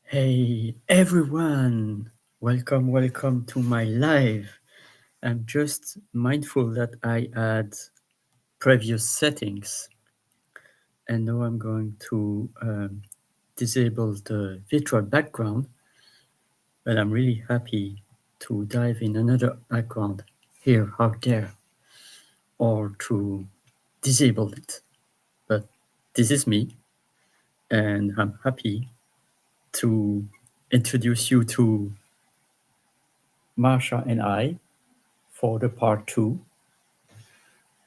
Hey everyone, welcome to my live. I'm just mindful that I had previous settings and now I'm going to disable the virtual background, but I'm really happy to dive in another background here out there or to disable it. But this is me and I'm happy to introduce you to Marsha and I for the part two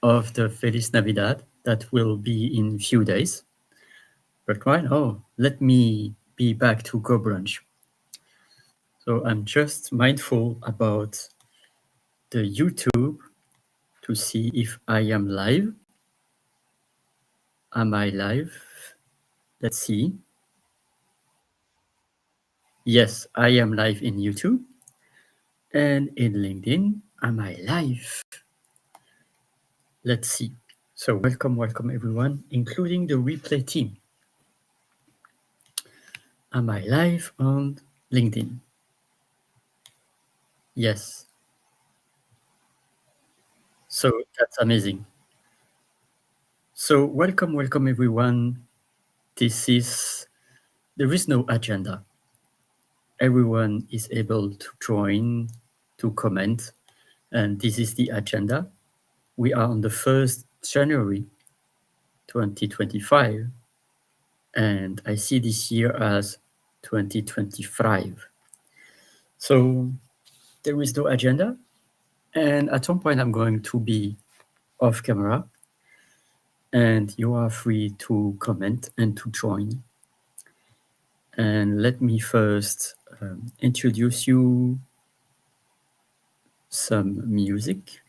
of the Feliz Navidad that will be in few days. But right now, let me be back to Go Brunch. So I'm just mindful about the YouTube to see if I am live. Am I live? Let's see. Yes, I am live in YouTube. And in LinkedIn, am I live? Let's see. So welcome everyone, including the replay team. Am I live on LinkedIn? Yes. So that's amazing. So welcome everyone. There is no agenda. Everyone is able to join, to comment, and this is the agenda. We are on the 1st January 2025, and I see this year as 2025. So there is no agenda, and at some point I'm going to be off camera, and you are free to comment and to join. And let me first introduce you some music.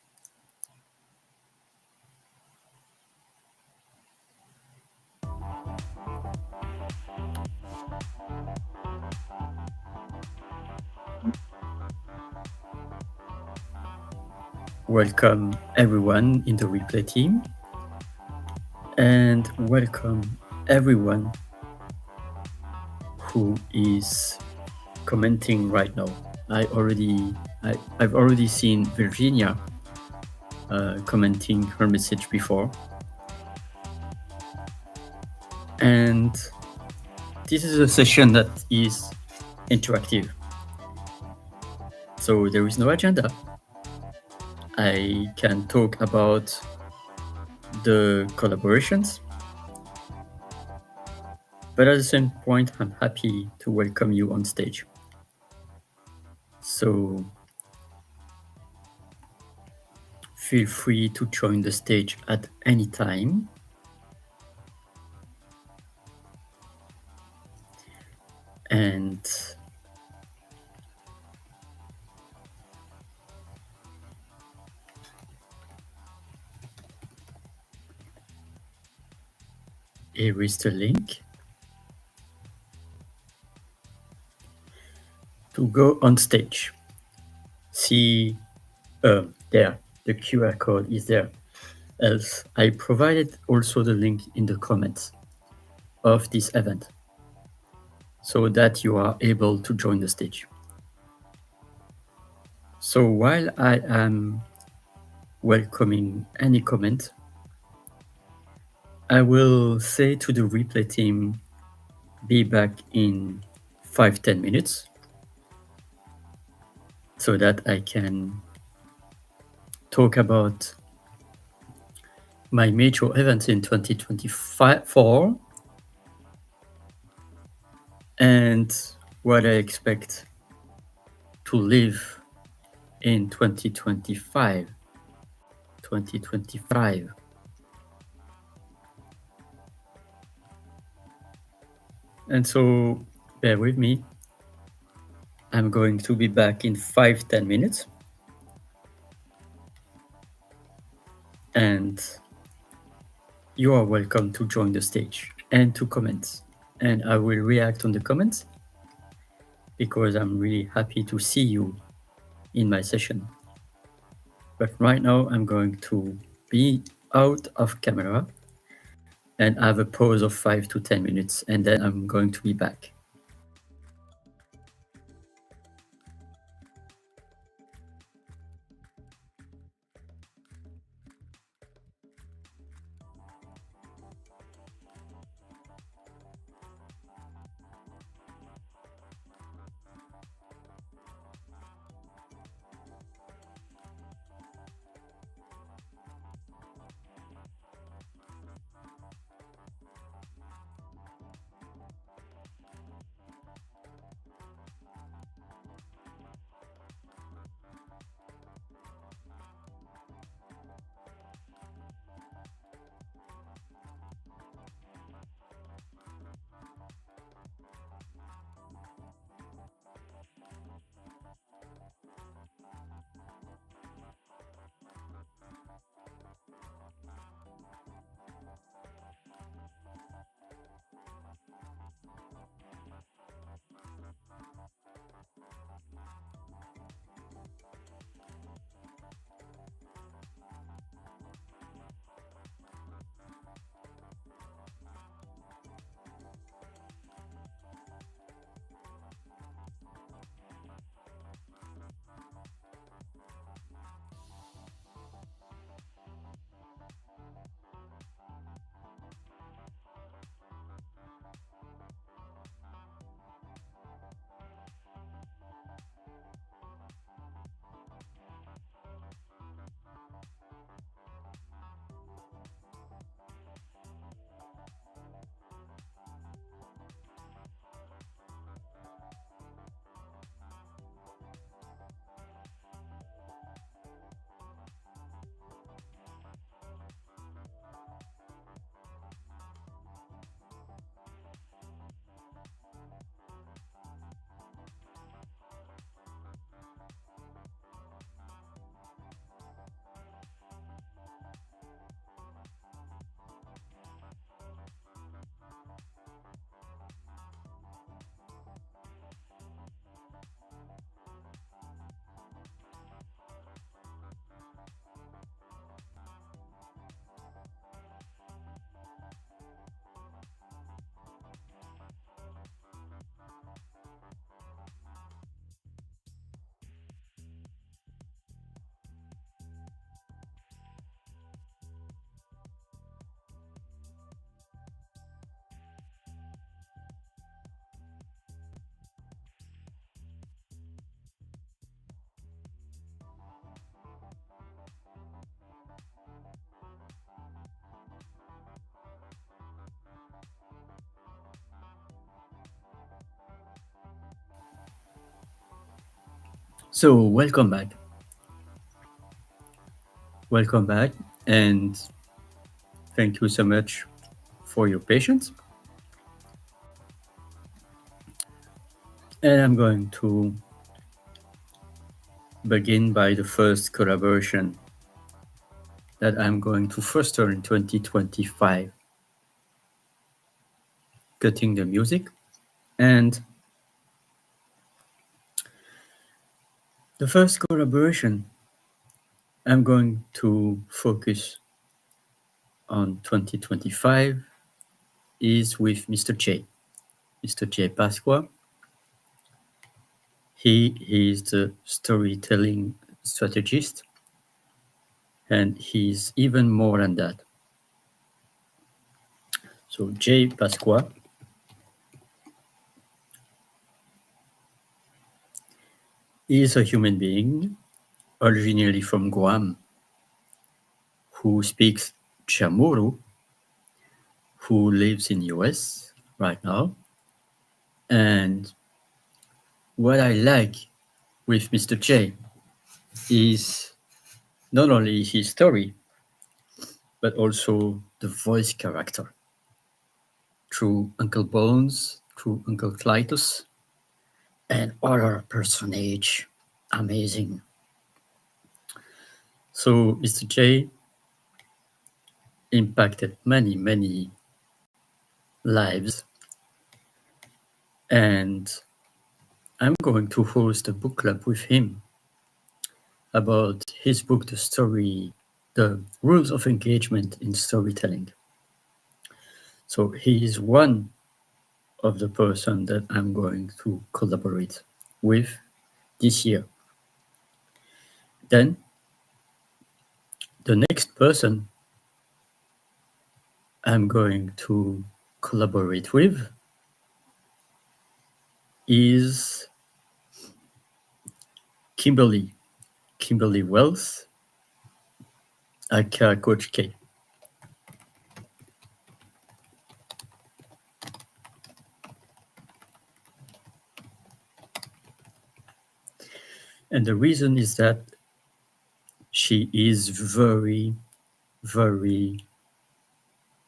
Welcome everyone in the replay team, and welcome everyone who is commenting right now. I've already seen Virginia commenting her message before, and this is a session that is interactive. So there is no agenda. I can talk about the collaborations, but at the same point, I'm happy to welcome you on stage. So feel free to join the stage at any time. And here is the link to go on stage. See, there, the QR code is there. Else, I provided also the link in the comments of this event so that you are able to join the stage. So while I am welcoming any comment, I will say to the replay team, be back in 5-10 minutes so that I can talk about my major events in 2024 and what I expect to live in 2025. And so bear with me. I'm going to be back in 5-10 minutes. And you are welcome to join the stage and to comment. And I will react on the comments because I'm really happy to see you in my session. But right now I'm going to be out of camera and have a pause of 5 to 10 minutes, and then I'm going to be back. So, welcome back. Welcome back, and thank you so much for your patience. And I'm going to begin by the first collaboration that I'm going to foster in 2025, cutting the music. And the first collaboration I'm going to focus on 2025 is with Mr. J. Mr. J. Pasqua. He is the storytelling strategist, and he's even more than that. So J. Pasqua is a human being originally from Guam who speaks Chamorro, who lives in US right now. And what I like with Mr. J is not only his story, but also the voice character. Through Uncle Bones, through Uncle Clytus, and other personage. Amazing. So Mr. J impacted many, many lives. And I'm going to host a book club with him about his book, The Story, The Rules of Engagement in Storytelling. So he is one of the person that I'm going to collaborate with this year. Then the next person I'm going to collaborate with is Kimberly Wells, aka Coach K. And the reason is that she is very, very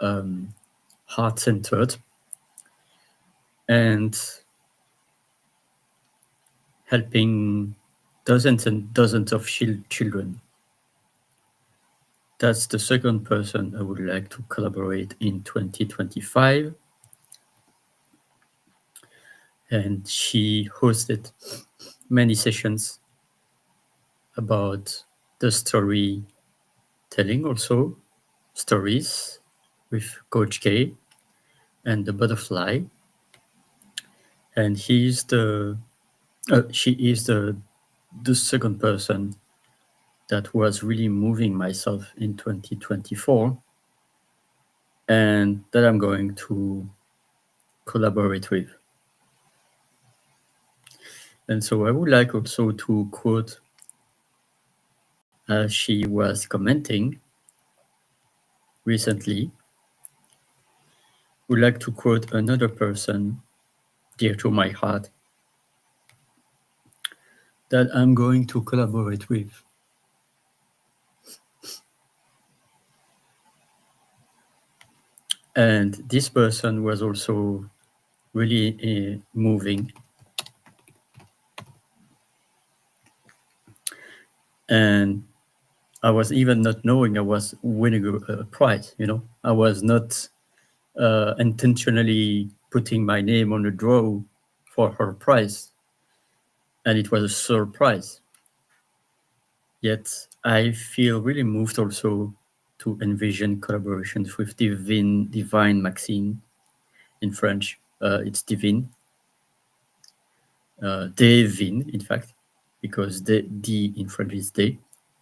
heart-centered and helping dozens and dozens of children. That's the second person I would like to collaborate in 2025. And she hosted many sessions about the storytelling, also stories with Coach K and the butterfly. And she is the second person that was really moving myself in 2024 and that I'm going to collaborate with. And so I would like also to quote, as she was commenting recently, would like to quote another person dear to my heart that I'm going to collaborate with. And this person was also really moving. And I was even not knowing I was winning a prize, you know. I was not intentionally putting my name on the draw for her prize. And it was a surprise. Yet I feel really moved also to envision collaborations with Divine Maxine in French. It's Divine. Devine, in fact, because the D in French is de.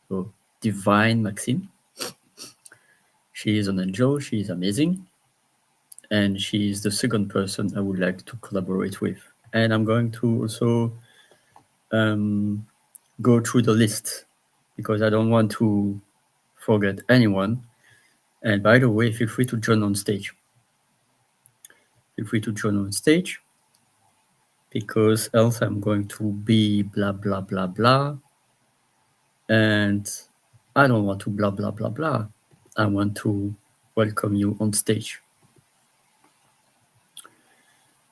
So Divine Maxine. She is an angel. She is amazing. And she is the second person I would like to collaborate with. And I'm going to also go through the list because I don't want to forget anyone. And by the way, feel free to join on stage. Feel free to join on stage. because else I'm going to be blah, blah, blah, blah. And I don't want to blah, blah, blah, blah. I want to welcome you on stage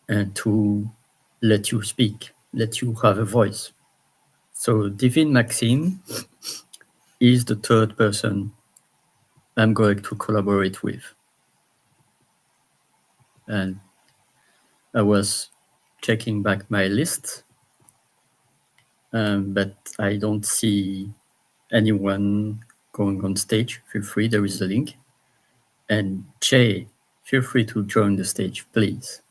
and to let you speak, let you have a voice. So Divine Maxine is the third person I'm going to collaborate with. And I was checking back my list, but I don't see anyone going on stage. Feel free, there is a link. And Jay, feel free to join the stage, please.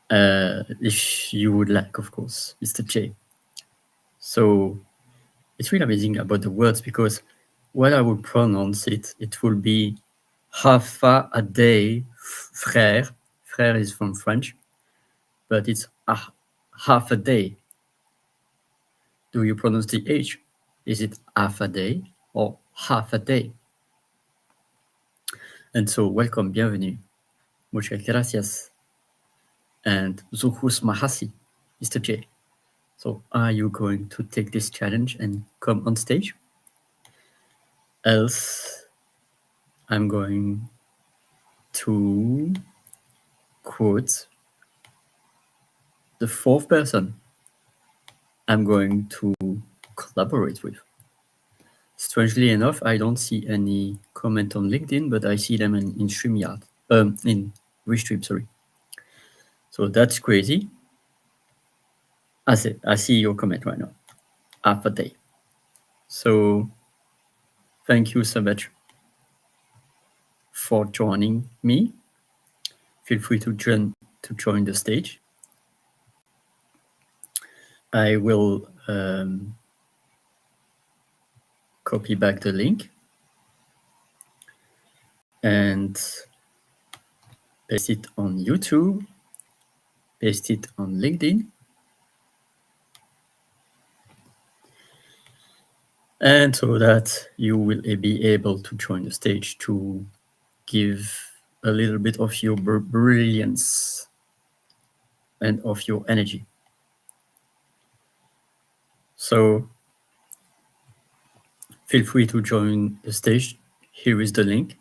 If you would like, of course, Mr. J. So it's really amazing about the words, because when I would pronounce it, it will be half a day, frère. Frère is from French, but it's half a day. Do you pronounce the H? Is it half a day or half a day? And so welcome, bienvenue. Muchas gracias. And Zuhus Mahasi, Mr. J. So are you going to take this challenge and come on stage? Else, I'm going to quote the fourth person I'm going to collaborate with. Strangely enough, I don't see any comment on LinkedIn, but I see them in StreamYard, in Restream, sorry. So that's crazy. I see your comment right now. Half a day. So thank you so much for joining me. Feel free to join the stage. I will copy back the link and paste it on YouTube, paste it on LinkedIn. And so that you will be able to join the stage to give a little bit of your brilliance and of your energy. So feel free to join the stage. Here is the link.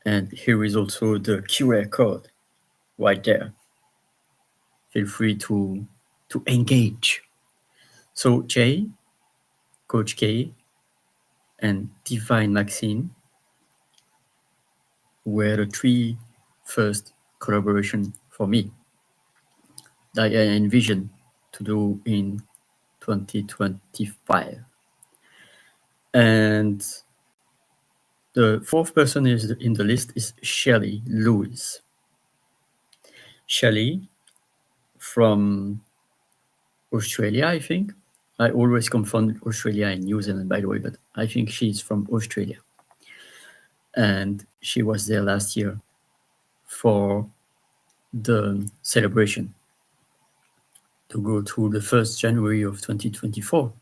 And here is also the QR code right there. Feel free to engage. So Jay, Coach K, and Divine Maxine were the three first collaboration for me that I envisioned to do in 2025. And the fourth person is in the list is Shelley Lewis. Shelley from Australia, I think. I always confund Australia and New Zealand, by the way, but I think she's from Australia. And she was there last year for the celebration to go to the 1st January of 2024.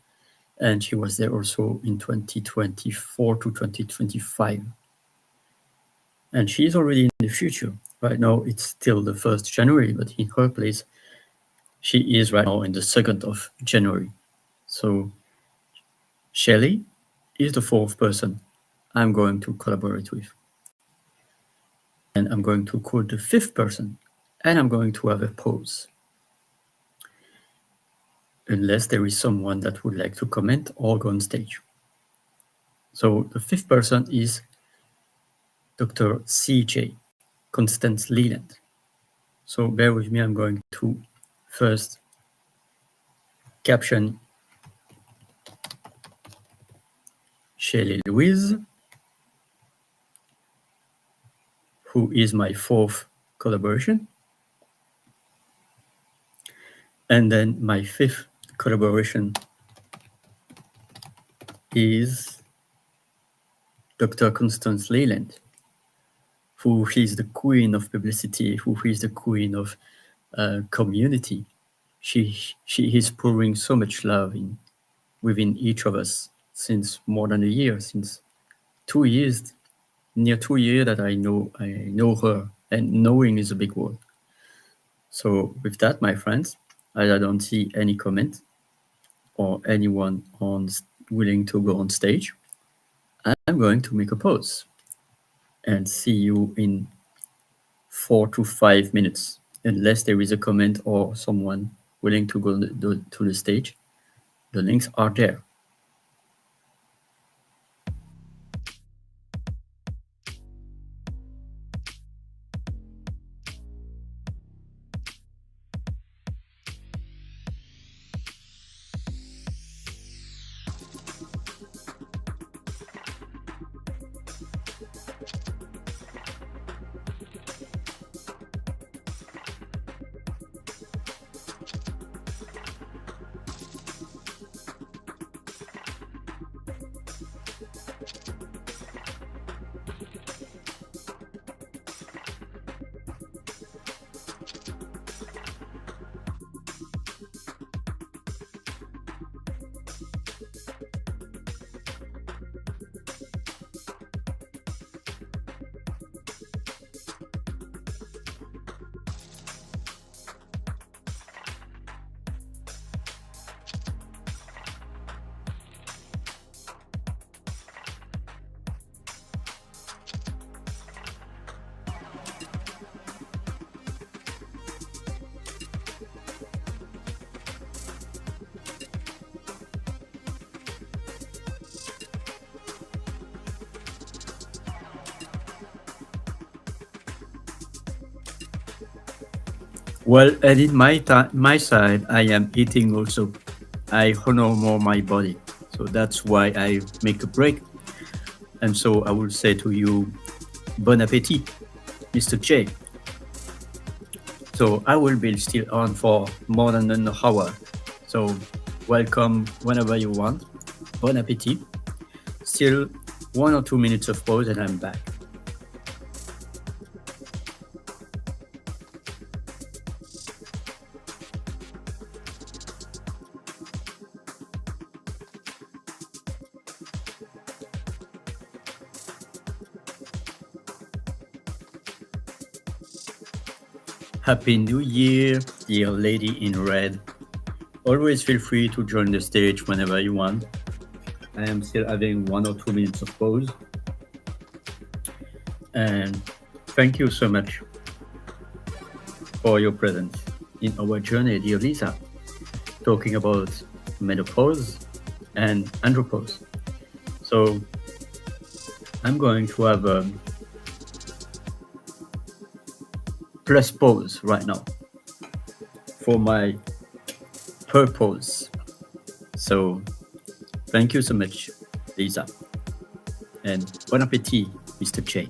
And she was there also in 2024 to 2025. And she's already in the future. Right now, it's still the 1st January, but in her place, she is right now in the 2nd of January. So Shelley is the fourth person I'm going to collaborate with. And I'm going to quote the fifth person, and I'm going to have a pause. Unless there is someone that would like to comment or go on stage. So the fifth person is Dr. CJ, Constance Leland. So bear with me, I'm going to first caption Shelley Louise, who is my fourth collaboration. And then my fifth collaboration is Dr. Constance Leland, who is the queen of publicity, who is the queen of community. She is pouring so much love within each of us since more than a year, since 2 years, near 2 years that I know her, and knowing is a big word. So with that, my friends, as I don't see any comment or anyone willing to go on stage, I'm going to make a pause and see you in 4 to 5 minutes, unless there is a comment or someone willing to go to the stage. The links are there. Well, and in my side, I am eating also. I honor more my body, so that's why I make a break. And so I will say to you, bon appetit, Mr. J. So I will be still on for more than an hour. So welcome whenever you want. Bon appetit. Still 1 or 2 minutes of pause and I'm back. Happy New Year, dear lady in red. Always feel free to join the stage whenever you want. I am still having 1 or 2 minutes of pause. And thank you so much for your presence in our journey, dear Lisa, talking about menopause and andropause. So I'm going to have a plus pause right now for my purpose. So thank you so much, Lisa. And bon appetit, Mr. J.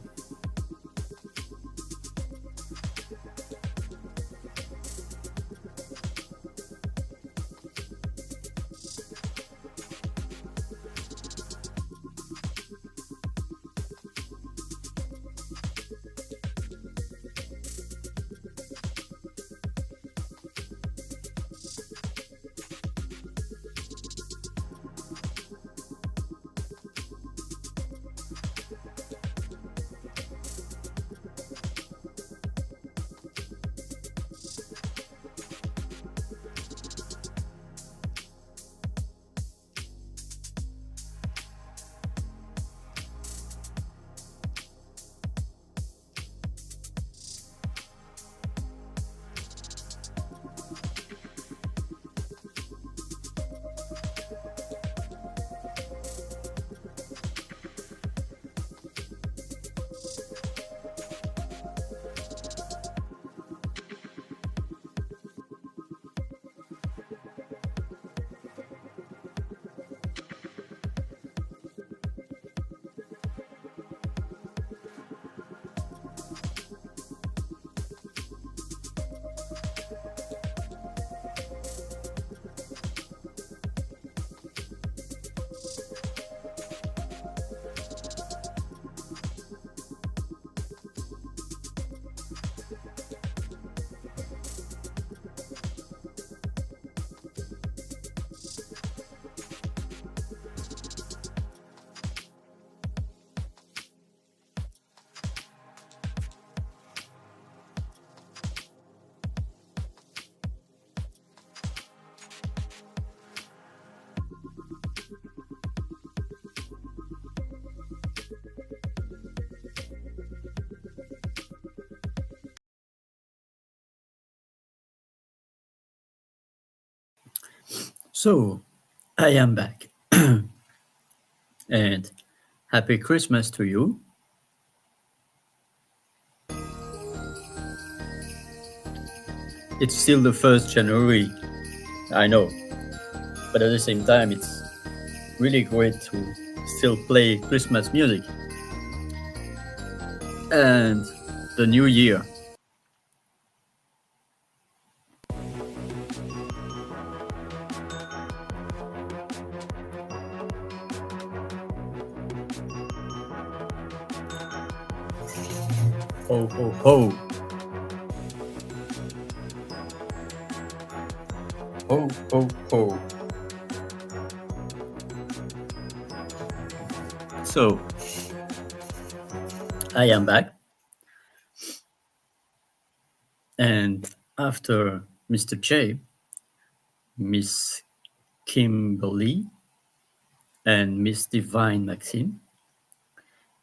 So, I am back. And happy Christmas to you. It's still the 1st January, I know, but at the same time, it's really great to still play Christmas music. And the new year. Ho, ho, ho. Ho, ho, ho. So, I am back. And after Mr. J, Miss Kimberly, and Miss Divine Maxine,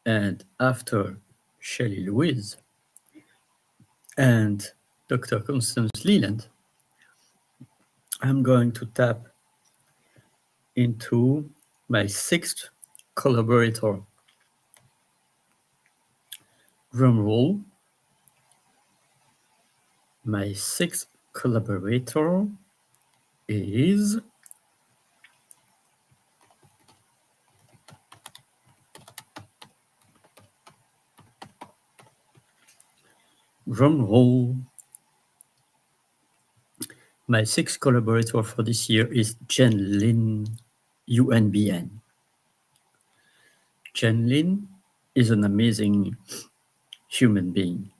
and after Shelley Louise, and Dr. Constance Leland, I'm going to tap into my 6th collaborator. Drum roll. My 6th collaborator is drum roll. My 6th collaborator for this year is Jen Lin UNBN. Jen Lin is an amazing human being.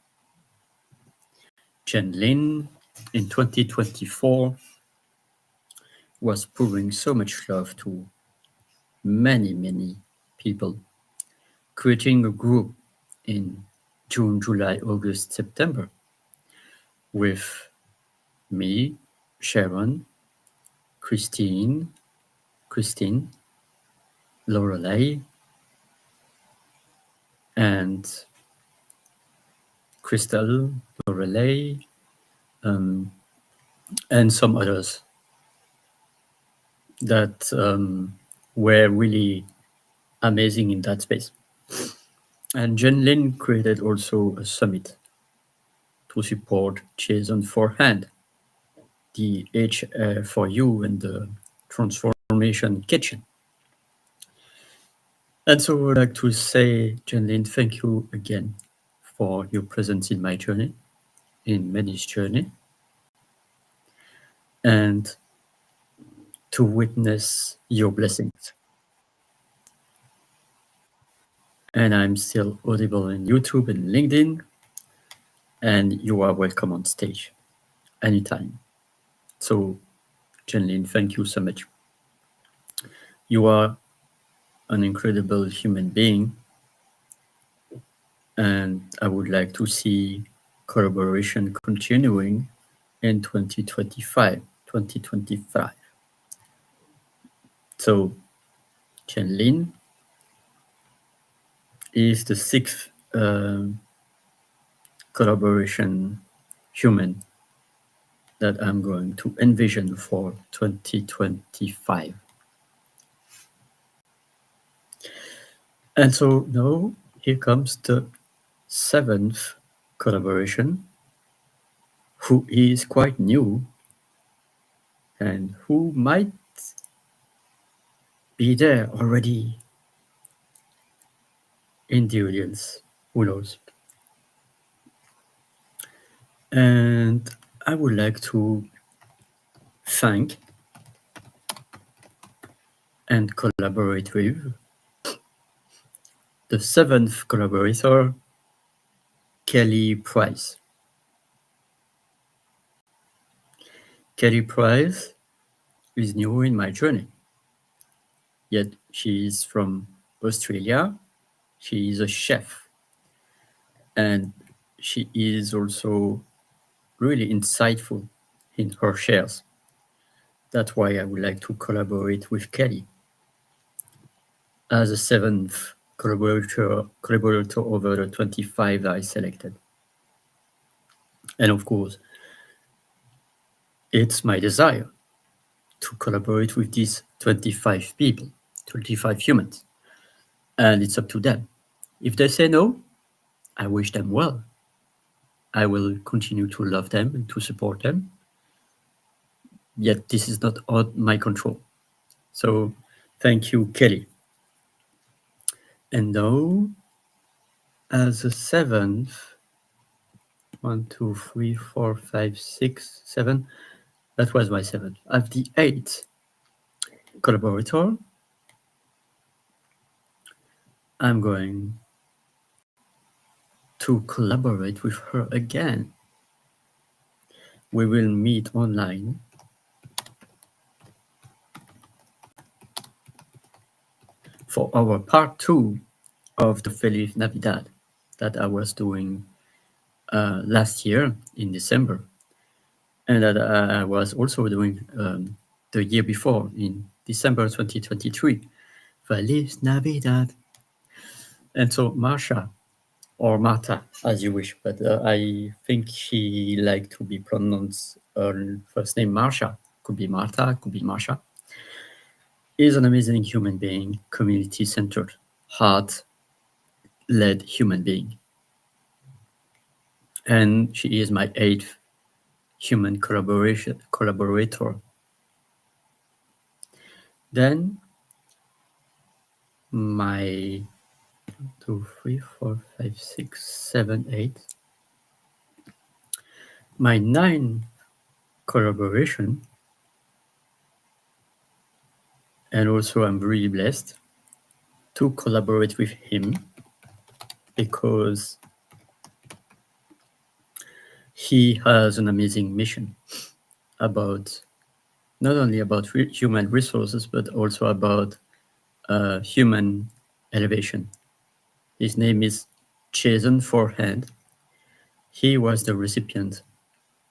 Jen Lin in 2024 was pouring so much love to many people, creating a group in June, July, August, September with me, Sharon, Christine, Lorelei, and Crystal, Lorelei, and some others that were really amazing in that space. And Jen Lin created also a summit to support Jason Forehand, the H4U and the Transformation Kitchen. And so I would like to say, Jen Lin, thank you again for your presence in my journey, in Manny's journey, and to witness your blessings. And I'm still audible in YouTube and LinkedIn, and you are welcome on stage anytime. So, Jenlin, thank you so much. You are an incredible human being, and I would like to see collaboration continuing in 2025. So, Jenlin is the 6th collaboration human that I'm going to envision for 2025. And so now here comes the 7th collaboration, who is quite new and who might be there already in the audience. Who knows? And I would like to thank and collaborate with the 7th collaborator, Kelly Price. Kelly Price is new in my journey, yet she is from Australia. She is a chef, and she is also really insightful in her shares. That's why I would like to collaborate with Kelly as a 7th collaborator over the 25 I selected. And of course, it's my desire to collaborate with these 25 people, 25 humans. And it's up to them. If they say no, I wish them well. I will continue to love them and to support them. Yet this is not on my control. So thank you, Kelly. And now, as a seventh, 1, 2, 3, 4, 5, 6, 7. That was my seventh. Of the eighth collaborator, I'm going to collaborate with her again. We will meet online for our part 2 of the Feliz Navidad that I was doing last year in December, and that I was also doing the year before in December 2023. Feliz Navidad. And so Marsha, or Marta, as you wish, but I think she liked to be pronounced her first name Marsha. Could be Marta, could be Marsha. Is an amazing human being, community-centered, heart-led human being. And she is my 8th human collaborator. Then my 2, 3, 4, 5, 6, 7, 8. My 9th collaboration, and also I'm really blessed to collaborate with him because he has an amazing mission about not only about human resources, but also about human elevation. His name is Jason Forehand. He was the recipient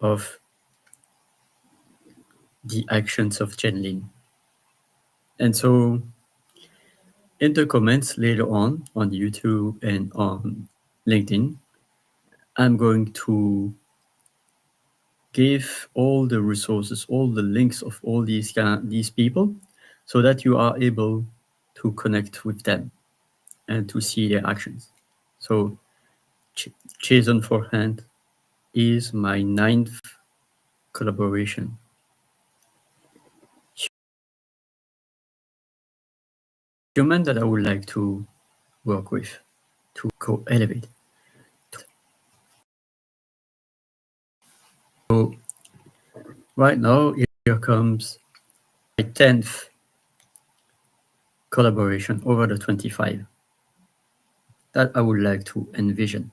of the actions of Chen. And so in the comments later on YouTube and on LinkedIn, I'm going to give all the resources, all the links of all these people, so that you are able to connect with them and to see their actions. So Jason Forehand is my 9th collaboration. Human that I would like to work with, to co-elevate. So right now, here comes my 10th collaboration over the 25 that I would like to envision.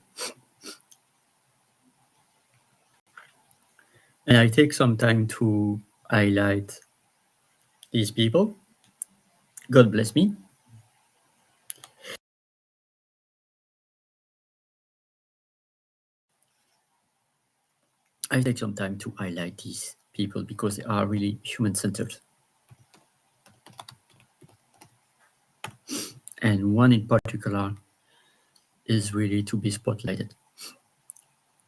And I take some time to highlight these people. God bless me. I take some time to highlight these people because they are really human-centered. And one in particular is really to be spotlighted.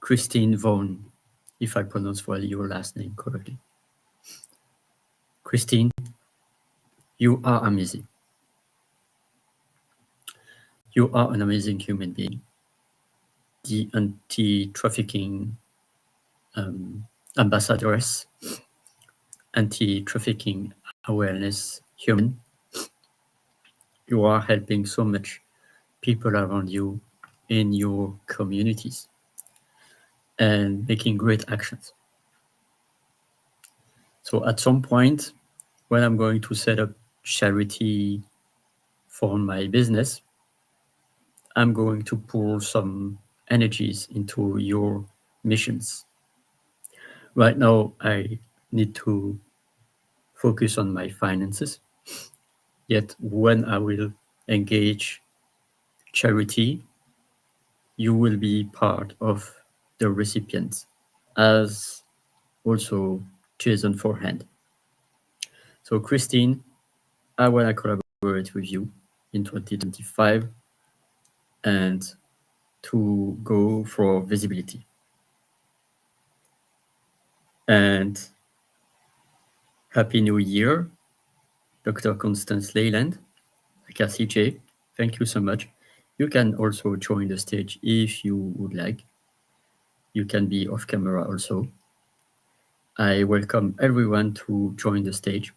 Christine Vaughan, if I pronounce well your last name correctly. Christine, you are amazing. You are an amazing human being. The anti-trafficking ambassadoress, anti-trafficking awareness human. You are helping so much people around you in your communities and making great actions. So at some point, when I'm going to set up charity for my business, I'm going to pour some energies into your missions. Right now, I need to focus on my finances. Yet when I will engage charity, you will be part of the recipients as also Jason Forehand. So Christine, I want to collaborate with you in 2025 and to go for visibility. And Happy New Year, Dr. Constance Leyland, aka CJ. Thank you so much. You can also join the stage if you would like. You can be off camera also. I welcome everyone to join the stage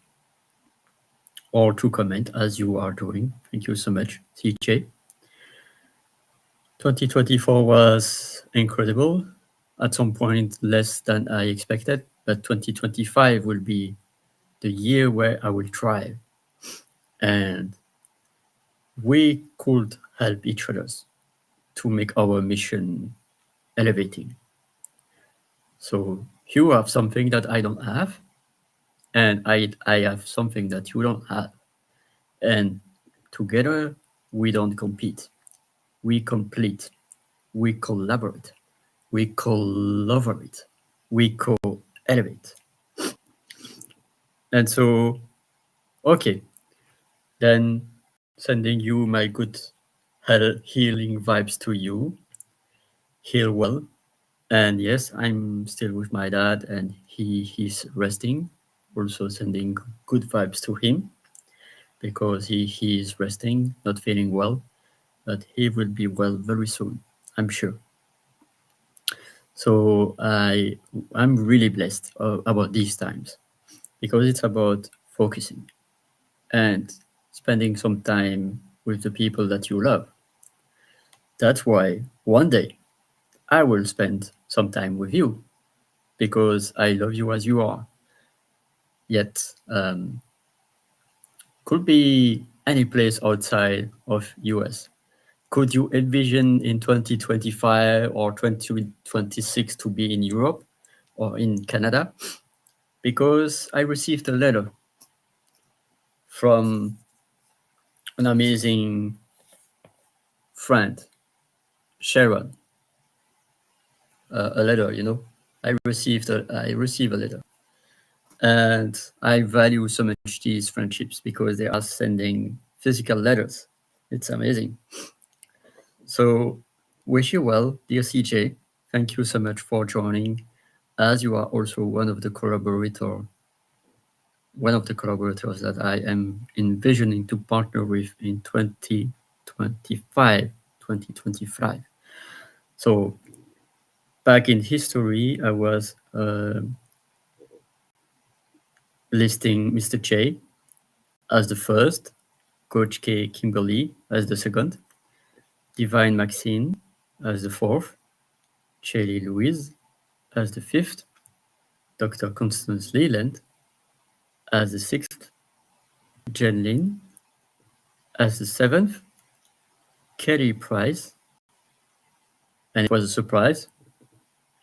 or to comment as you are doing. Thank you so much, CJ. 2024 was incredible. At some point, less than I expected, but 2025 will be the year where I will thrive. And we could help each other to make our mission elevating. So you have something that I don't have, and I have something that you don't have. And together, we don't compete. We complete. We collaborate. We collaborate. We co-elevate. And so, okay, then sending you my good healing vibes to you. Heal well. And yes, I'm still with my dad and he's resting. Also sending good vibes to him because he is resting, not feeling well, but he will be well very soon, I'm sure. So I'm really blessed about these times because it's about focusing and spending some time with the people that you love. That's why one day I will spend some time with you because I love you as you are. Yet, could be any place outside of US. Could you envision in 2025 or 2026 to be in Europe or in Canada? Because I received a letter from an amazing friend, Sharon. A letter, you know. I received a letter, and I value so much these friendships because they are sending physical letters. It's amazing. So, wish you well, dear CJ. Thank you so much for joining, as you are also one of the collaborators that I am envisioning to partner with in 2025. So, back in history, I was listing Mr. J as the first, Coach K. Kimberly as the second, Divine Maxine as the fourth, Shelly Louise as the fifth, Dr. Constance Leland as the sixth, Jen Lin as the seventh, Kelly Price, and it was a surprise,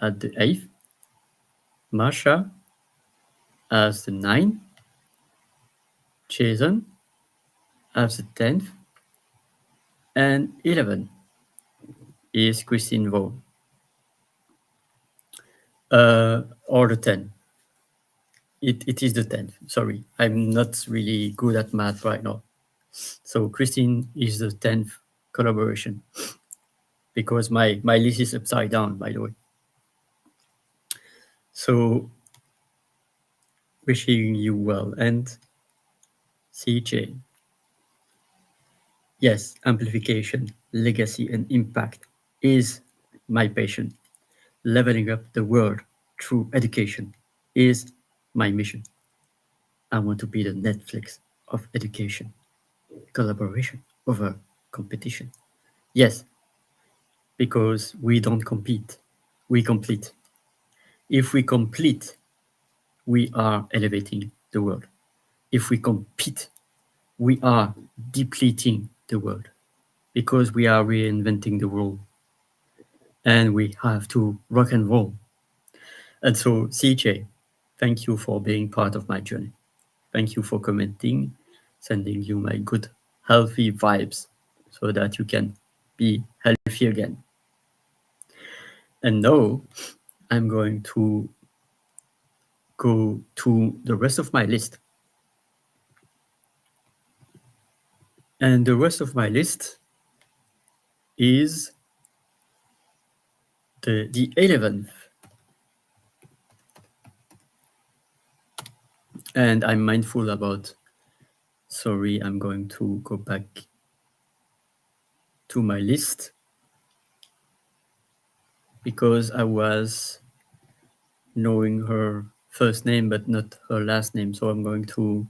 at the eighth, Marsha as the ninth, Jason as the 10th, and 11 is Christine Vaughan. Or the 10th. It is the 10th. Sorry, I'm not really good at math right now. So Christine is the 10th collaboration because my list is upside down, by the way. So wishing you well. And CJ, yes, amplification, legacy, and impact is my passion. Leveling up the world through education is my mission. I want to be the Netflix of education. Collaboration over competition. Yes, because we don't compete, we complete. If we complete, we are elevating the world. If we compete, we are depleting the world because we are reinventing the world and we have to rock and roll. And so, CJ, thank you for being part of my journey. Thank you for commenting, sending you my good, healthy vibes so that you can be healthy again. And now I'm going to go to the rest of my list. And the rest of my list is the 11th. And I'm mindful about, sorry, I'm going to go back to my list because I was knowing her first name but not her last name. So I'm going to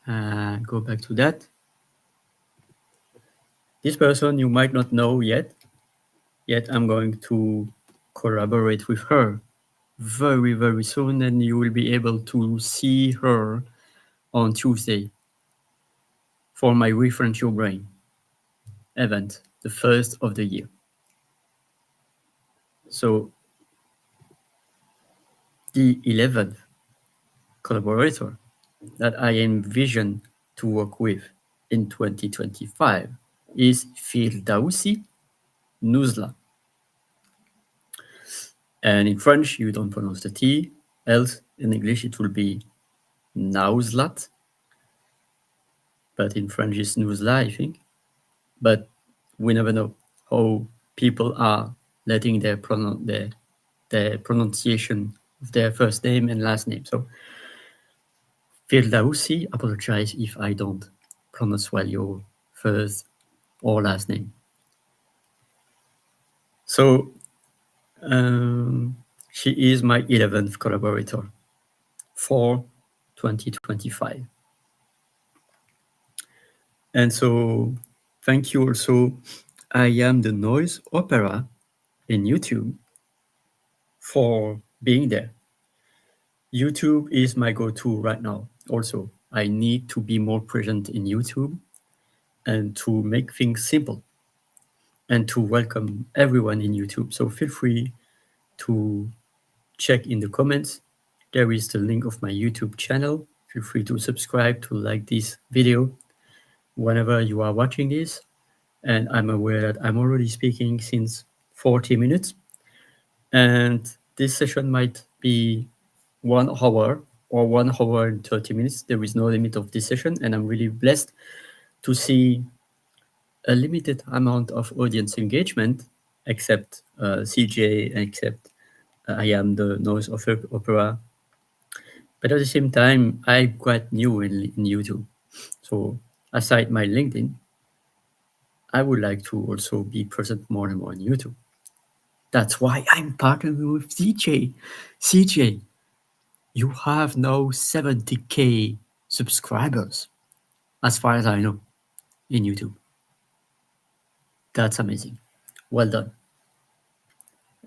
go back to that. This person you might not know yet I'm going to collaborate with her very, very soon, and you will be able to see her on Tuesday for my Refresh Your Brain event, the first of the year. So the 11th collaborator that I envision to work with in 2025 is Firdausi Nuzla. And in French, you don't pronounce the T, else in English it will be Nauzlat. But in French it's Nuzla, I think. But we never know how people are letting their pronunciation of their first name and last name. So Firdausi, apologize if I don't pronounce well your first or last name. So she is my 11th collaborator for 2025. And so thank you also. I am the Noise Opera in YouTube for being there. YouTube is my go-to right now. Also, I need to be more present in YouTube and to make things simple and to welcome everyone in YouTube. So feel free to check in the comments. There is the link of my YouTube channel. Feel free to subscribe, to like this video whenever you are watching this. And I'm aware that I'm already speaking since 40 minutes. And this session might be 1 hour or 1 hour and 30 minutes. There is no limit of this session. And I'm really blessed to see a limited amount of audience engagement, except CJ, except I am the Noise Opera. But at the same time, I'm quite new in YouTube. So aside my LinkedIn, I would like to also be present more and more on YouTube. That's why I'm partnering with CJ. CJ, you have now 70K subscribers, as far as I know, in YouTube. That's amazing. Well done.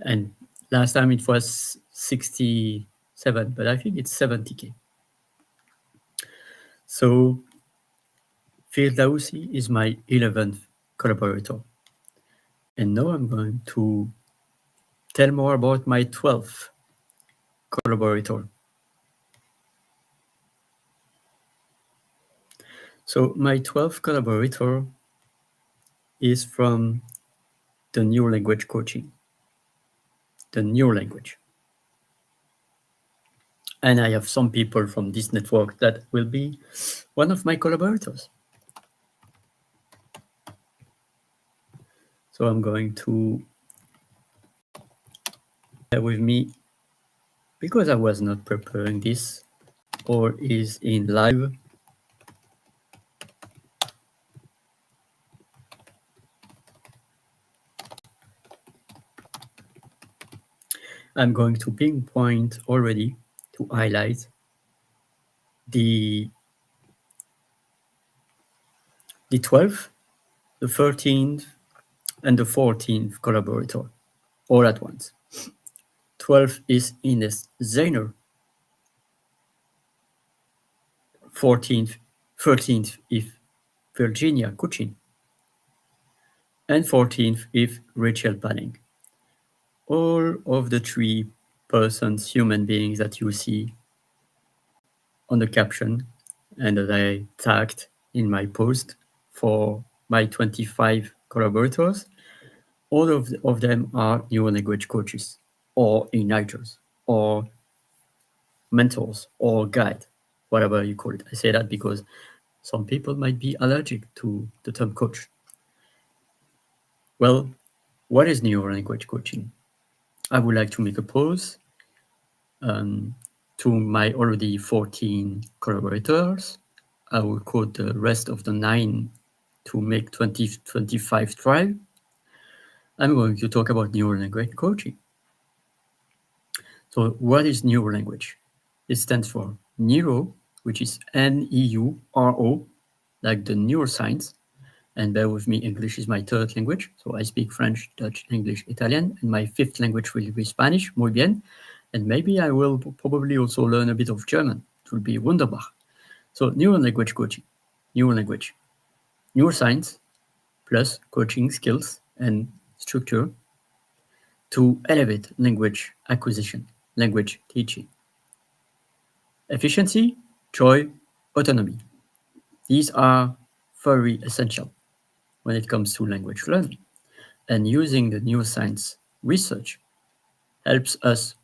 And last time it was 67, but I think it's 70K. So Firdausi is my 11th collaborator. And now I'm going to tell more about my 12th collaborator. So my 12th collaborator is from the New Language Coaching. The new language. And I have some people from this network that will be one of my collaborators. So I'm going to bear with me because I was not preparing this or is in live. I'm going to pinpoint already to highlight the 12th, the 13th, and the 14th collaborator all at once. 12th is Ines Zainer. 13th is Virginia Kuchin. And 14th is Rachel Panning. All of the 3 persons, human beings that you see on the caption and that I tagged in my post for my 25 collaborators, all of them are neuro language coaches or igniters or mentors or guide, whatever you call it. I say that because some people might be allergic to the term coach. Well, what is neuro language coaching? I would like to make a pause to my already 14 collaborators. I will quote the rest of the 9 to make 2025 thrive. I'm going to talk about neural language coaching. So what is neural language? It stands for neuro, which is Neuro, like the neuroscience. And bear with me, English is my third language. So I speak French, Dutch, English, Italian, and my fifth language will be Spanish, muy bien. And maybe I will probably also learn a bit of German. It will be wunderbar. So neural language coaching, neural language, neuroscience, plus coaching skills and structure to elevate language acquisition, language teaching. Efficiency, joy, autonomy. These are very essential when it comes to language learning. And using the neuroscience research helps us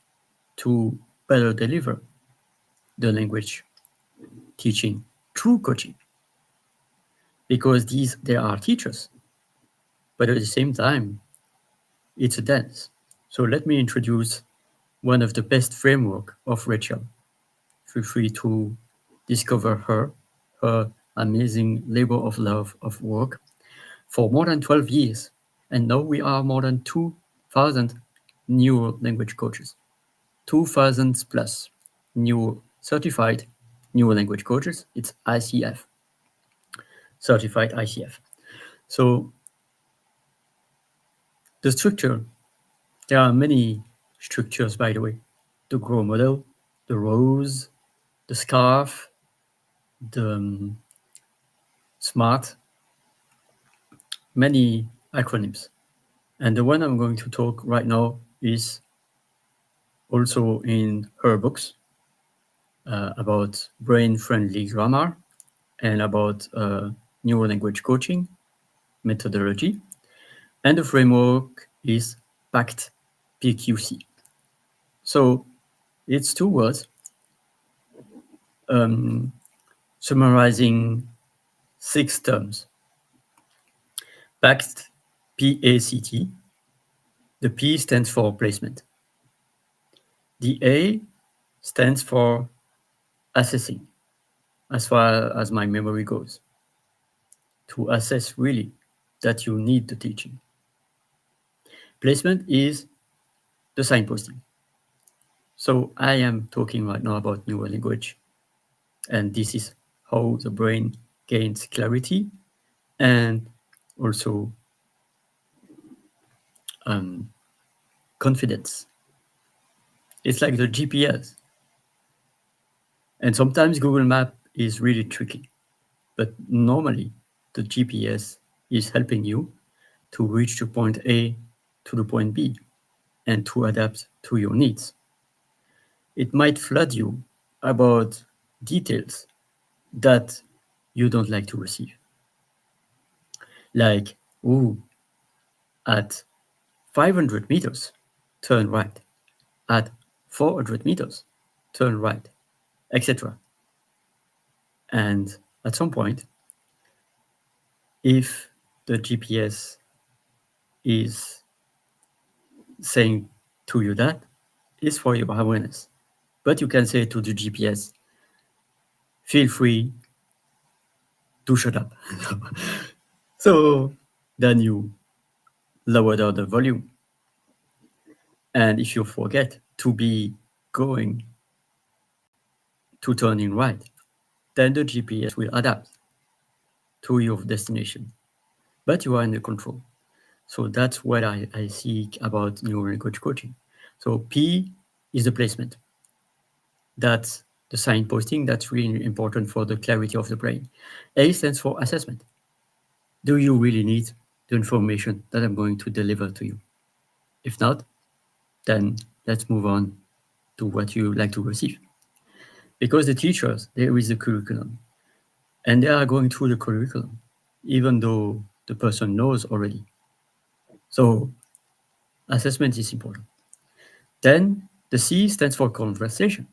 to better deliver the language teaching through coaching. Because they are teachers, but at the same time, it's a dance. So let me introduce one of the best framework of Rachel. Feel free to discover her amazing labor of love of work for more than 12 years. And now we are more than 2,000 neural language coaches, 2,000 plus new certified neural language coaches. It's ICF, certified ICF. So the structure, there are many structures, by the way. The GROW model, the rose, the scarf, the SMART, many acronyms. And the one I'm going to talk right now is also in her books about brain-friendly grammar and about neural language coaching methodology. And the framework is PACT PQC. So it's 2 words summarizing 6 terms. PACT, P-A-C-T. The P stands for placement. The A stands for assessing, as far as my memory goes, to assess really that you need the teaching. Placement is the signposting. So I am talking right now about neural language, and this is how the brain gains clarity and also confidence. It's like the GPS. And sometimes Google Map is really tricky, but normally the GPS is helping you to reach the point A to the point B and to adapt to your needs. It might flood you about details that you don't like to receive. Like, ooh, at 500 meters, turn right. At 400 meters, turn right, etc. And at some point, if the GPS is saying to you that, is for your awareness. But you can say to the GPS, feel free to shut up. So then you lower down the volume. And if you forget to be going to turning right, then the GPS will adapt to your destination. But you are in the control. So that's what I seek about neural language coaching. So P is the placement. That's the signposting. That's really important for the clarity of the brain. A stands for assessment. Do you really need the information that I'm going to deliver to you? If not, then let's move on to what you like to receive. Because the teachers, there is a curriculum, and they are going through the curriculum, even though the person knows already. So assessment is important. Then the C stands for conversation,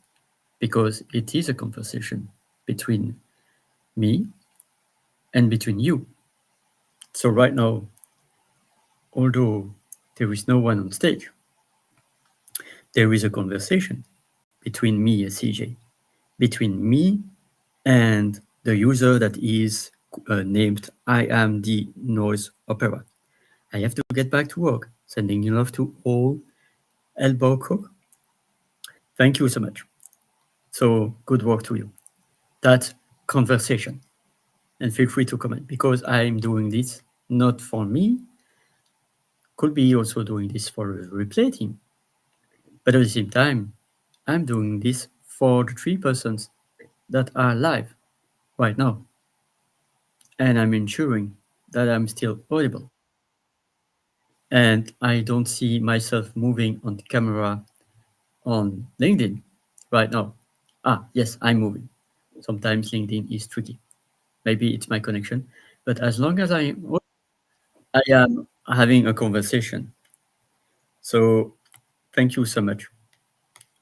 because it is a conversation between me and between you. So right now, although there is no one on stage, there is a conversation between me and CJ, between me and the user that is named I am the noise opera. I have to get back to work. Sending you love to all elbow cook. Thank you so much. So good work to you. That conversation. And feel free to comment because I'm doing this not for me. Could be also doing this for the replay team. But at the same time, I'm doing this for the 3 persons that are live right now. And I'm ensuring that I'm still audible. And I don't see myself moving on the camera on LinkedIn right now. Yes, I'm moving. Sometimes LinkedIn is tricky. Maybe it's my connection. But as long as I am having a conversation. So thank you so much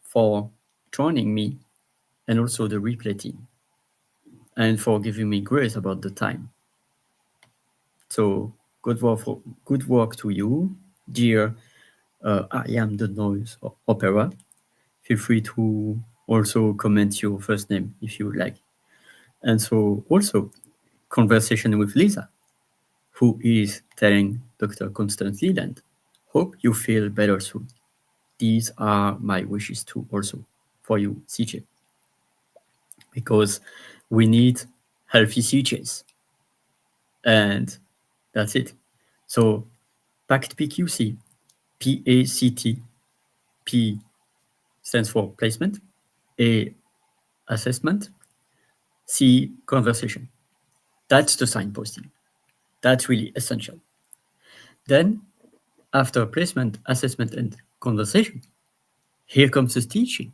for joining me and also the replay team and for giving me grace about the time. So good work to you, dear I am the noise opera. Feel free to also comment your first name if you would like. And so also conversation with Lisa, who is telling Dr. Constance Leland, hope you feel better soon. These are my wishes too also for you, CJ, because we need healthy CJs. And that's it. So PACT PQC, PACT, P stands for placement, A assessment, C conversation. That's the signposting. That's really essential. Then, after placement, assessment, and conversation, here comes the teaching.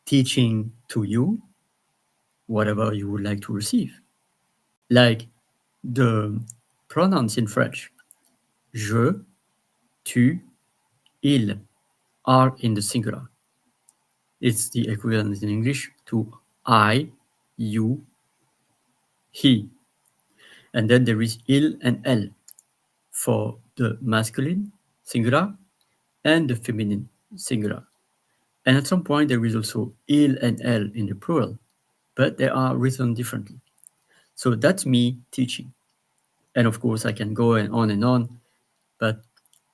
Teaching to you whatever you would like to receive. Like the pronouns in French. Je, tu, il are in the singular. It's the equivalent in English to I, you, he. And then there is il and elle for the masculine singular and the feminine singular. And at some point, there is also il and elle in the plural, but they are written differently. So that's me teaching. And of course, I can go and on, but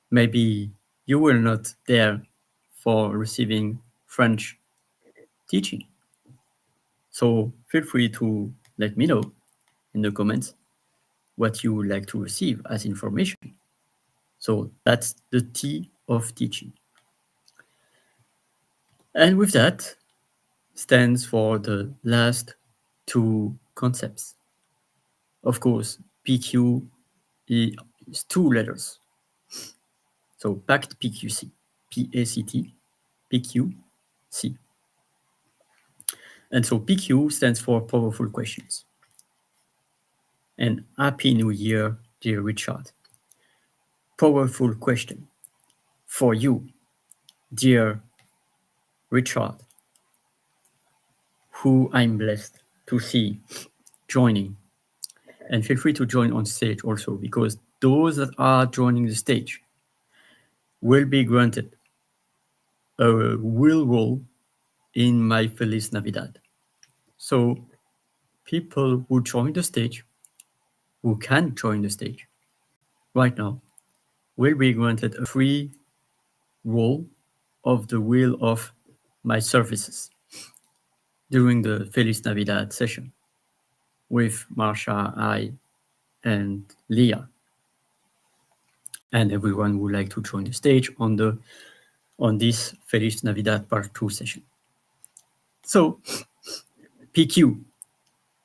maybe you were not there for receiving French teaching. So feel free to let me know in the comments what you would like to receive as information. So that's the T of teaching. And with that stands for the last two concepts. Of course, PQ is 2 letters. So PACT PQC, PACT, PQC. And so PQ stands for powerful questions. And Happy New Year, dear Richard. Powerful question for you, dear Richard, who I'm blessed to see joining. And feel free to join on stage also, because those that are joining the stage will be granted a will role in my Feliz Navidad. So people who join the stage, who can join the stage right now, will be granted a free role of the wheel of my services during the Feliz Navidad session with Marsha, I, and Leah, and everyone who would like to join the stage on this Feliz Navidad Part 2 session. So, PQ,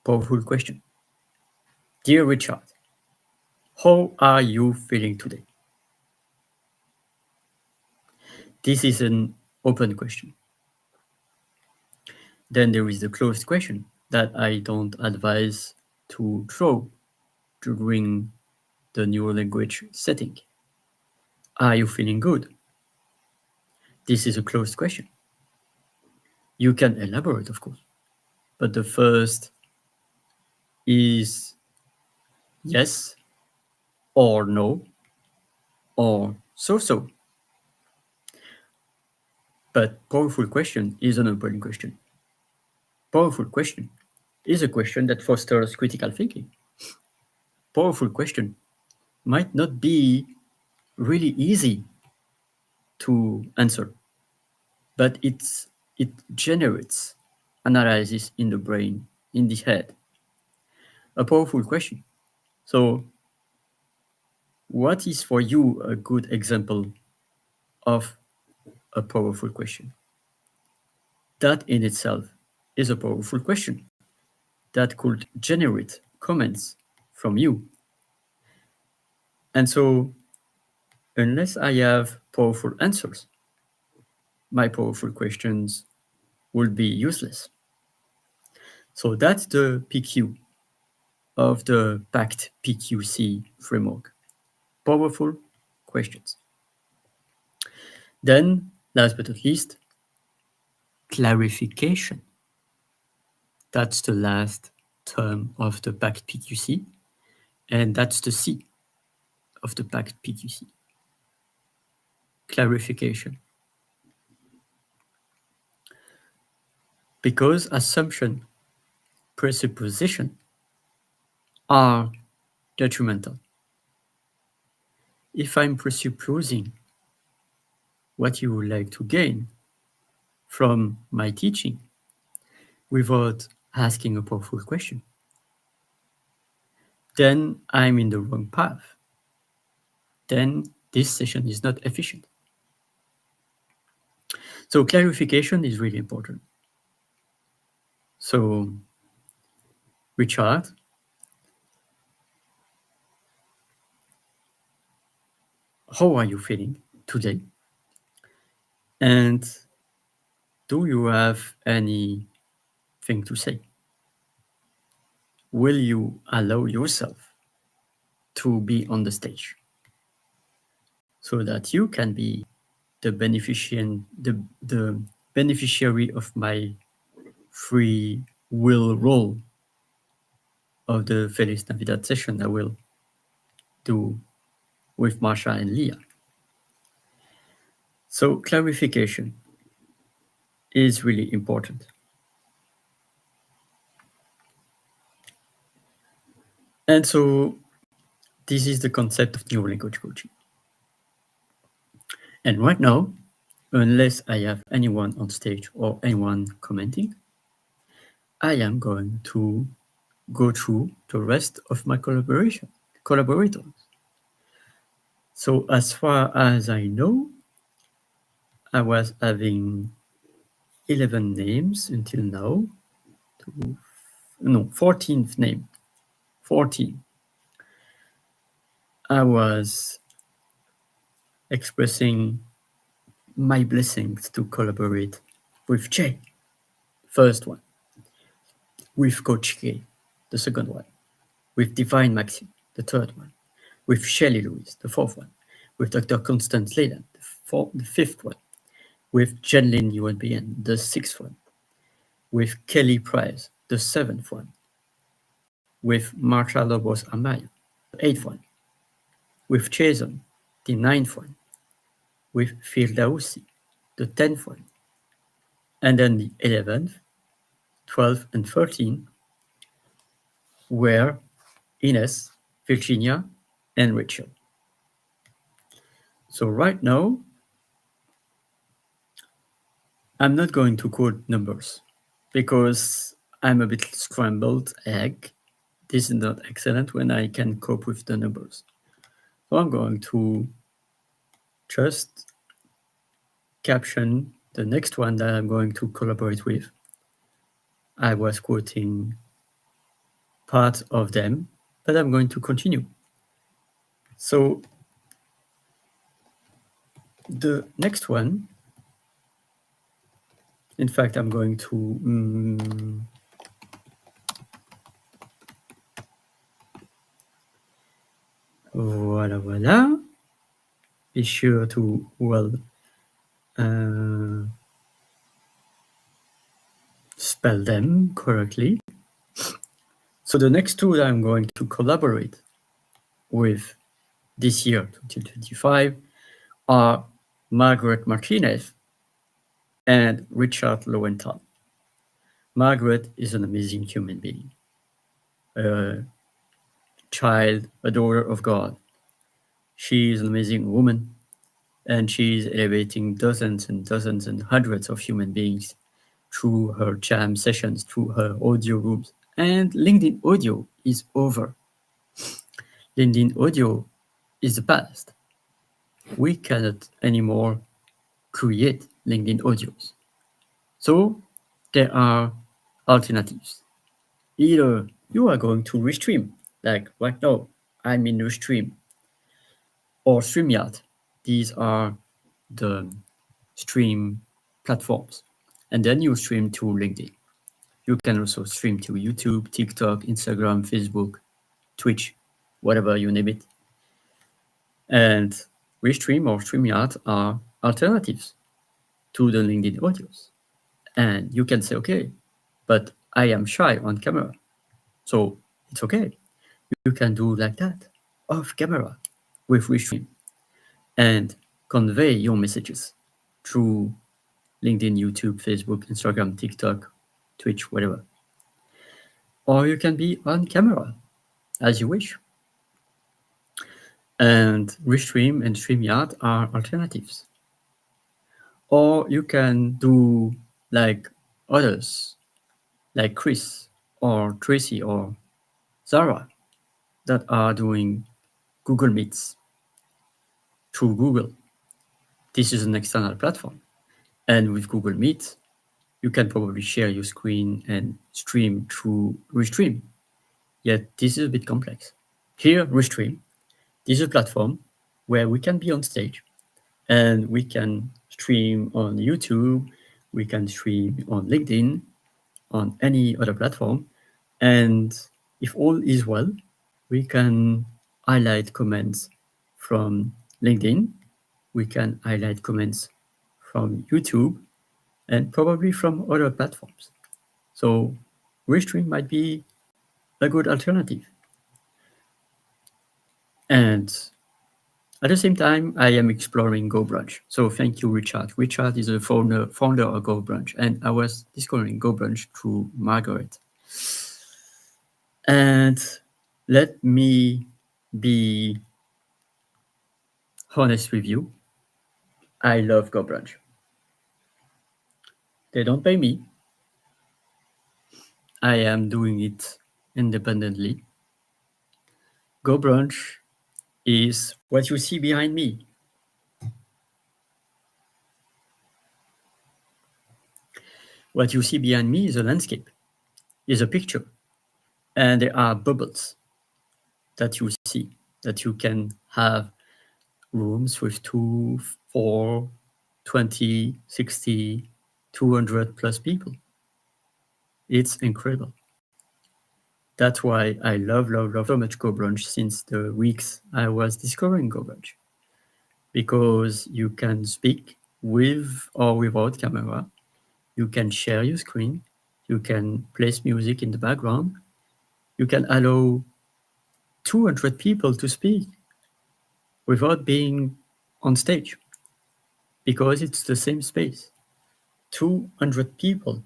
powerful question. Dear Richard, how are you feeling today? This is an open question. Then there is the closed question that I don't advise to throw during the neural language setting. Are you feeling good? This is a closed question. You can elaborate, of course, but the first is yes or no or so-so. But powerful question is an open question. Powerful question is a question that fosters critical thinking. Powerful question might not be really easy to answer, but it generates analysis in the brain, in the head. A powerful question. So what is for you a good example of a powerful question? That in itself is a powerful question that could generate comments from you. And so, unless I have powerful answers, my powerful questions will be useless. So that's the PQ of the PACT PQC framework. Powerful questions. Then, last but not least, clarification. That's the last term of the PACT PQC, and that's the C of the PACT PQC. Clarification. Because assumption, presupposition are detrimental. If I'm presupposing what you would like to gain from my teaching without asking a powerful question, then I'm in the wrong path. Then this session is not efficient. So clarification is really important. So, Richard, how are you feeling today? And do you have anything to say? Will you allow yourself to be on the stage so that you can be the beneficiary of my free will role of the Feliz Navidad session I will do with Marsha and Leah? So clarification is really important. And so this is the concept of neurolanguage coaching. And right now, unless I have anyone on stage or anyone commenting, I am going to go through the rest of my collaborators. So as far as I know, I was having 11 names until now. 14th name. 14. I was expressing my blessings to collaborate with Jay, first one, with Coach K, the second one, with Divine Maxime, the third one, with Shelley Lewis, the fourth one, with Dr. Constance Leyland, the fifth one, with Jenlyn UNBN, the sixth one, with Kelly Price, the seventh one, with Marsha Lobos Amaya, the eighth one, with Jason, the ninth one, with Firdausi, the 10th one, and then the 11th, 12th, and 13th were Ines, Virginia, and Rachel. So right now, I'm not going to quote numbers because I'm a bit scrambled egg. This is not excellent when I can cope with the numbers. So I'm going to just caption the next one that I'm going to collaborate with. I was quoting part of them, but I'm going to continue. So the next one, in fact, I'm going to voila. Be sure to spell them correctly. So the next two that I'm going to collaborate with this year, 2025, are Margaret Martinez and Richard Lowenthal. Margaret is an amazing human being, a child, a daughter of God. She is an amazing woman, and she is elevating dozens and dozens and hundreds of human beings through her jam sessions, through her audio rooms. And LinkedIn Audio is over. LinkedIn Audio is the past. We cannot anymore create LinkedIn audios. So there are alternatives. Either you are going to Restream, like right now, I'm in Restream, or StreamYard. These are the stream platforms. And then you stream to LinkedIn. You can also stream to YouTube, TikTok, Instagram, Facebook, Twitch, whatever you name it. And Restream or StreamYard are alternatives to the LinkedIn audios. And you can say, okay, but I am shy on camera. So it's okay. You can do like that, off camera, with Restream, and convey your messages through LinkedIn, YouTube, Facebook, Instagram, TikTok, Twitch, whatever. Or you can be on camera, as you wish. And Restream and StreamYard are alternatives. Or you can do like others, like Chris or Tracy or Zara, that are doing Google Meets through Google. This is an external platform. And with Google Meet, you can probably share your screen and stream through Restream. Yet this is a bit complex. Here, Restream, this is a platform where we can be on stage and we can stream on YouTube, we can stream on LinkedIn, on any other platform. And if all is well, we can highlight comments from LinkedIn, we can highlight comments from YouTube, and probably from other platforms. So Restream might be a good alternative. And at the same time, I am exploring GoBrunch. So thank you, Richard. Richard is a founder of GoBrunch, and I was discovering GoBrunch through Margaret. And let me be honest with you. I love GoBrunch. They don't pay me. I am doing it independently. GoBrunch is what you see behind me. What you see behind me is a landscape, is a picture, and there are bubbles that you see, that you can have rooms with 2, 4, 20, 60, 200 plus people. It's incredible. That's why I love so much GoBrunch since the weeks I was discovering GoBrunch. Because you can speak with or without camera, you can share your screen, you can place music in the background, you can allow 200 people to speak without being on stage because it's the same space. 200 people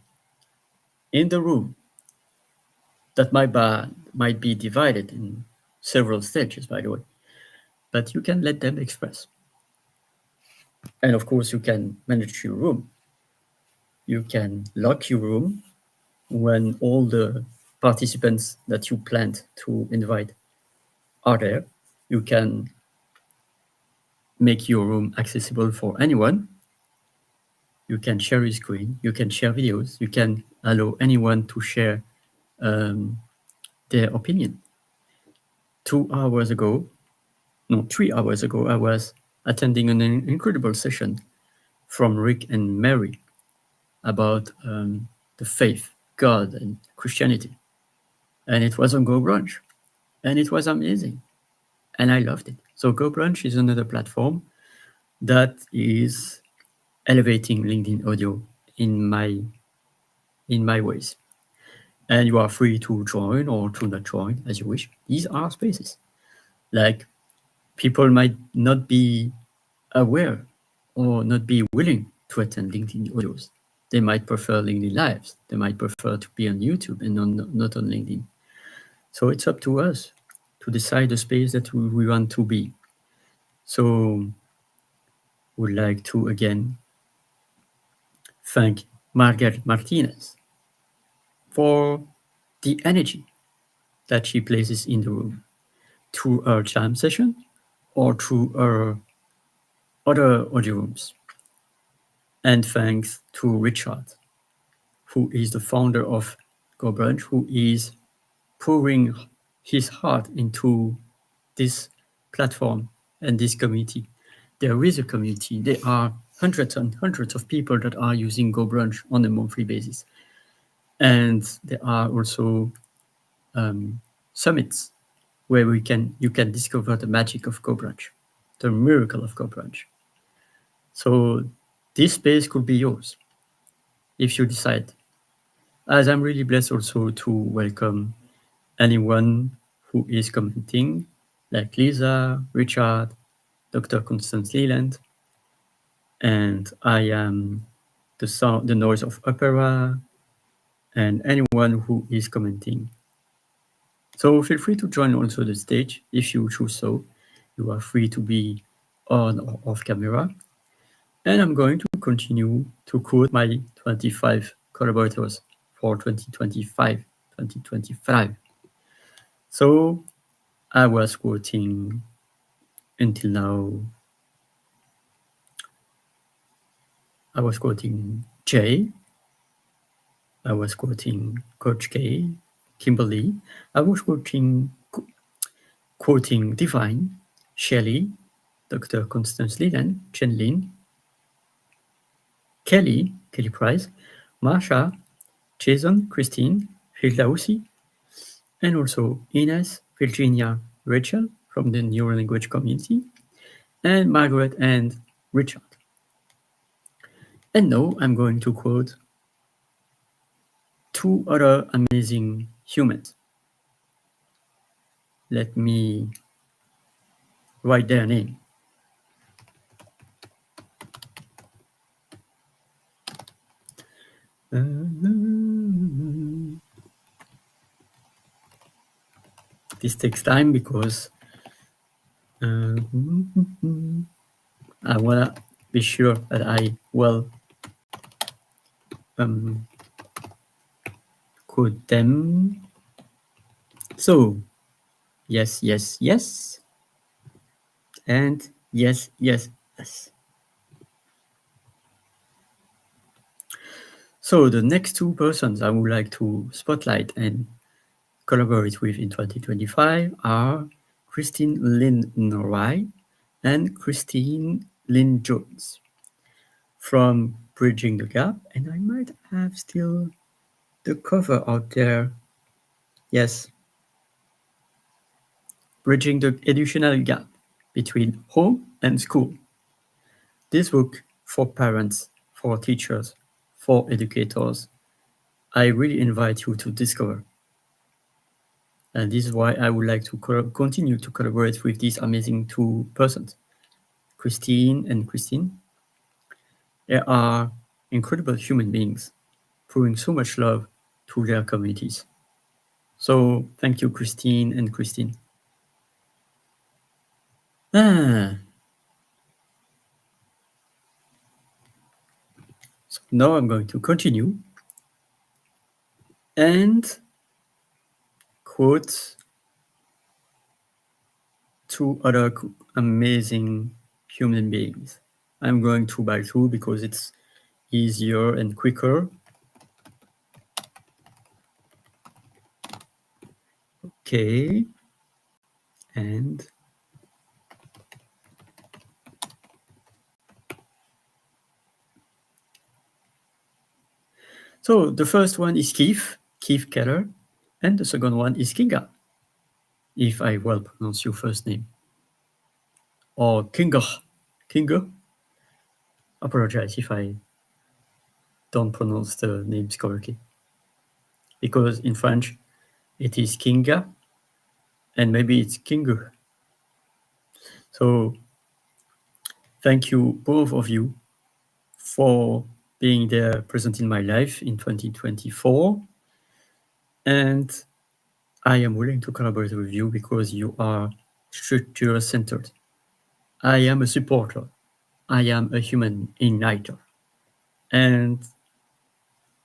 in the room that might be divided in several stages, by the way, but you can let them express. And of course, you can manage your room. You can lock your room when all the participants that you planned to invite are there. You can make your room accessible for anyone. You can share your screen, you can share videos, you can allow anyone to share their opinion. 3 hours ago, I was attending an incredible session from Rick and Mary about the faith, God, and Christianity. And it was on GoBrunch. And it was amazing. And I loved it. So GoBrunch is another platform that is elevating LinkedIn audio in my ways. And you are free to join or to not join as you wish. These are spaces. Like people might not be aware or not be willing to attend LinkedIn audios. They might prefer LinkedIn Lives. They might prefer to be on YouTube and not on LinkedIn. So it's up to us to decide the space that we want to be. So would like to again thank Margaret Martinez for the energy that she places in the room through her jam session or through her other audio rooms. And thanks to Richard, who is the founder of Go Brunch, who is pouring his heart into this platform and this community. There is a community. There are hundreds and hundreds of people that are using Go Brunch on a monthly basis. And there are also summits where you can discover the magic of Go Brunch, the miracle of Go Brunch. So this space could be yours if you decide. As I'm really blessed also to welcome anyone who is commenting, like Lisa, Richard, Dr. Constance Leland, and I am the noise of opera, and anyone who is commenting. So feel free to join also the stage if you choose so. You are free to be on or off camera. And I'm going to continue to quote my 25 collaborators for 2025. So I was quoting until now, I was quoting Jay, I was quoting Coach K, Kimberly, I was quoting Divine, Shelley, Dr. Constance Leland, Chen Lin, Kelly Price, Marsha, Jason, Christine, Firdausi, and also Ines, Virginia, Rachel from the Neural Language community, and Margaret and Richard. And now I'm going to quote two other amazing humans. Let me write their name. This takes time because I wanna be sure that I will quote them. So, yes, and yes. So the next two persons I would like to spotlight and collaborate with in 2025 are Christine Lynn Norai and Christine Lynn Jones from Bridging the Gap, and I might have still the cover out there. Yes, Bridging the Educational Gap Between Home and School. This book for parents, for teachers, for educators, I really invite you to discover. And this is why I would like to continue to collaborate with these amazing two persons, Christine and Christine. They are incredible human beings, pouring so much love to their communities. So thank you, Christine and Christine. So now I'm going to continue and quote two other amazing human beings. I'm going two by two because it's easier and quicker. Okay. And so the first one is Keith Keller, and the second one is Kinga, if I well pronounce your first name. Or Kinga. Apologize if I don't pronounce the names correctly. Because in French, it is Kinga, and maybe it's Kingu. So thank you, both of you, for being there present in my life in 2024. And I am willing to collaborate with you because you are structure-centered. I am a supporter. I am a human igniter. And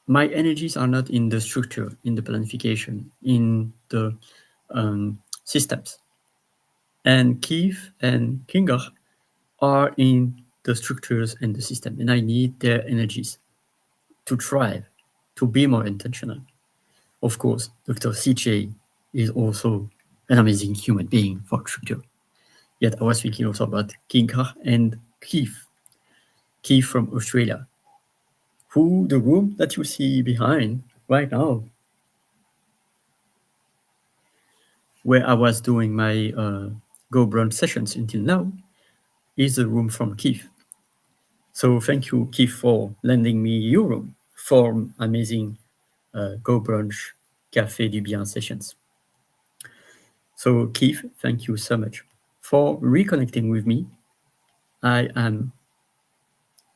my energies are not in the structure, in the planification, in the systems. And Keith and Kinga are in the structures and the system, and I need their energies to thrive, to be more intentional. Of course, Dr. CJ is also an amazing human being for structure. Yet I was thinking also about Kinga and Keith. Keith from Australia, who the room that you see behind right now, where I was doing my Go Brunch sessions until now, is the room from Keith. So thank you, Keith, for lending me your room for amazing Go Brunch Café du Bien sessions. So Keith, thank you so much for reconnecting with me. I am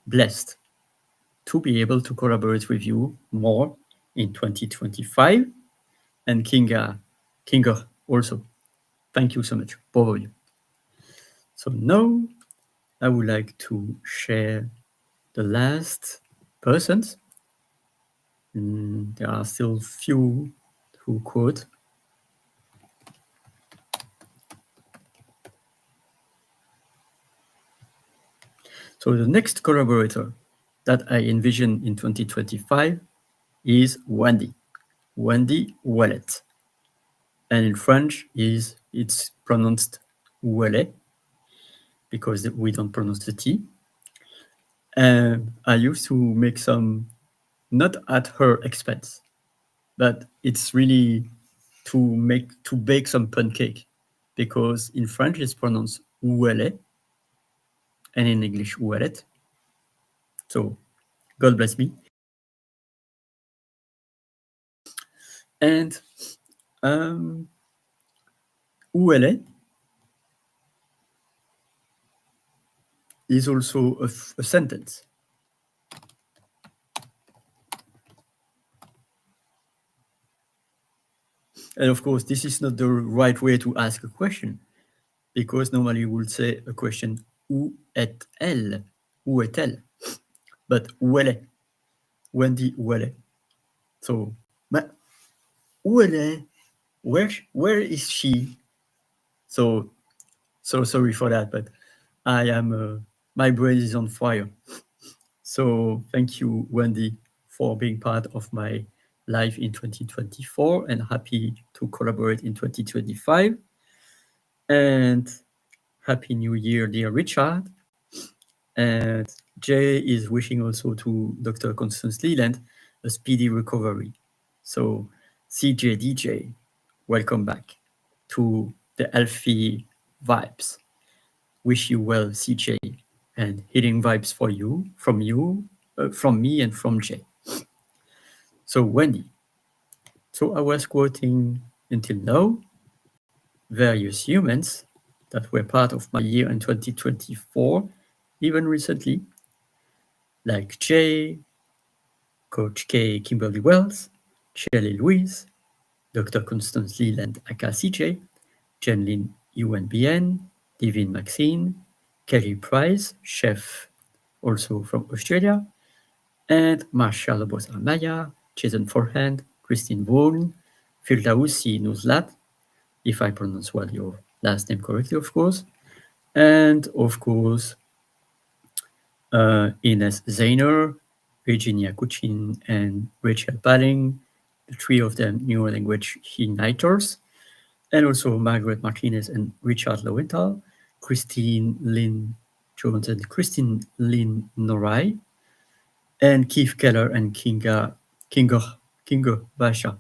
blessed to be able to collaborate with you more in 2025. And Kinga also, thank you so much, both of you. So now I would like to share the last persons. There are still few who quote. So the next collaborator that I envision in 2025 is Wendy Wallet. And in French it's pronounced Ouellet because we don't pronounce the T. And I used to make some, not at her expense, but it's really to bake some pancake, because in French it's pronounced Ouellet and in English Ouellet. So God bless me. And Ouellet is also a sentence. And of course, this is not the right way to ask a question, because normally you would say a question, où est-elle? Où est-elle? But où elle est? Wendy, où elle est? So, but où elle est? Where is she? So sorry for that, but I am, my brain is on fire. So thank you, Wendy, for being part of my life in 2024, and happy to collaborate in 2025. And Happy New Year, dear Richard. And Jay is wishing also to Dr. Constance Leland a speedy recovery. So CJ DJ, welcome back to the Healthy Vibes. Wish you well, CJ, and healing vibes for you, from me, and from Jay. So Wendy. So I was quoting until now various humans that were part of my year in 2024, even recently, like Jay, Coach K, Kimberly Wells, Shelley Louise, Dr. Constance Leland, aka CJ, Jen Lin, UNBN, Divine Maxine, Kelly Price, chef also from Australia, and Marshall Lobos Amaya, Jason Forehand, Christine Vaughan, Firdausi Nuzlat, if I pronounce well your last name correctly, of course, and of course, Ines Zainer, Virginia Kuchin, and Rachel Balling, the three of them new language igniters, and also Margaret Martinez and Richard Lowenthal, Christine Lynn Jones and Christine Lynn Norai, and Keith Keller and Kinga Basha.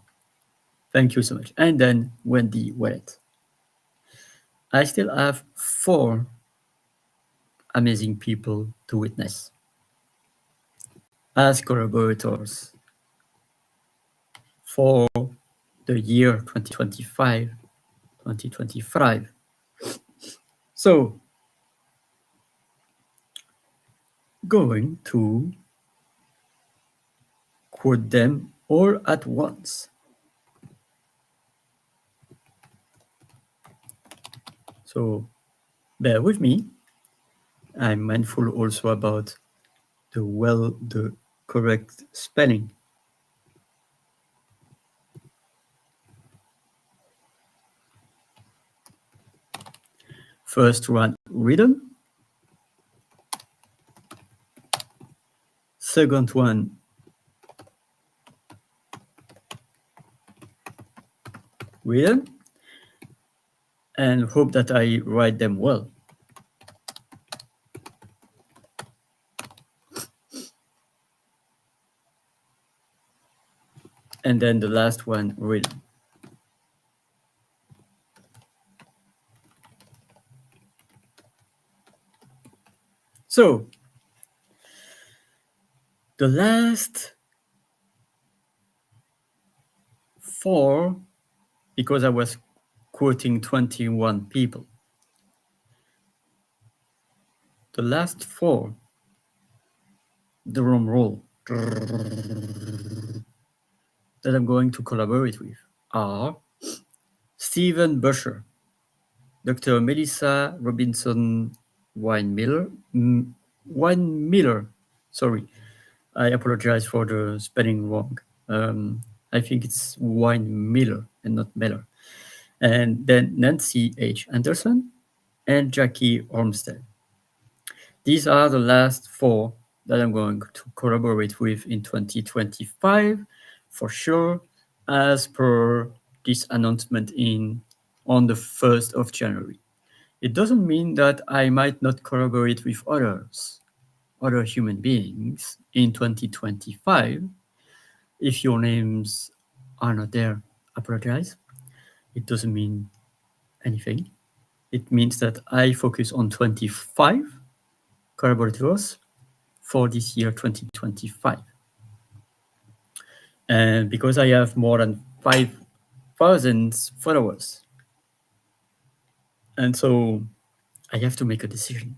Thank you so much. And then Wendy Wallet. I still have 4 amazing people to witness as collaborators for the year 2025. So, going to quote them all at once. So bear with me. I'm mindful also about the correct spelling. First one, rhythm. Second one, rhythm. And hope that I write them well. And then the last one, rhythm. So the last 4, because I was quoting 21 people, the last 4, the drum roll, that I'm going to collaborate with are Stephen Busher, Dr. Melissa Robinson Weinmiller, sorry, I apologize for the spelling wrong. I think it's Weinmiller and not Miller. And then Nancy H. Anderson and Jackie Ormsted. These are the last 4 that I'm going to collaborate with in 2025, for sure, as per this announcement on the 1st of January. It doesn't mean that I might not collaborate with other human beings in 2025. If your names are not there, apologize. It doesn't mean anything. It means that I focus on 25 collaborators for this year 2025. And because I have more than 5,000 followers, and so I have to make a decision.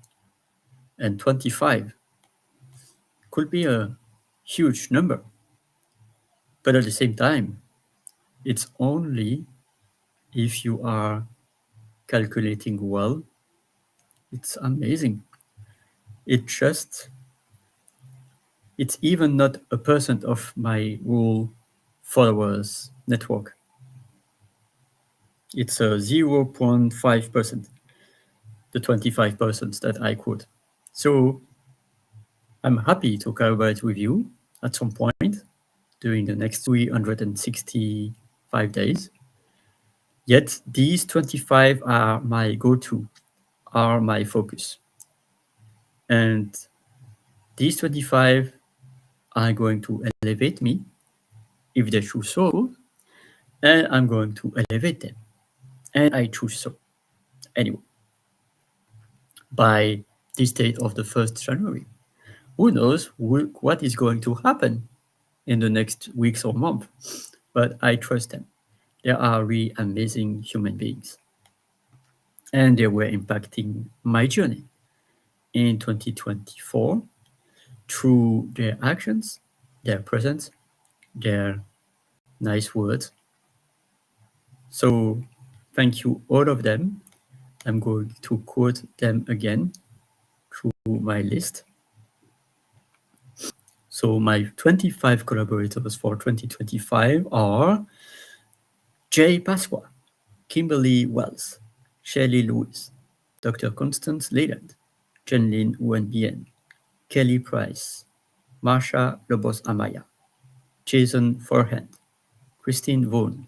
And 25 could be a huge number. But at the same time, it's only if you are calculating well. It's amazing. It's even not 1% of my whole followers network. It's a 0.5%, the 25% that I quote. So I'm happy to collaborate with you at some point during the next 365 days. Yet these 25 are my go-to, are my focus. And these 25 are going to elevate me if they choose so, and I'm going to elevate them. And I choose so. Anyway, by this date of the 1st January, who knows what is going to happen in the next weeks or month, but I trust them. They are really amazing human beings. And they were impacting my journey in 2024 through their actions, their presence, their nice words. So thank you, all of them. I'm going to quote them again through my list. So my 25 collaborators for 2025 are Jay Pasqua, Kimberly Wells, Shelley Lewis, Dr. Constance Leland, Jenlyn Nguyen, Kelly Price, Marsha Lobos Amaya, Jason Forehand, Christine Vaughan,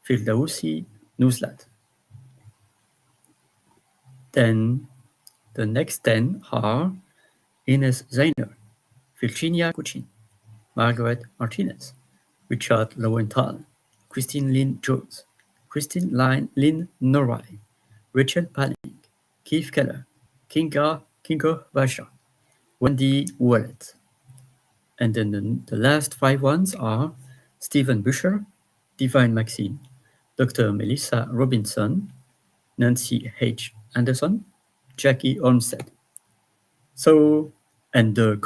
Firdausi Nuslat. Then the next 10 are Ines Zainer, Virginia Cuchin, Margaret Martinez, Richard Lowenthal, Christine Lynn Jones, Christine Lynn Norai, Rachel Panning, Keith Keller, Kinga Vasha, Wendy Wallet. And then the last 5 ones are Stephen Busher, Divine Maxine, Dr. Melissa Robinson, Nancy H. Anderson, Jackie Olmsted. So, and the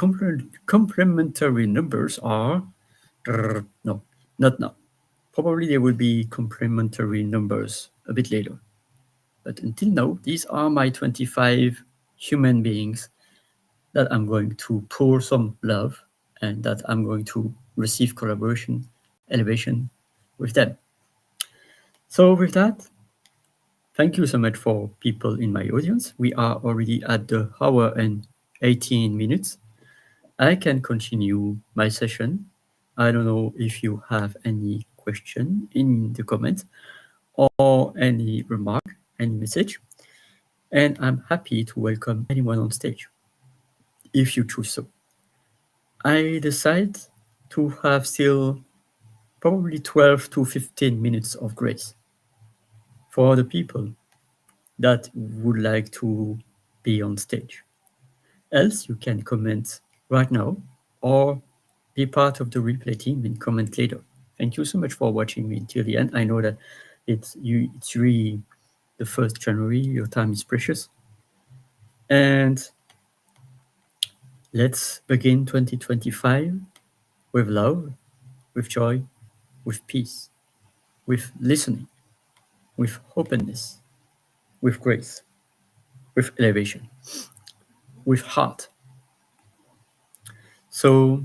complementary numbers are No, not now. Probably there will be complementary numbers a bit later. But until now, these are my 25 human beings that I'm going to pour some love and that I'm going to receive collaboration, elevation with them. So with that, thank you so much for people in my audience. We are already at the hour and 18 minutes. I can continue my session. I don't know if you have any question in the comments or any remark, any message. And I'm happy to welcome anyone on stage, if you choose so. I decide to have still probably 12 to 15 minutes of grace for the people that would like to be on stage. Else, you can comment right now or be part of the replay team and comment later. Thank you so much for watching me until the end. I know that it's really the 1st January, your time is precious. And let's begin 2025 with love, with joy, with peace, with listening, with openness, with grace, with elevation, with heart. So,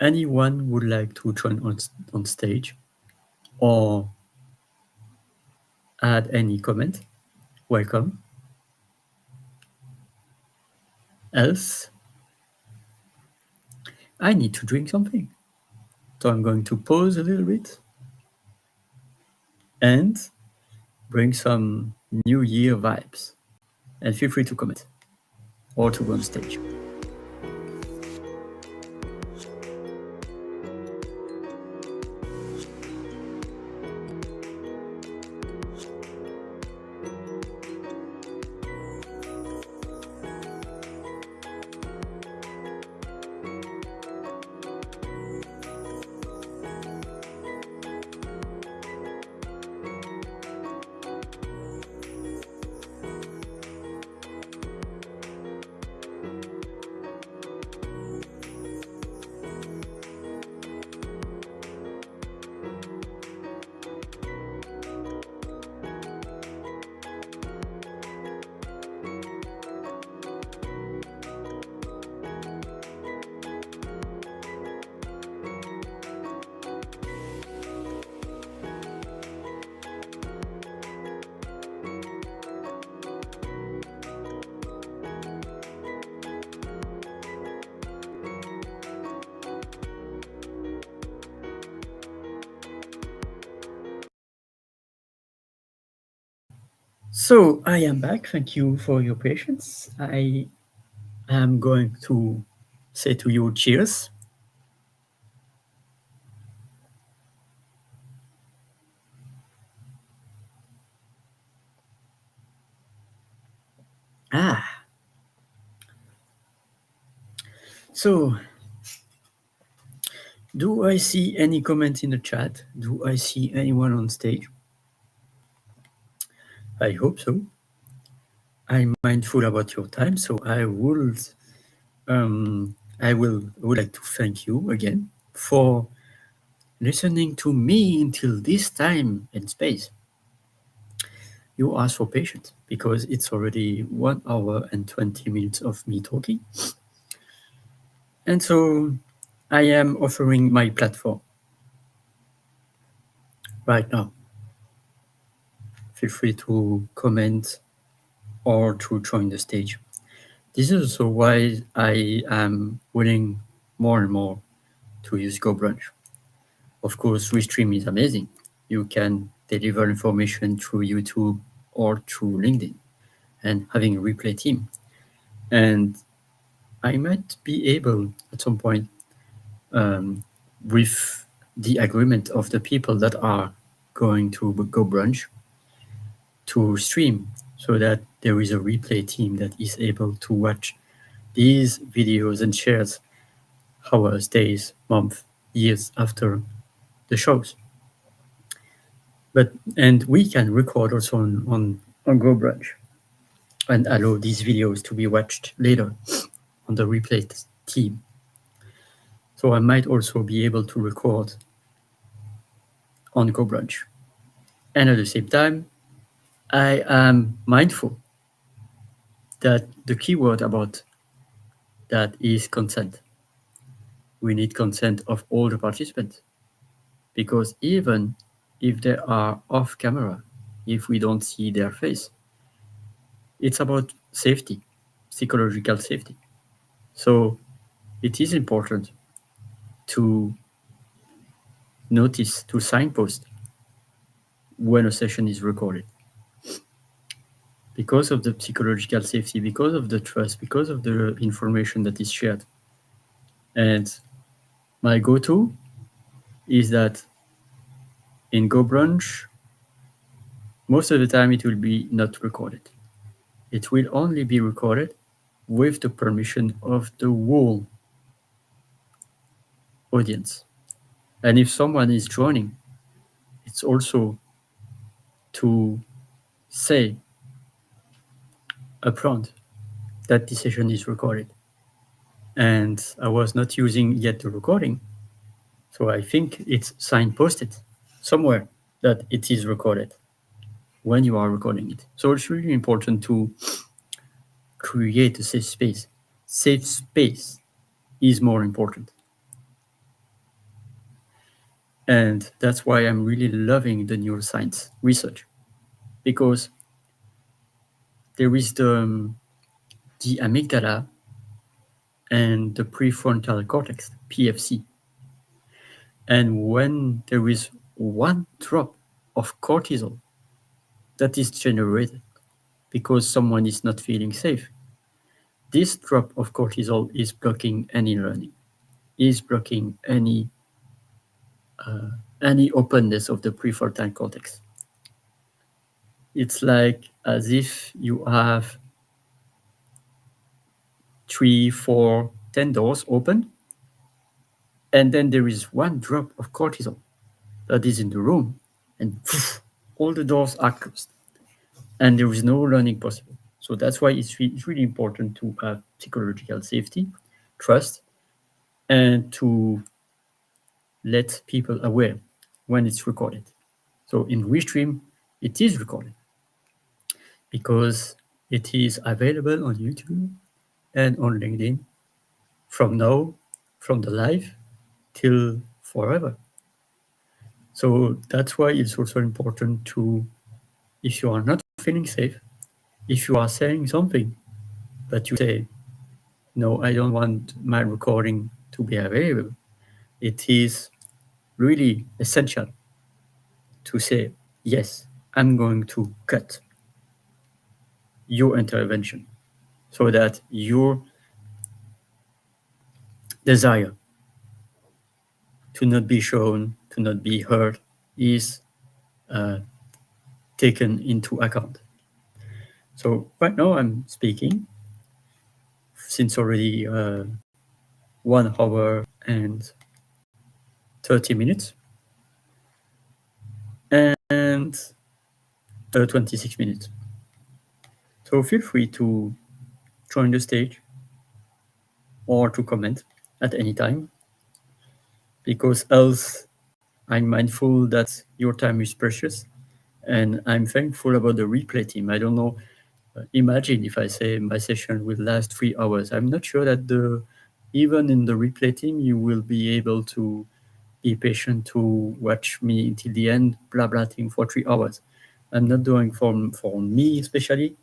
anyone would like to join on stage or add any comment? Welcome. Else, I need to drink something. So I'm going to pause a little bit and bring some New Year vibes. And feel free to comment or to go on stage. So I am back. Thank you for your patience. I am going to say to you cheers. So, do I see any comment in the chat? Do I see anyone on stage? I hope so. I'm mindful about your time, so I would like to thank you again for listening to me until this time and space. You asked for patience because it's already 1 hour and 20 minutes of me talking. And so I am offering my platform right now. Feel free to comment or to join the stage. This is also why I am willing more and more to use GoBrunch. Of course, Restream is amazing. You can deliver information through YouTube or through LinkedIn and having a replay team. And I might be able at some point with the agreement of the people that are going to GoBrunch to stream so that there is a replay team that is able to watch these videos and shares hours, days, months, years after the shows. And we can record also on GoBrunch and allow these videos to be watched later on the replay team. So I might also be able to record on GoBrunch. And at the same time, I am mindful that the keyword about that is consent. We need consent of all the participants, because even if they are off camera, if we don't see their face, it's about safety, psychological safety. So it is important to notice, to signpost when a session is recorded, because of the psychological safety, because of the trust, because of the information that is shared. And my go-to is that in GoBrunch, most of the time it will be not recorded. It will only be recorded with the permission of the whole audience. And if someone is joining, it's also to say upfront that the session is recorded. And I was not using yet the recording, so I think it's signposted somewhere that it is recorded when you are recording it. So it's really important to create a safe space. Safe space is more important. And that's why I'm really loving the neuroscience research, because there is the amygdala and the prefrontal cortex, PFC. And when there is one drop of cortisol that is generated because someone is not feeling safe, this drop of cortisol is blocking any learning, is blocking any openness of the prefrontal cortex. It's like as if you have 3, 4, 10 doors open, and then there is one drop of cortisol that is in the room, and all the doors are closed, and there is no learning possible. So that's why it's really important to have psychological safety, trust, and to let people aware when it's recorded. So in Restream, it is recorded because it is available on YouTube and on LinkedIn from now, from the live till forever. So that's why it's also important to, if you are not feeling safe, if you are saying something, but you say, no, I don't want my recording to be available, it is really essential to say, yes, I'm going to cut your intervention so that your desire to not be shown, to not be heard, is taken into account. So right now I'm speaking since already 1 hour and 30 minutes and 26 minutes. So feel free to join the stage or to comment at any time, because else I'm mindful that your time is precious, and I'm thankful about the replay team. I don't know, imagine if I say my session will last 3 hours. I'm not sure that even in the replay team you will be able to be patient to watch me until the end, blah blah thing for 3 hours. I'm not doing for me especially.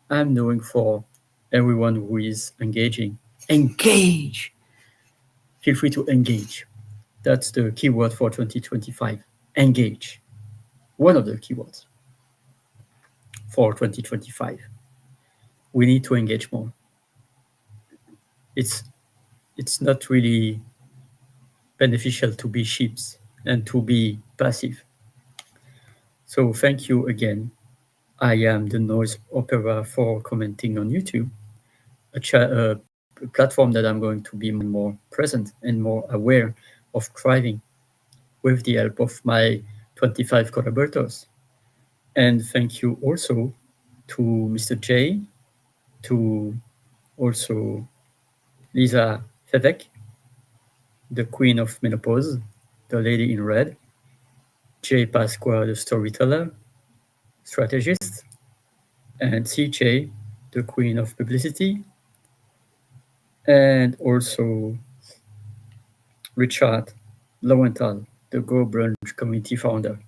I'm doing for everyone who is engaging. Engage! Feel free to engage. That's the keyword for 2025. Engage. One of the keywords for 2025. We need to engage more. It's not really beneficial to be sheeps and to be passive. So thank you again. I am the Noise Opera for commenting on YouTube, a platform that I'm going to be more present and more aware of thriving with the help of my 25 collaborators. And thank you also to Mr. J, to also Lisa Fevek, the Queen of Menopause, the Lady in Red, J. Pasqua, the Storyteller, Strategist, and CJ, the Queen of Publicity, and also Richard Lowenthal, the Go Brunch community founder.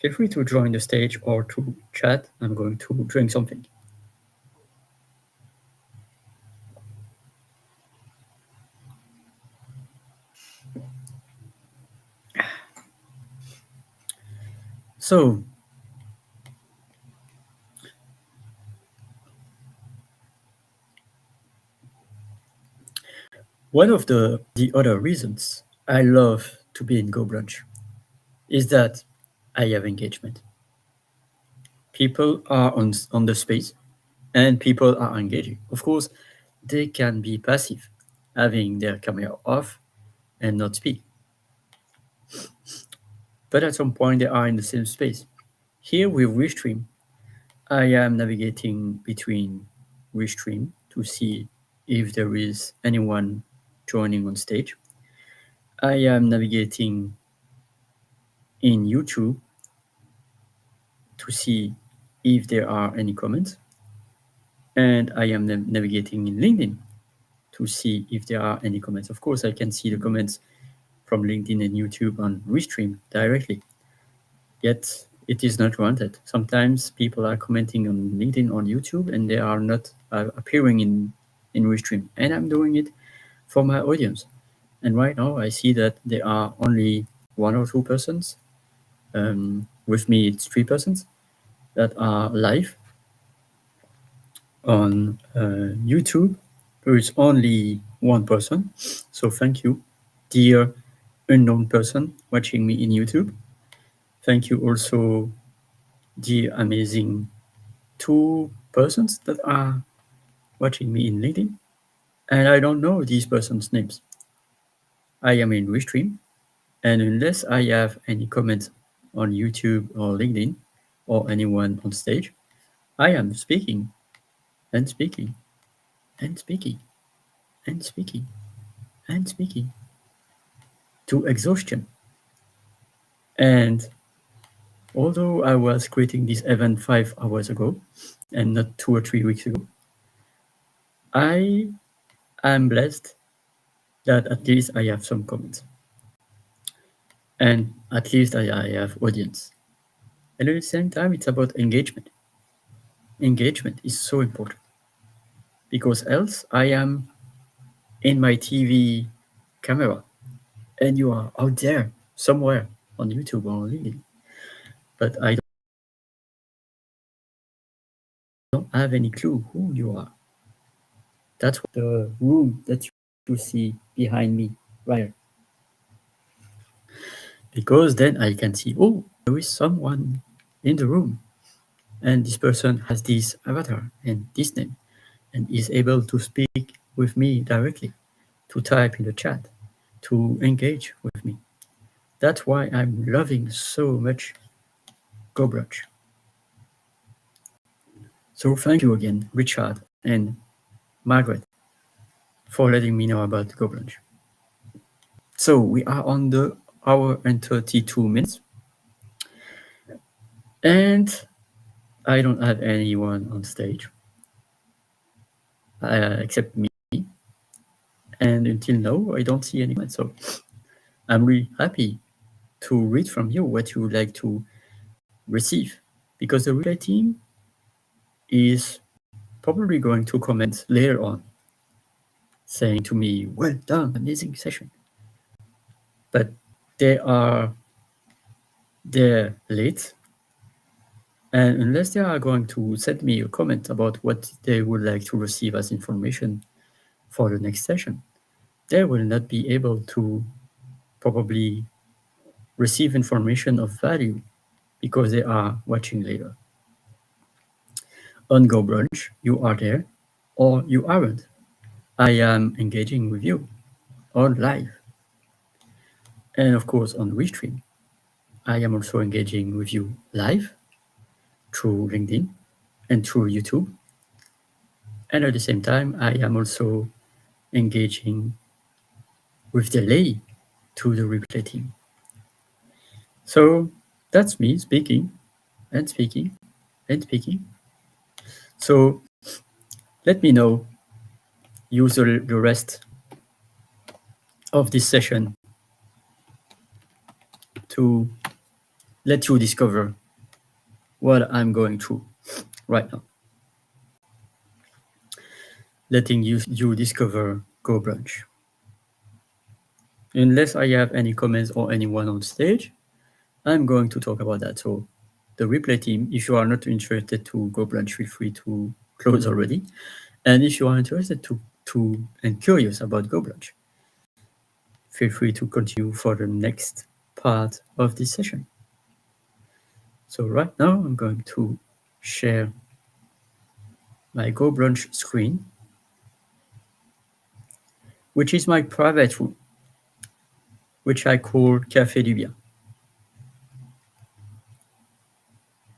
Feel free to join the stage or to chat. I'm going to drink something. So, one of the other reasons I love to be in Go Brunch is that I have engagement. People are on the space and people are engaging. Of course, they can be passive, having their camera off and not speak. But at some point, they are in the same space. Here with Restream, I am navigating between Restream to see if there is anyone joining on stage. I am navigating in YouTube to see if there are any comments. And I am navigating in LinkedIn to see if there are any comments. Of course, I can see the comments from LinkedIn and YouTube on Restream directly. Yet it is not granted. Sometimes people are commenting on LinkedIn or YouTube and they are not appearing in Restream. And I'm doing it for my audience. And right now I see that there are only 1 or 2 persons. With me, it's 3 persons that are live on YouTube. There is only 1 person. So thank you, dear unknown person watching me in YouTube. Thank you also, dear amazing 2 persons that are watching me in LinkedIn. And I don't know these persons' names. I am in Restream, and unless I have any comments on YouTube or LinkedIn or anyone on stage, I am speaking and speaking and speaking and speaking and speaking to exhaustion. And although I was creating this event 5 hours ago and not 2 or 3 weeks ago, I am blessed that at least I have some comments. And at least I have audience. And at the same time, it's about engagement. Engagement is so important because else I am in my TV camera and you are out there somewhere on YouTube or on LinkedIn. But I don't have any clue who you are. That's the room that you see behind me right here. Because then I can see, oh, there is someone in the room and this person has this avatar and this name and is able to speak with me directly, to type in the chat, to engage with me. That's why I'm loving so much Go Brunch. So thank you again, Richard and Margaret, for letting me know about Go Brunch. So we are on the hour and 32 minutes. And I don't have anyone on stage except me. And until now, I don't see anyone. So I'm really happy to read from you what you would like to receive, because the relay team is probably going to comment later on saying to me, well done, amazing session. But they are there late, and unless they are going to send me a comment about what they would like to receive as information for the next session, they will not be able to probably receive information of value because they are watching later. On Go Brunch, you are there or you aren't. I am engaging with you on live. And of course, on Restream, I am also engaging with you live through LinkedIn and through YouTube. And at the same time, I am also engaging with delay to the replay team. So that's me speaking and speaking and speaking. So let me know, use the rest of this session to let you discover what I'm going through right now. Letting you discover Go Brunch. Unless I have any comments or anyone on stage, I'm going to talk about that. So the replay team, if you are not interested to Go Brunch, feel free to close already. And if you are interested to and curious about Go Brunch, feel free to continue for the next part of this session. So right now I'm going to share my Go Brunch screen, which is my private room, which I call Café du Bien.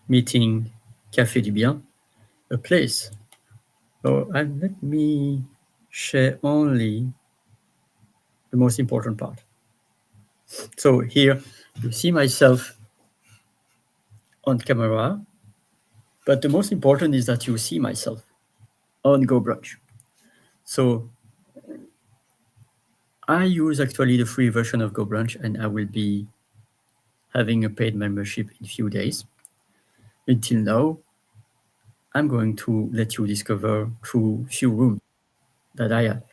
Meeting Café du Bien, a place. So let me share only the most important part. So here you see myself on camera, but the most important is that you see myself on Go Brunch. So I use actually the free version of Go Brunch, and I will be having a paid membership in a few days. Until now, I'm going to let you discover through few rooms that I have.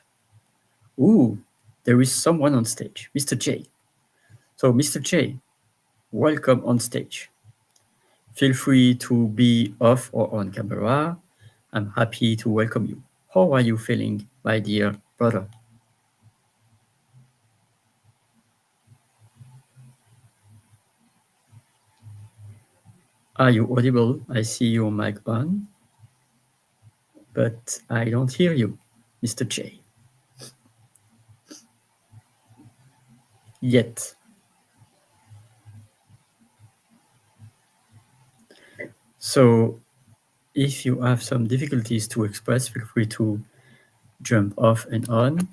Ooh, there is someone on stage, Mr. J. So Mr. J, welcome on stage. Feel free to be off or on camera. I'm happy to welcome you. How are you feeling, my dear brother? Are you audible? I see your mic on, but I don't hear you, Mr. J. Yet. So if you have some difficulties to express, feel free to jump off and on.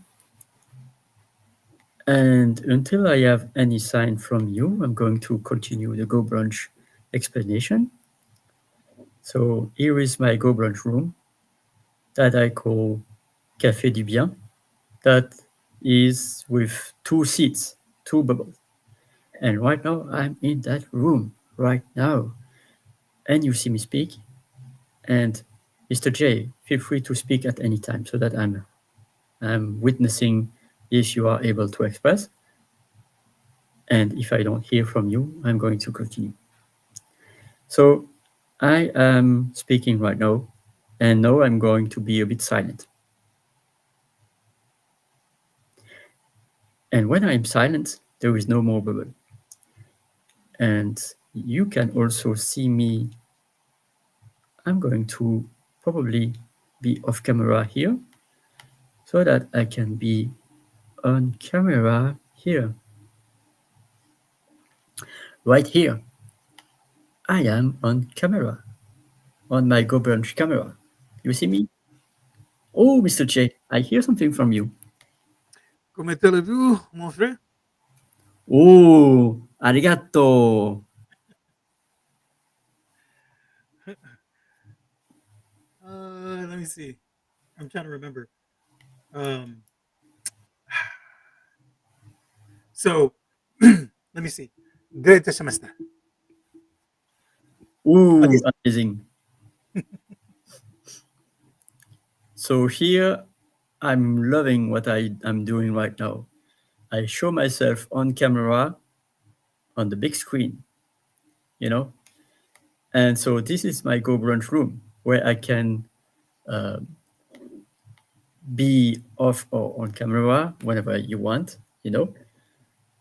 And until I have any sign from you, I'm going to continue the Go Brunch explanation. So here is my Go Brunch room that I call Café du Bien. That is with 2 seats, 2 bubbles. And right now I'm in that room right now. And you see me speak. And Mr. J, feel free to speak at any time so that I'm witnessing if you are able to express. And if I don't hear from you, I'm going to continue. So I am speaking right now, and now I'm going to be a bit silent. And when I'm silent, there is no more bubble. And you can also see me. I'm going to probably be off camera here so that I can be on camera here. Right here. I am on camera, on my Go Brunch camera. You see me? Oh, Mr. J, I hear something from you. Come allez-vous, mon frère? Oh, arigato. Let me see. I'm trying to remember. Um, so, let me see. Great semester. Ooh, Okay. amazing. So here, I'm loving what I'm doing right now. I show myself on camera on the big screen, you know? And so this is my Go Brunch room where I can uh, be off or on camera whenever you want, you know?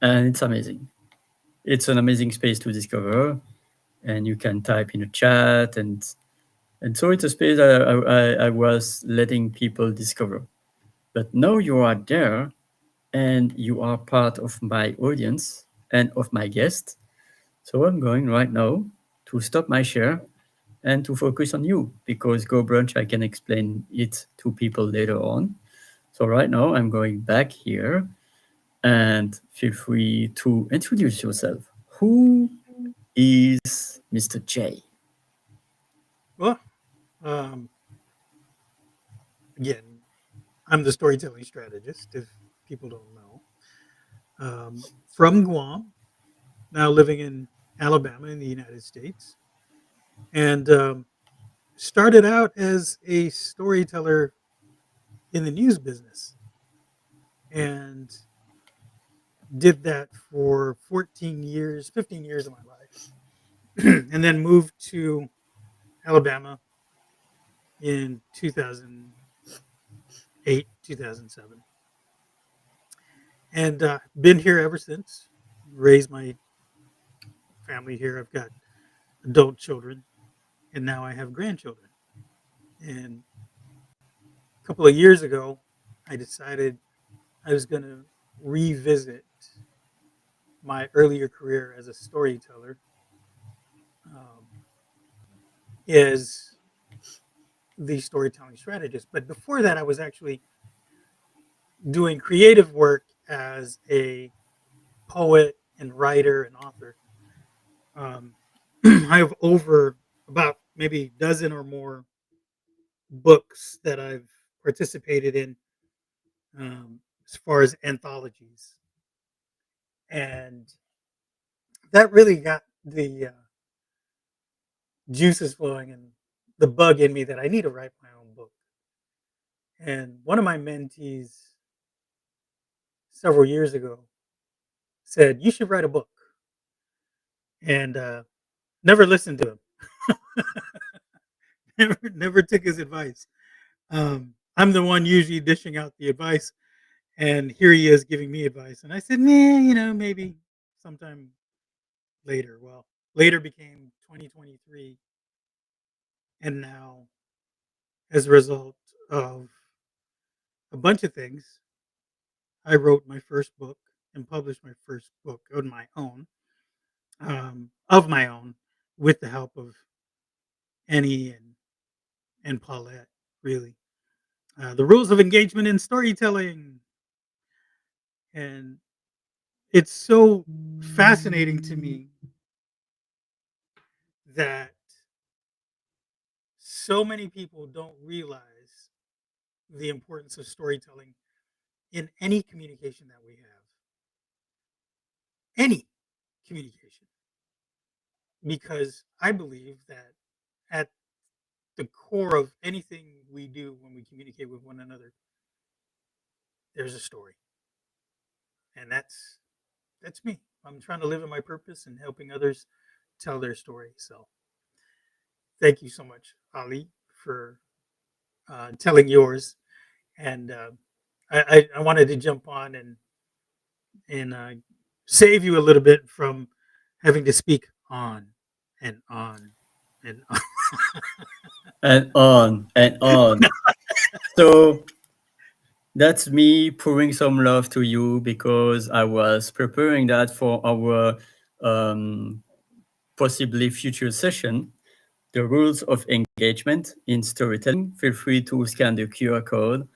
And it's amazing. It's an amazing space to discover, and you can type in a chat, and so it's a space that I was letting people discover. But now you are there, and you are part of my audience and of my guest. So I'm going right now to stop my share and to focus on you, because Go Brunch, I can explain it to people later on. So right now I'm going back here, and feel free to introduce yourself. Who is Mr. J? Well, um, again, I'm the storytelling strategist, if people don't know. From Guam, now living in Alabama in the United States. And started out as a storyteller in the news business and did that for 14 years, 15 years of my life. And then moved to Alabama in 2008, 2007. And been here ever since. Raised my family here. I've got adult children, and now I have grandchildren. And a couple of years ago, I decided I was going to revisit my earlier career as a storyteller, um, as the storytelling strategist. But before that, I was actually doing creative work as a poet and writer and author. Um, I have over about maybe a dozen or more books that I've participated in, as far as anthologies, and that really got the juices flowing and the bug in me that I need to write my own book. And one of my mentees several years ago said, "You should write a book," and never listened to him. Never took his advice. I'm the one usually dishing out the advice, and here he is giving me advice. And I said, "Nah, maybe sometime later." Well, later became 2023, and now, as a result of a bunch of things, I wrote my first book and published my first book on my own, of my own, with the help of Annie and Paulette, really. The Rules of Engagement in Storytelling. And it's so fascinating to me that so many people don't realize the importance of storytelling in any communication that we have. Any communication. Because I believe that at the core of anything we do when we communicate with one another, there's a story. And that's me. I'm trying to live in my purpose and helping others tell their story. So thank you so much, Ali, for telling yours. And I wanted to jump on and save you a little bit from having to speak on and on and on. And on and on. So that's me pouring some love to you because I was preparing that for our um, possibly future session. The rules of engagement in storytelling. Feel free to scan the QR code.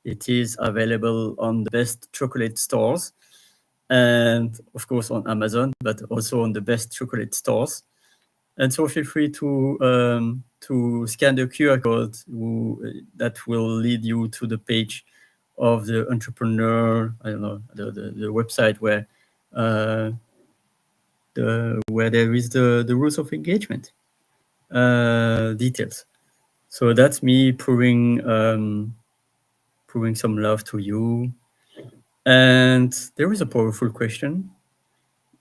It is available on the best chocolate stores and, of course, on Amazon, but also on the best chocolate stores. And so feel free to scan the QR code that will lead you to the page of the entrepreneur, I don't know, the website where where there is the rules of engagement details. So that's me pouring some love to you. And there is a powerful question.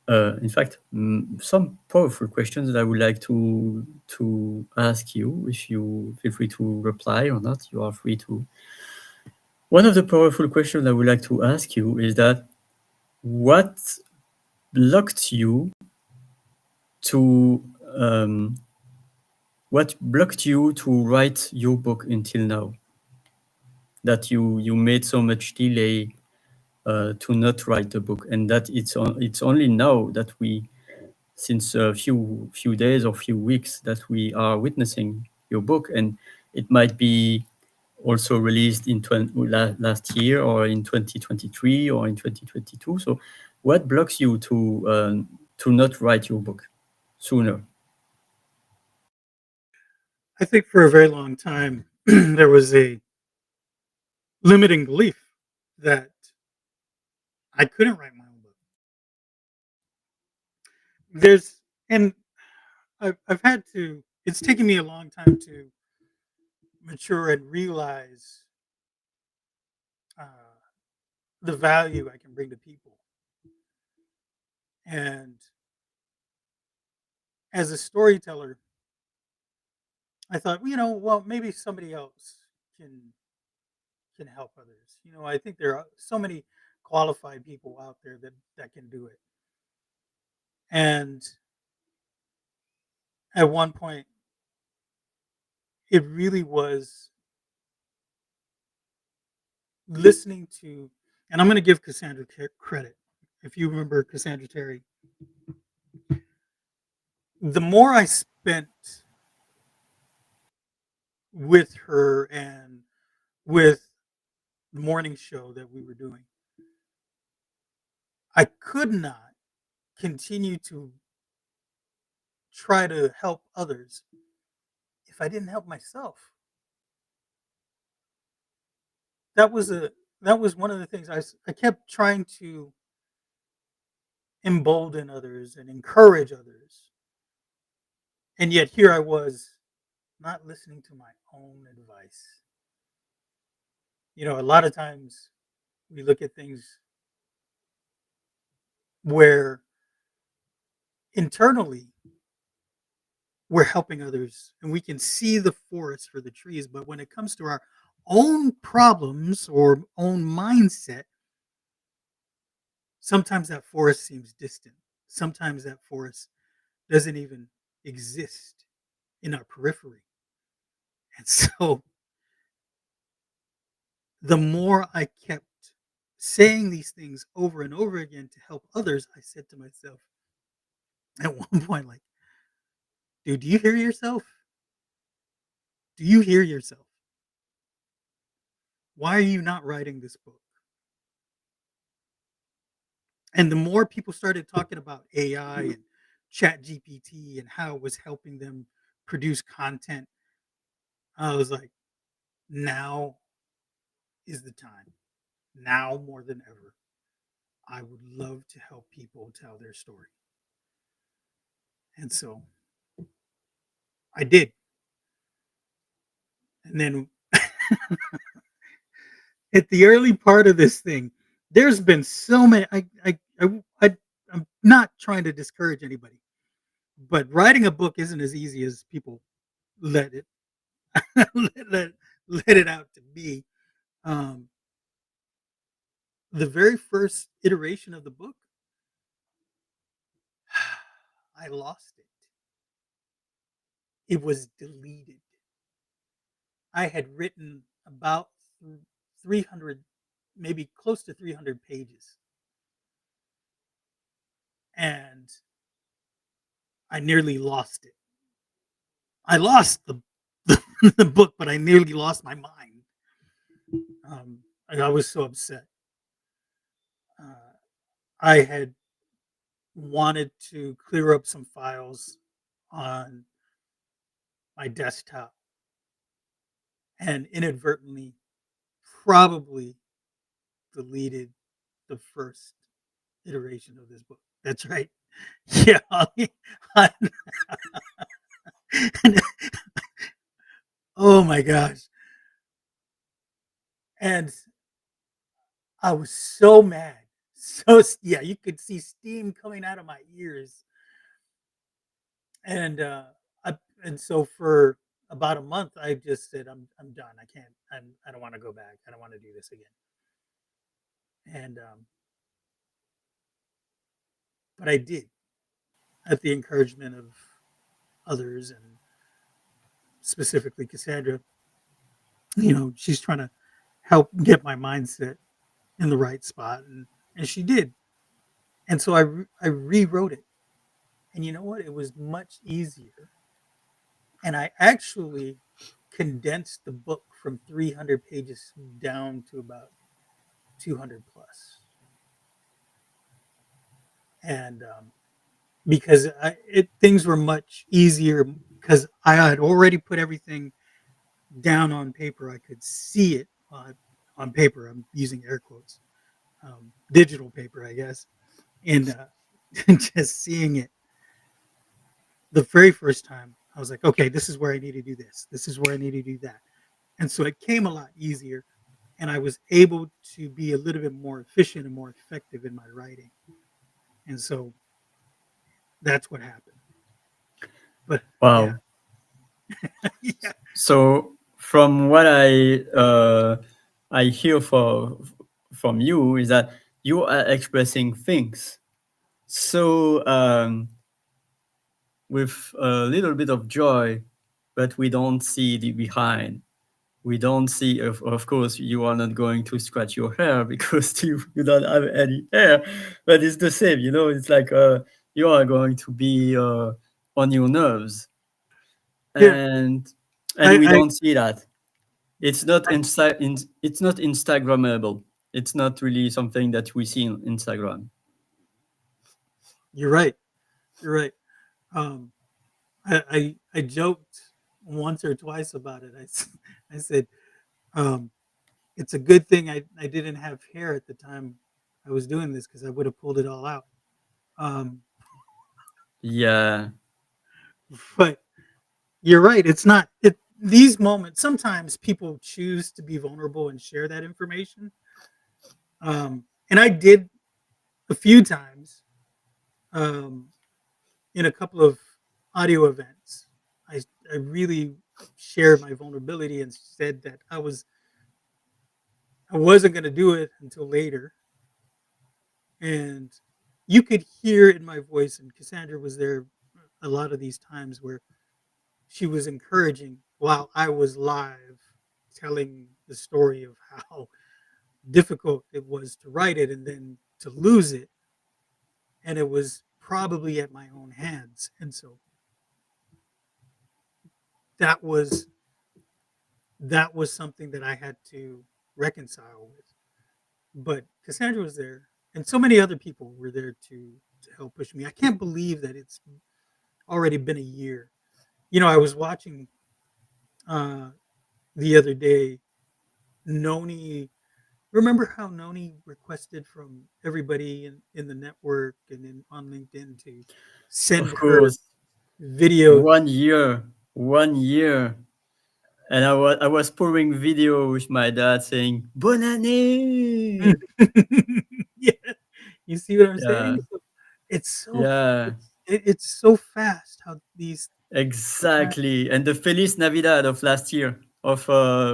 In fact, some powerful questions that I would like to ask you. If you feel free to reply or not, you are free to. One of the powerful questions I would like to ask you is that what blocked you to write your book until now? That you made so much delay to not write the book, and that it's only now that since a few days or few weeks that we are witnessing your book, and it might be also released in last year or in 2023 or in 2022. So, what blocks you to not write your book sooner? I think for a very long time there was a limiting belief that I couldn't write my own book. There's and I've had to. It's taken me a long time to mature and realize uh, the value I can bring to people. And as a storyteller, I thought, well, maybe somebody else can can help others. I think there are so many qualified people out there that can do it. And at one point, it really was listening to, and I'm going to give Cassandra credit. If you remember Cassandra Terry, the more I spent with her and with the morning show that we were doing, I could not continue to try to help others if I didn't help myself. That was a that was one of the things I kept trying to embolden others and encourage others. And yet here I was not listening to my own advice. A lot of times we look at things where internally we're helping others and we can see the forest for the trees, but when it comes to our own problems or own mindset, sometimes that forest seems distant. Sometimes that forest doesn't even exist in our periphery. And so the more I kept saying these things over and over again to help others, I said to myself at one point, like, dude, do you hear yourself? Do you hear yourself? Why are you not writing this book? And the more people started talking about AI and Chat GPT and how it was helping them produce content, I was like, now is the time. Now more than ever, I would love to help people tell their story. And so I did. And then at the early part of this thing, there's been so many. I'm not trying to discourage anybody, but writing a book isn't as easy as people let it let, let it out to be. Um, the very first iteration of the book, I lost it. It was deleted. I had written about 300, maybe close to 300 pages, and I nearly lost it. I lost the, the book, but I nearly lost my mind. I was so upset. Uh, I had wanted to clear up some files on my desktop and inadvertently probably deleted the first iteration of this book. That's right. Yeah. Oh my gosh. And I was so mad. So yeah, you could see steam coming out of my ears. And I and so for about a month I just said I'm done. I can't I don't want to go back. I don't want to do this again. And but I did at the encouragement of others and specifically Cassandra. She's trying to help get my mindset in the right spot and she did. And so I rewrote it. And you know what? It was much easier. And I actually condensed the book from 300 pages down to about 200 plus. And because things were much easier because I had already put everything down on paper. I could see it on paper. I'm using air quotes, digital paper, I guess. And just seeing it the very first time, I was like, okay, this is where I need to do this. This is where I need to do that. And so it came a lot easier. And I was able to be a little bit more efficient and more effective in my writing. And so that's what happened. But yeah. Wow. Yeah. So from what I hear from you is that you are expressing things so with a little bit of joy, but we don't see the behind. We don't see, of course, you are not going to scratch your hair because you don't have any hair, but it's the same, you know, it's like you are going to be on your nerves, Yeah. and I, we I, don't see that. It's not it's not Instagrammable. It's not really something that we see in Instagram. you're right. You're right. Um, I joked once or twice about it. I said, um, it's a good thing I didn't have hair at the time I was doing this because I would have pulled it all out. Um, Yeah, but you're right. It's not it. These moments. Sometimes people choose to be vulnerable and share that information. And I did a few times um, in a couple of audio events. I I really shared my vulnerability and said that I wasn't going to do it until later, and you could hear in my voice. And Cassandra was there a lot of these times where she was encouraging while I was live telling the story of how difficult it was to write it and then to lose it. And it was probably at my own hands. And so that was that was something that I had to reconcile with. But Cassandra was there, and so many other people were there to help push me. I can't believe that it's already been a year. You know, I was watching uh, the other day. Noni, remember how Noni requested from everybody in the network and on LinkedIn to of send her course. video. 1 year, 1 year, and I was pouring video with my dad saying "Bonne année." Yeah, you see what I'm Yeah, saying? So it's so yeah, it's so fast how these time. exactly. And the Feliz Navidad of last year, of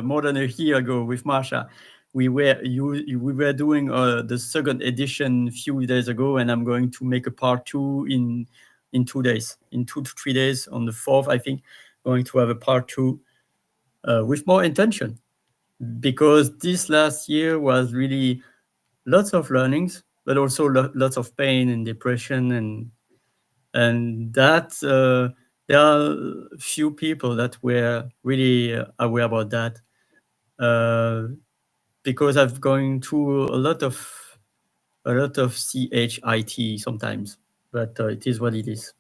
more than a year ago with Marsha, we were doing the second edition a few days ago, and I'm going to make a part two in 2 days, in 2 to 3 days, on the fourth, I think, going to have a part two with more intention, because this last year was really lots of learnings, but also lots of pain and depression, and that there are few people that were really aware about that, uh, because I've gone through a lot of CHIT sometimes, but it is what it is.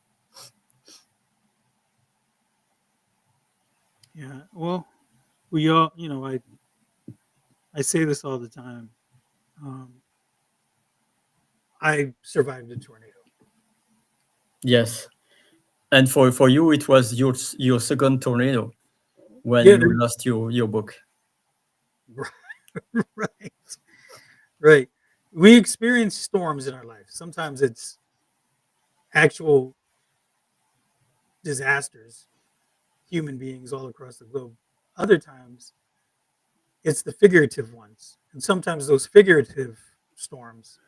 Yeah, well, we all, I say this all the time. Um, I survived a tornado. Yes, and for you it was your second tornado when Yeah, you lost your book. right, right. We experience storms in our life. Sometimes it's actual disasters, human beings all across the globe. Other times it's the figurative ones. And sometimes those figurative storms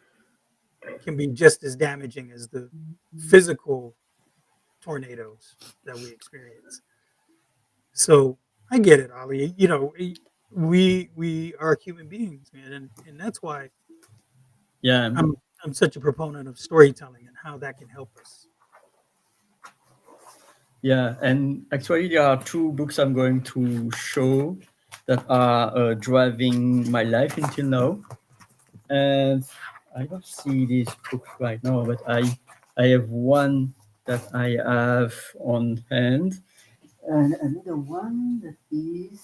can be just as damaging as the physical tornadoes that we experience. So I get it, Ali. We are human beings, man, and that's why Yeah, I'm such a proponent of storytelling and how that can help us. yeah, and actually there are two books I'm going to show that are driving my life until now. And I don't see these books right now, but I have one that I have on hand, and another one that is,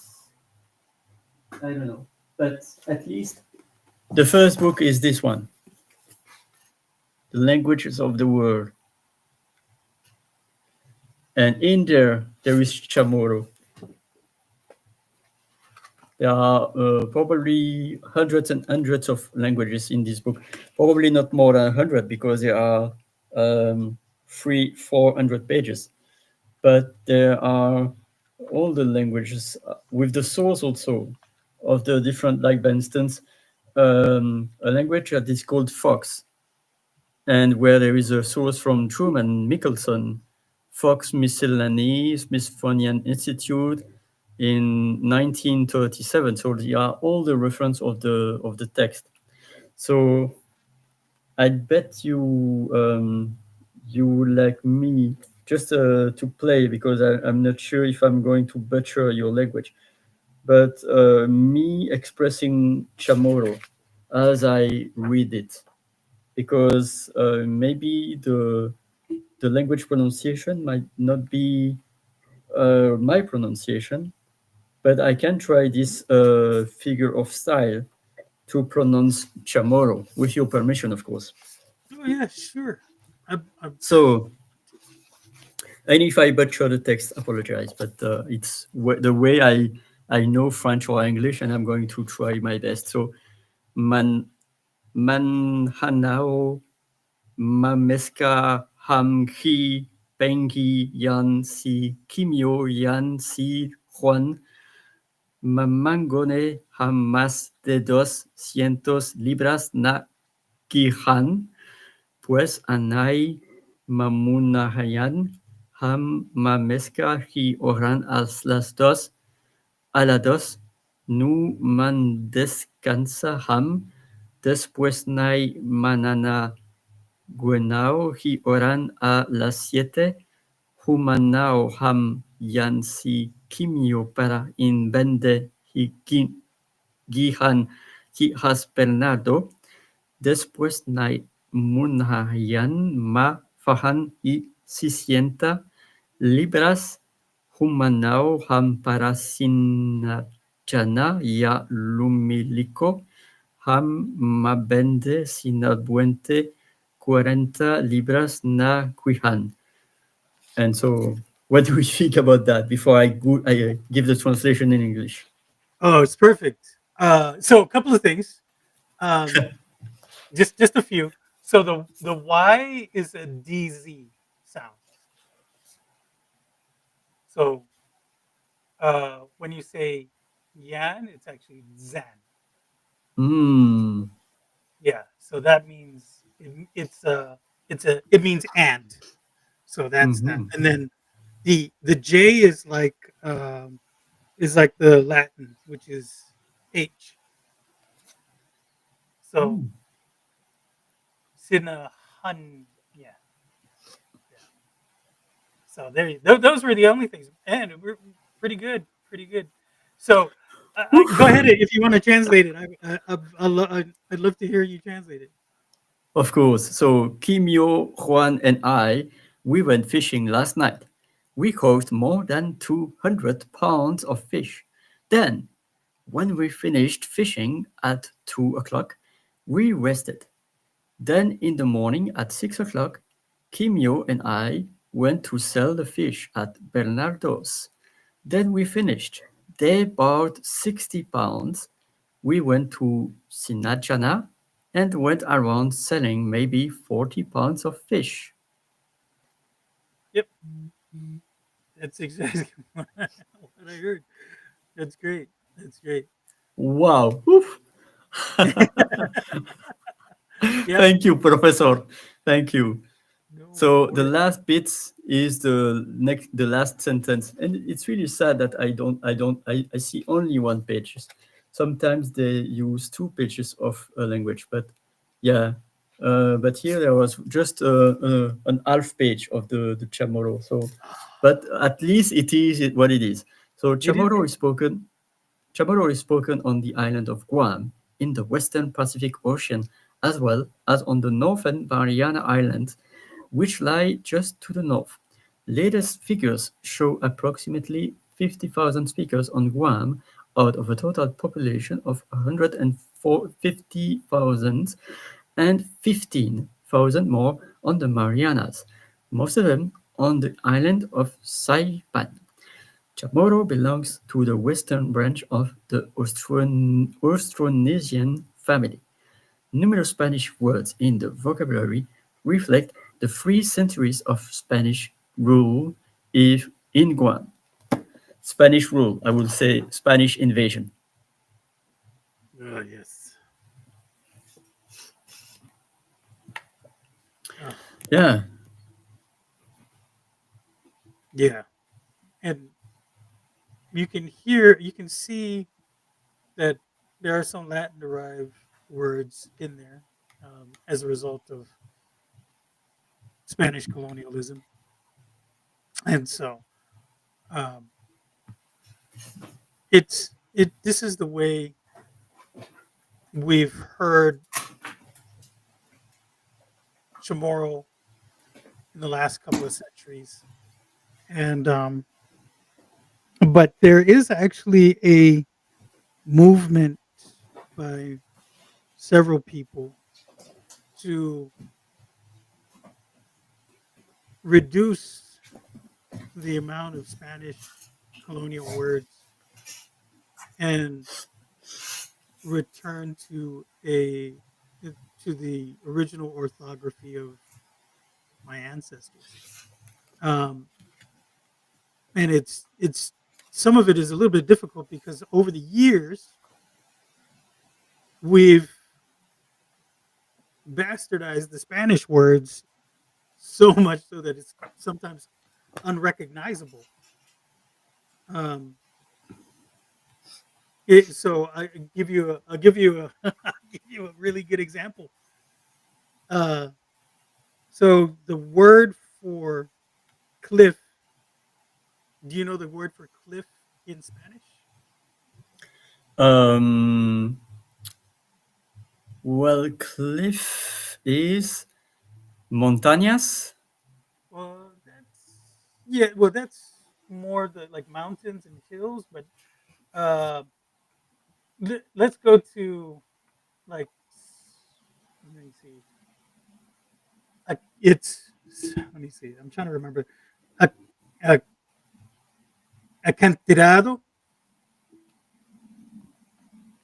I don't know, but at least the first book is this one, The Languages of the World, and in there is Chamorro. There are probably hundreds and hundreds of languages in this book. Probably not more than 100 because there are 400 pages. But there are all the languages with the source also of the different, like for instance, a language that is called Fox, and where there is a source from Truman Mickelson, Fox Miscellany, Smithsonian Institute, in 1937. So they are all the reference of the text. So I bet you would like me just to play, because I'm not sure if I'm going to butcher your language, but me expressing Chamorro as I read it, because maybe the language pronunciation might not be my pronunciation, but I can try this figure of style to pronounce Chamorro, with your permission, of course. Oh yeah, sure. I So, and if I butcher the text, apologize, but it's the way I know French or English, and I'm going to try my best. So, man manhanao mameska hamki pengi yan si kimio yan si Juan mamangone hamas de 200 libras na kihan, pues anay mamunahayan ham mameska hi oran a las dos nu man descansa ham, después nay manana guenao hi oran a las 7, humanao ham yan si kimio para in bende hi gihan hi has Bernardo, después nay munhayan ma fahan y 600 libras, humanao ham para sinachana ya lumiliko, ham mabende sinabuente 40 libras na quihan. And so, what do we think about that before I give the translation in English? Oh, it's perfect. So a couple of things. Just a few. So the Y is a DZ sound. So when you say yan, it's actually zan. Mm. Yeah. So that means it means and. So that's that. Mhm. And then the J is like the Latin, which is H. So Mm. Sinahan. Yeah. Yeah. So those were the only things, and we're pretty good, pretty good. So go ahead if you want to translate it. I'd love to hear you translate it. Of course. So Kimio, Juan, and I, we went fishing last night. We caught more than 200 pounds of fish. Then, when we finished fishing at 2 o'clock, we rested. Then, in the morning at 6 o'clock, Kimio and I went to sell the fish at Bernardo's. Then we finished. They bought 60 pounds. We went to Sinachana and went around selling maybe 40 pounds of fish. Yep, that's exactly what I heard. That's great. That's great. Wow. Oof. Yeah. Thank you, Professor. Thank you. No So the worries. last bits is the last sentence, and it's really sad that I see only one page. Sometimes they use 2 pages of a language, but yeah. But here there was just an half page of the Chamorro. So, but at least it is what it is. So It is. Chamorro is spoken Chamorro is spoken on the island of Guam in the western Pacific Ocean as well as on the northern Mariana Islands, which lie just to the north. Latest figures show approximately 50,000 speakers on Guam out of a total population of 150,000 and 15,000 more on the Marianas, most of them on the island of Saipan. Chamorro belongs to the western branch of the Austronesian family. Numerous Spanish words in the vocabulary reflect the 3 centuries of Spanish rule if in Guam. Spanish rule, I would say Spanish invasion. Yes. Oh, Yeah, yeah. And you can see that there are some Latin derived words in there as a result of Spanish colonialism. And so um, this is the way we've heard Chamorro in the last couple of centuries. And but there is actually a movement by several people to reduce the amount of Spanish colonial words and return to the original orthography of my ancestors. Um, and it's some of it is a little bit difficult because over the years we've bastardized the Spanish words so much so that it's sometimes unrecognizable. Um, so I'll give you a I'll give you a really good example. Uh, so the word for cliff. Do you know the word for cliff in Spanish? um, well, cliff is montañas. Well, that's more the like mountains and hills, but uh, let's go to like let me see. Let me see. I'm trying to remember. A, a, acantilado.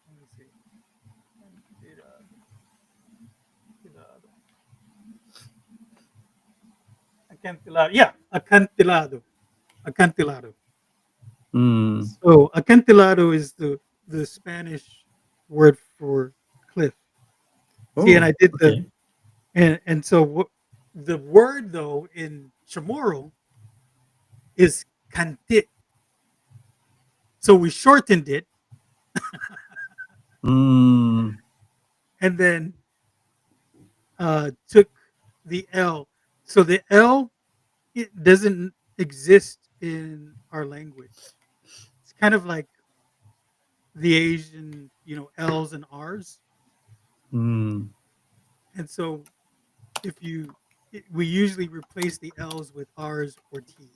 Let me see. Acantilado. Acantilado. Acantilado. Yeah, acantilado. Acantilado. Mm. So acantilado is the Spanish word for cliff. See, and Oh, I did the okay. and so the word though in Chamorro is cantit. So we shortened it Mm. and then took the L. So the L it doesn't exist in our language. It's kind of like the Asian, L's and R's. Mm. And so if we usually replace the L's with R's or T's.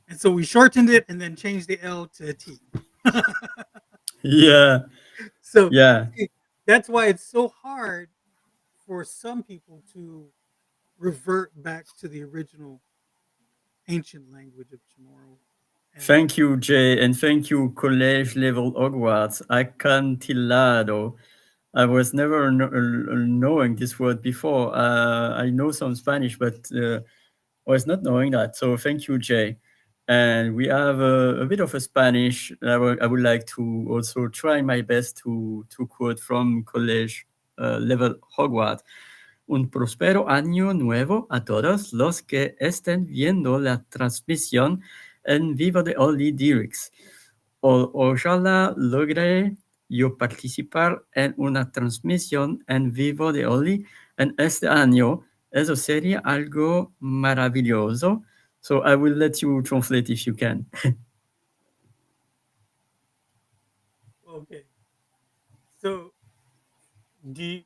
And so we shortened it and then changed the L to a T. Yeah, So yeah. see, that's why it's so hard for some people to revert back to the original ancient language of Chamorro. And Thank you, Jay, and thank you, college level Hogwarts. Acantilado. I was never knowing this word before. I know some Spanish, but was not knowing that. So thank you, Jay. And we have a bit of a Spanish. I would like to also try my best to quote from college level Hogwarts. Un próspero año nuevo a todos los que estén viendo la transmisión en vivo de Oli Dirix. Ojalá logre yo participar en una transmisión en vivo de Oli en este año. Eso sería algo maravilloso. So I will let you translate if you can. Okay. So do you,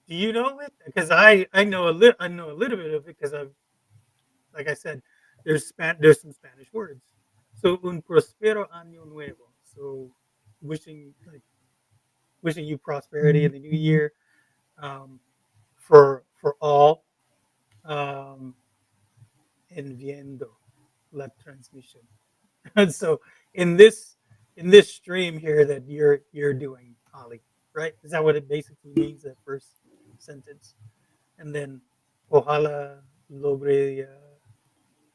do you know it? Because I know a little bit of it because I've, like I said, there's some Spanish words. So un prospero año nuevo. So wishing like wishing you prosperity in the new year, um, for all, um, enviando la transmisión. And so in this in this stream here that you're doing, Ollie, right? Is that what it basically means? That first sentence, and then ojalá logre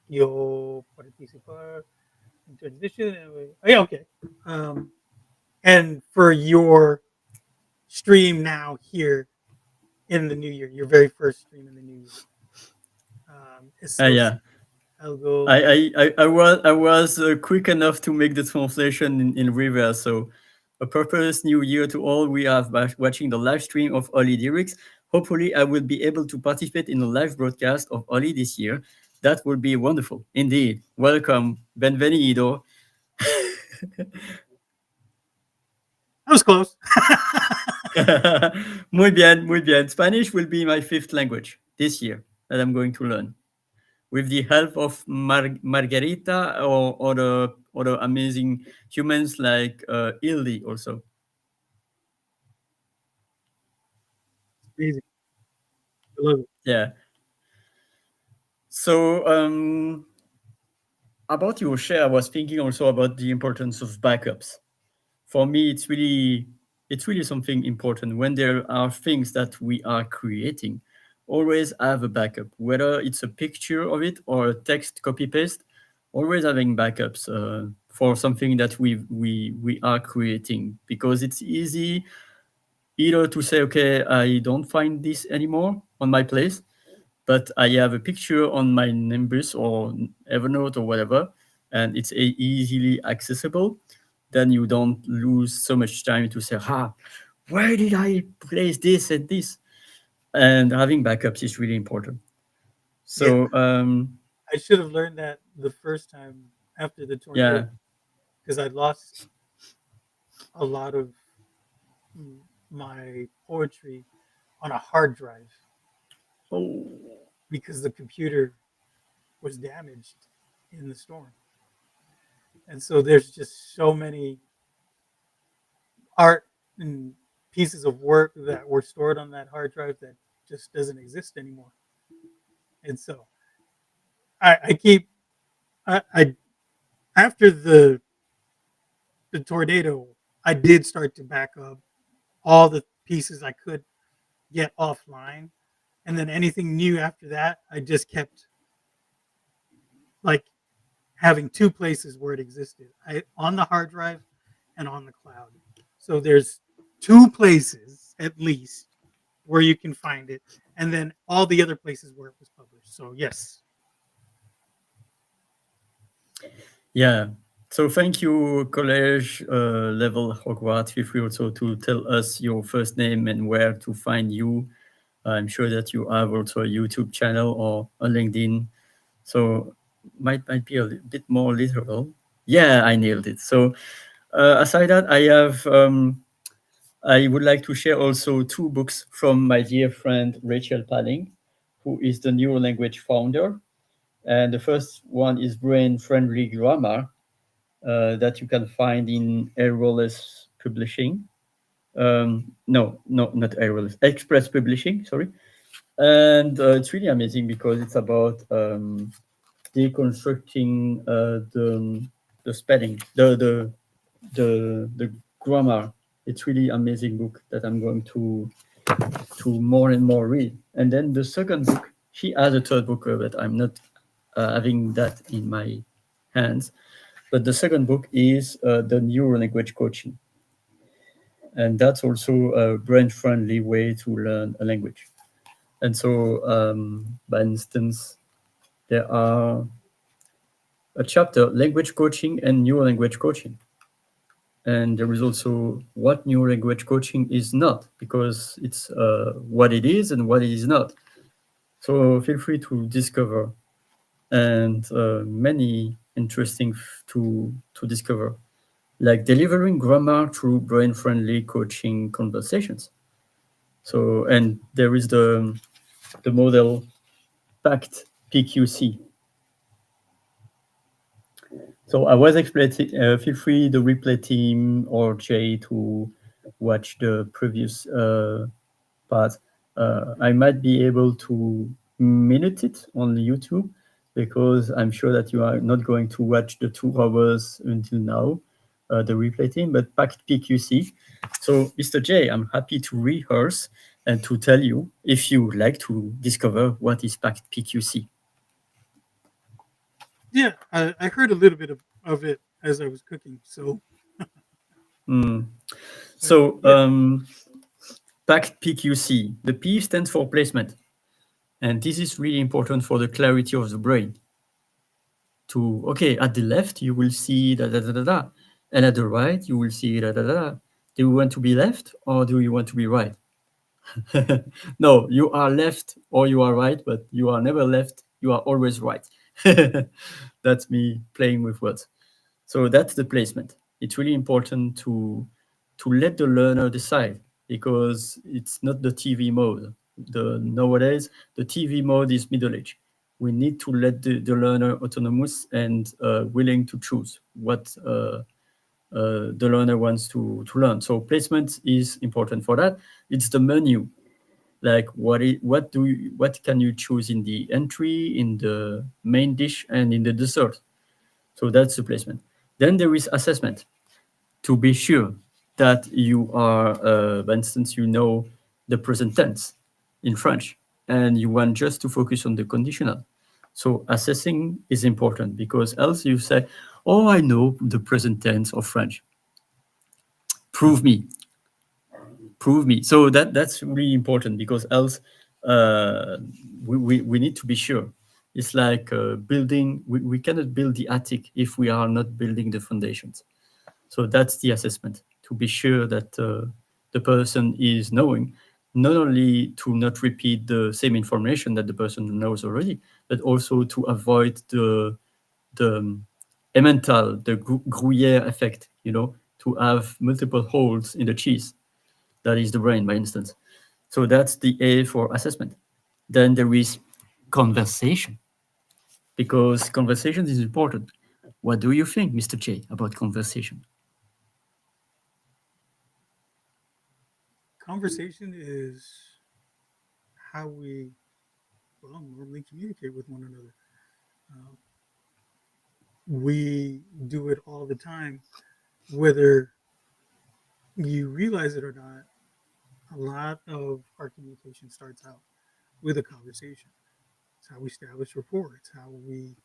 yo participar in transition. Oh, yeah, okay. Um, and for your stream now here in the new year, your very first stream in the new year, eso Yeah. algo. I was quick enough to make the translation in reverse. So, a purpose new year to all. We are watching the live stream of Oli Lyrics. Hopefully, I will be able to participate in a live broadcast of Oli this year. That would be wonderful. Indeed. Welcome. Benvenido. That was close. Muy bien, muy bien. Spanish will be my fifth language this year that I'm going to learn, with the help of Margarita or the amazing humans like Ildi also. Amazing. I love it. Yeah. So about your share, I was thinking also about the importance of backups. For me, it's really something important when there are things that we are creating. Always have a backup, whether it's a picture of it or a text copy paste. Always having backups for something that we are creating, because it's easy either to say, okay, I don't find this anymore on my place, but I have a picture on my Nimbus or Evernote or whatever, and it's easily accessible. Then you don't lose so much time to say, where did I place this and this? And having backups is really important. Yeah, So, I should have learned that the first time after the tornado yeah. because I lost a lot of my poetry on a hard drive Oh, because the computer was damaged in the storm. And so there's just so many art and pieces of work that were stored on that hard drive that just doesn't exist anymore. And so I keep I after the tornado, I did start to back up all the pieces I could get offline, and then anything new after that, I just kept like having two places where it existed. I on the hard drive and on the cloud. So there's two places at least where you can find it, and then all the other places where it was published. So yes, yeah. So thank you, college level Hogwarts. Feel free also to tell us your first name and where to find you. I'm sure that you have also a YouTube channel or a LinkedIn. So might be a bit more literal. Yeah, I nailed it. So aside that, I would like to share also two books from my dear friend Rachel Paling, who is the Neurolanguage founder. And the first one is Brain Friendly Grammar, that you can find in Airless Publishing. No, no, not Airless, Express Publishing, sorry. And it's really amazing because it's about deconstructing the spelling, the grammar. It's really amazing book that I'm going to more and more read. And then the second book, she has a third book, but I'm not having that in my hands. But the second book is the Neuro Language Coaching, and that's also a brain-friendly way to learn a language. And so, by instance, there are a chapter language coaching and neuro language coaching. And there is also what neuro language coaching is not, because it's what it is and what it is not. So feel free to discover, and many interesting to discover. like delivering grammar through brain-friendly coaching conversations. So, and there is the model PACT PQC. So I was explaining, feel free the replay team or Jay to watch the previous part. I might be able to minute it on YouTube because I'm sure that you are not going to watch the 2 hours until now, the replay team, but PACT PQC. So, Mr. J, I'm happy to rehearse and to tell you if you would like to discover what is PACT PQC. Yeah, I heard a little bit of it as I was cooking. So, Mm. but So, yeah, PACT PQC, the P stands for placement. And this is really important for the clarity of the brain. To, okay, at the left, you will see da da da da da. And at the right, you will see da da da da. Do you want to be left or do you want to be right? No, you are left or you are right, but you are never left. You are always right. That's me playing with words. So that's the placement. It's really important to let the learner decide because it's not the TV mode. The nowadays the TV mode is middle age. We need to let the learner autonomous and willing to choose what the learner wants to learn. So placement is important for that. It's the menu, like what can you choose in the entry, in the main dish, and in the dessert. So that's the placement. Then there is assessment to be sure that you are, for instance, you know the present tense in French and you want just to focus on the conditional. So assessing is important because else you say, oh, I know the present tense of French. Prove me, prove me. So that's really important because else uh, we need to be sure. It's like building, we cannot build the attic if we are not building the foundations. So that's the assessment to be sure that the person is knowing, not only to not repeat the same information that the person knows already, but also to avoid the emmental, the Gruyere effect, you know, to have multiple holes in the cheese. That is the brain, by instance. So that's the A for assessment. Then there is conversation, because conversation is important. What do you think, Mr. J, about conversation? conversation is how we normally communicate with one another. Uh, we do it all the time, whether you realize it or not. A lot of our communication starts out with a conversation. It's how we establish rapport. It's how we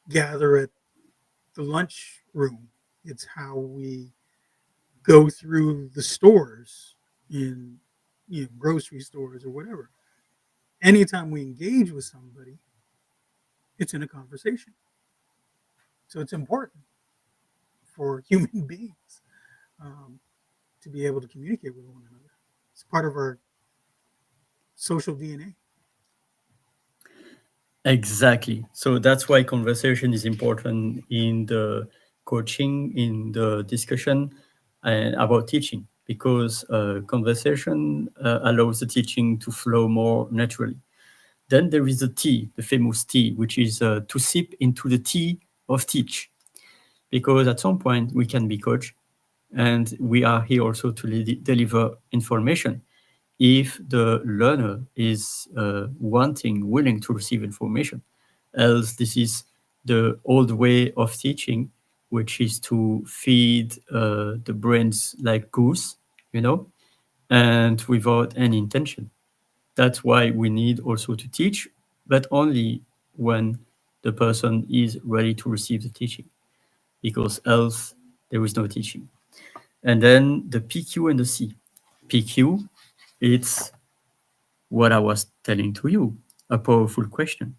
gather at the lunch room. It's how we go through the stores in grocery stores or whatever. Anytime we engage with somebody, it's in a conversation. So it's important for human beings um, to be able to communicate with one another. It's part of our social DNA. Exactly. So that's why conversation is important in the coaching, in the discussion about teaching, because conversation allows the teaching to flow more naturally. Then there is the T, the famous T, which is to sip into the tea of teach, because at some point we can be coach and we are here also to deliver information if the learner is wanting, willing to receive information. Else, this is the old way of teaching, which is to feed the brains like goose, you know, and without any intention. That's why we need also to teach, but only when the person is ready to receive the teaching, because else there is no teaching. And then the PQ and the C. PQ, it's what I was telling to you, a powerful question.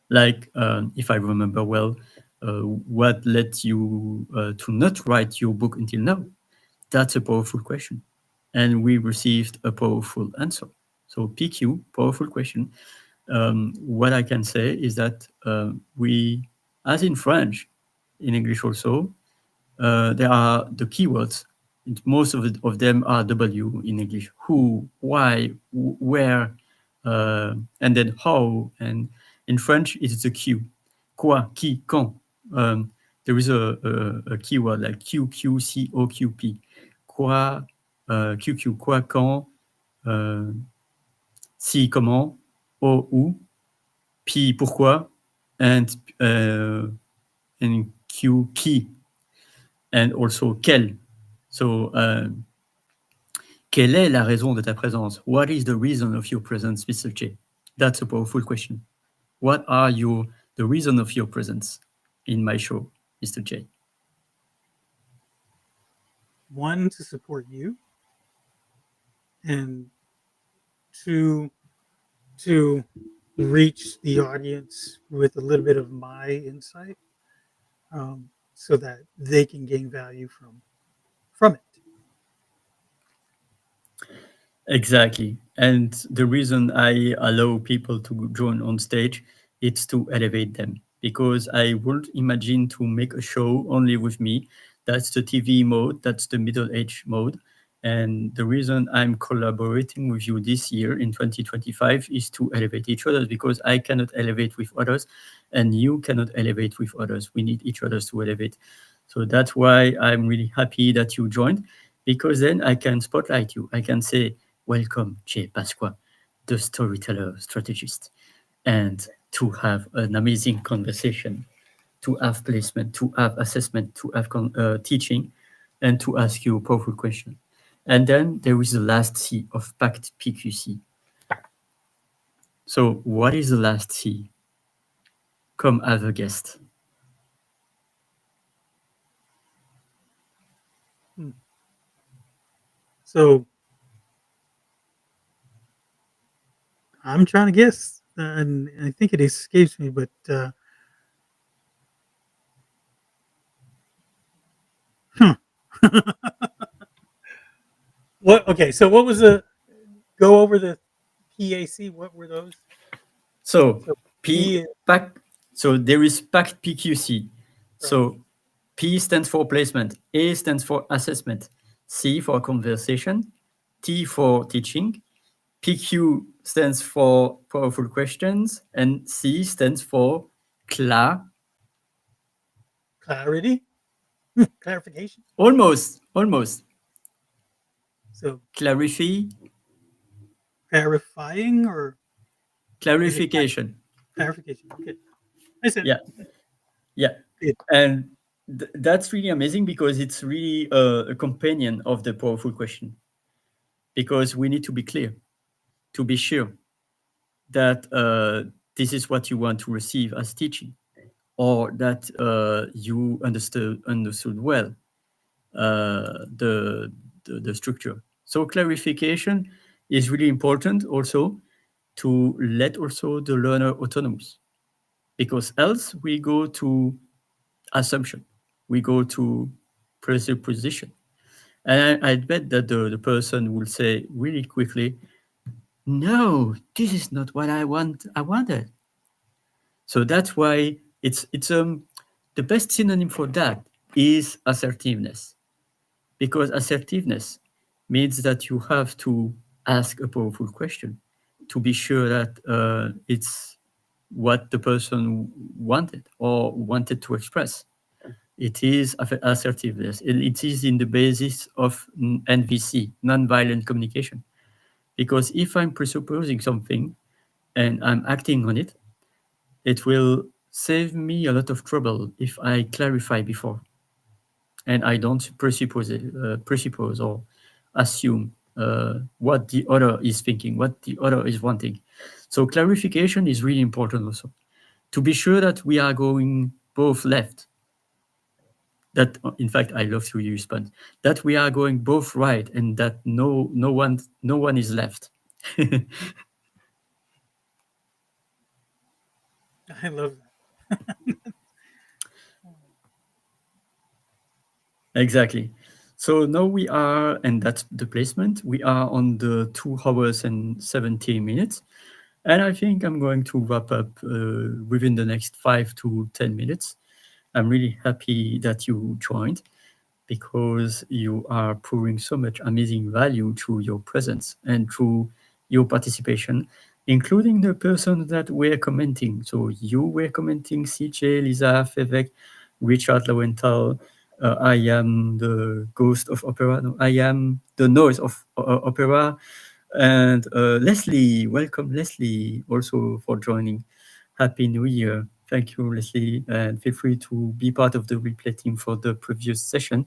Like, if I remember well, what led you to not write your book until now? That's a powerful question. And we received a powerful answer. So, PQ, powerful question. What I can say is that we, as in French, in English also. There are the keywords. Most of them are W in English. Who, why, where, and then how. And in French, it's the Q. Quoi, qui, quand. There is a keyword like Q, Q, C, O, Q, P. Quoi, Q, Q, quoi, quand, si, comment, O, où, P, pourquoi, and Q, qui, and also quel. So, quelle est la raison de ta présence? What is the reason of your presence, Mr. J? That's a powerful question. What are the reason of your presence in my show, Mr. J? One, to support you, and two, to reach the audience with a little bit of my insight, so that they can gain value from it. Exactly. And the reason I allow people to join on stage is to elevate them, because I would imagine to make a show only with me. That's the TV mode, that's the middle age mode. And the reason I'm collaborating with you this year in 2025 is to elevate each other, because I cannot elevate with others and you cannot elevate with others. We need each other to elevate. So that's why I'm really happy that you joined, because then I can spotlight you. I can say, welcome, Jay Pasqua, the storyteller strategist, and to have an amazing conversation, to have placement, to have assessment, to have teaching, and to ask you a powerful question. And then there is the last C of Pact PQC. So, what is the last C? Come as a guest. So I'm trying to guess, and I think it escapes me, but what? Okay, so what was the go over the PAC? What were those? So, So P P, Pact. So there is Pact PQC. right? So P stands for placement, A stands for assessment, C for conversation, T for teaching, PQ stands for powerful questions, and C stands for CLA. Clarity, clarification. Almost. So Clarify, clarifying, or is it clarification. clarification? Okay, I said Yeah, yeah. it. And that's really amazing, because it's really a companion of the powerful question. Because we need to be clear, to be sure that this is what you want to receive as teaching, or that you understood well the structure. So clarification is really important also, to let also the learner autonomous, because else we go to assumption, we go to presupposition. And I bet that the person will say really quickly, no, this is not what I wanted. So that's why it's the best synonym for that is assertiveness, because assertiveness means that you have to ask a powerful question to be sure that it's what the person wanted or wanted to express. It is assertiveness. It is in the basis of NVC, nonviolent communication. Because if I'm presupposing something and I'm acting on it, it will save me a lot of trouble if I clarify before and I don't presuppose or assume what the other is thinking, what the other is wanting. So clarification is really important also, to be sure that we are going both left. That in fact I love to use puns. That we are going both right, and that no one is left. I love that. Exactly. So now we are, and that's the placement. We are on the 2 hours and 17 minutes. And I think I'm going to wrap up within the next 5 to 10 minutes. I'm really happy that you joined because you are pouring so much amazing value through your presence and through your participation, including the person that were commenting. So you were commenting, CJ, Lisa, Fevek, Richard Lowenthal. I am the ghost of opera. No, I am the noise of opera. And Leslie, welcome, Leslie, also for joining. Happy New Year. Thank you, Leslie, and feel free to be part of the replay team for the previous session.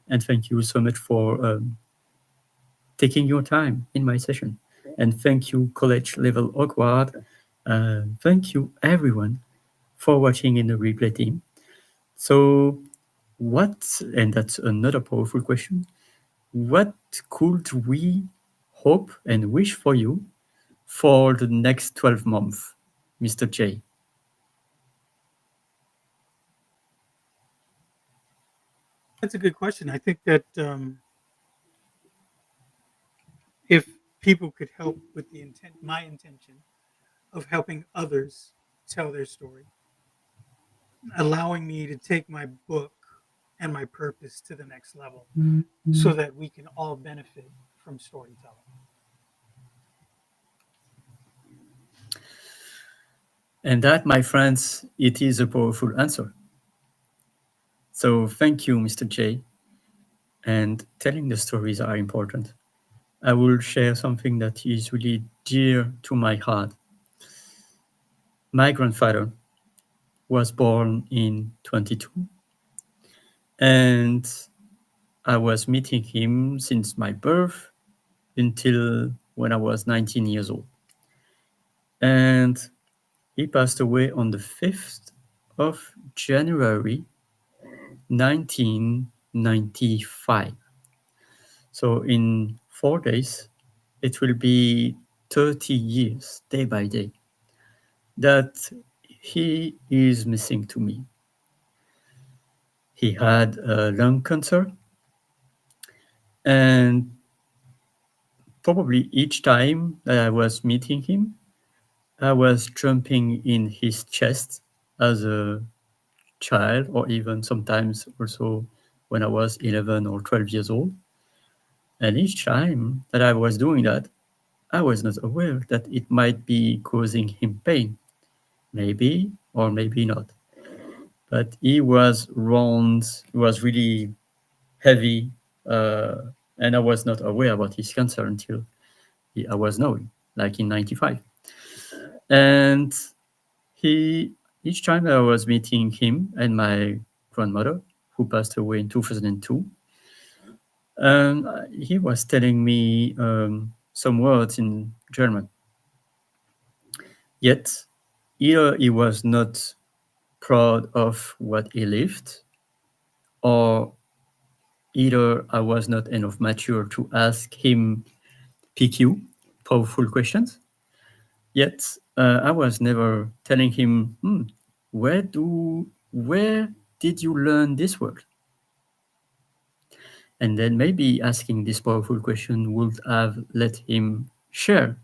And thank you so much for taking your time in my session. And thank you, College Level Awkward. Thank you, everyone, for watching in the replay team. So, and that's another powerful question, what could we hope and wish for you for the next 12 months, Mr. J? That's a good question. I think that if people could help with my intention of helping others tell their story, allowing me to take my book and my purpose to the next level so that we can all benefit from storytelling. And that, my friends, it is a powerful answer. So thank you, Mr. J. And telling the stories are important. I will share something that is really dear to my heart. My grandfather was born in 22, and I was meeting him since my birth until when I was 19 years old. And he passed away on the 5th of January 1995. So in 4 days, it will be 30 years, day by day, that he is missing to me. He had lung cancer, and probably each time that I was meeting him, I was jumping in his chest as a child, or even sometimes also when I was 11 or 12 years old. And each time that I was doing that, I was not aware that it might be causing him pain. Maybe or maybe not. But he was round, he was really heavy, and I was not aware about his cancer until I was knowing, like in 95. And he, each time I was meeting him and my grandmother, who passed away in 2002, he was telling me some words in German. Yet, either he was not proud of what he lived, or either I was not enough mature to ask him PQ, powerful questions. Yet I was never telling him, where did you learn this word? And then maybe asking this powerful question would have let him share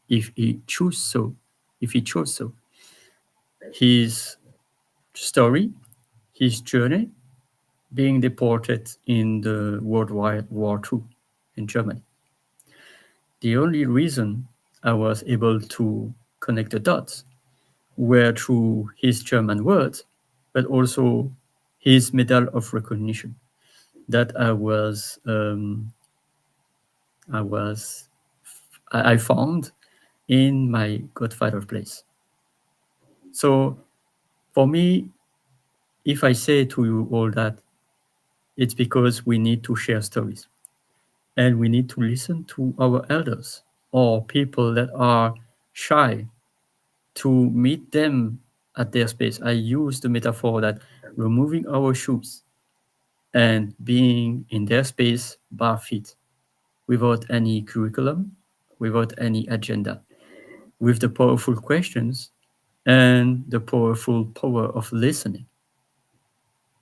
if he chose so, his story, his journey, being deported in the World War II in Germany. The only reason I was able to connect the dots were through his German words, but also his medal of recognition that I was I found in my godfather place. So for me, if I say to you all that, it's because we need to share stories and we need to listen to our elders or people that are shy to meet them at their space. I use the metaphor that removing our shoes and being in their space bare feet without any curriculum, without any agenda, with the powerful questions and the powerful power of listening.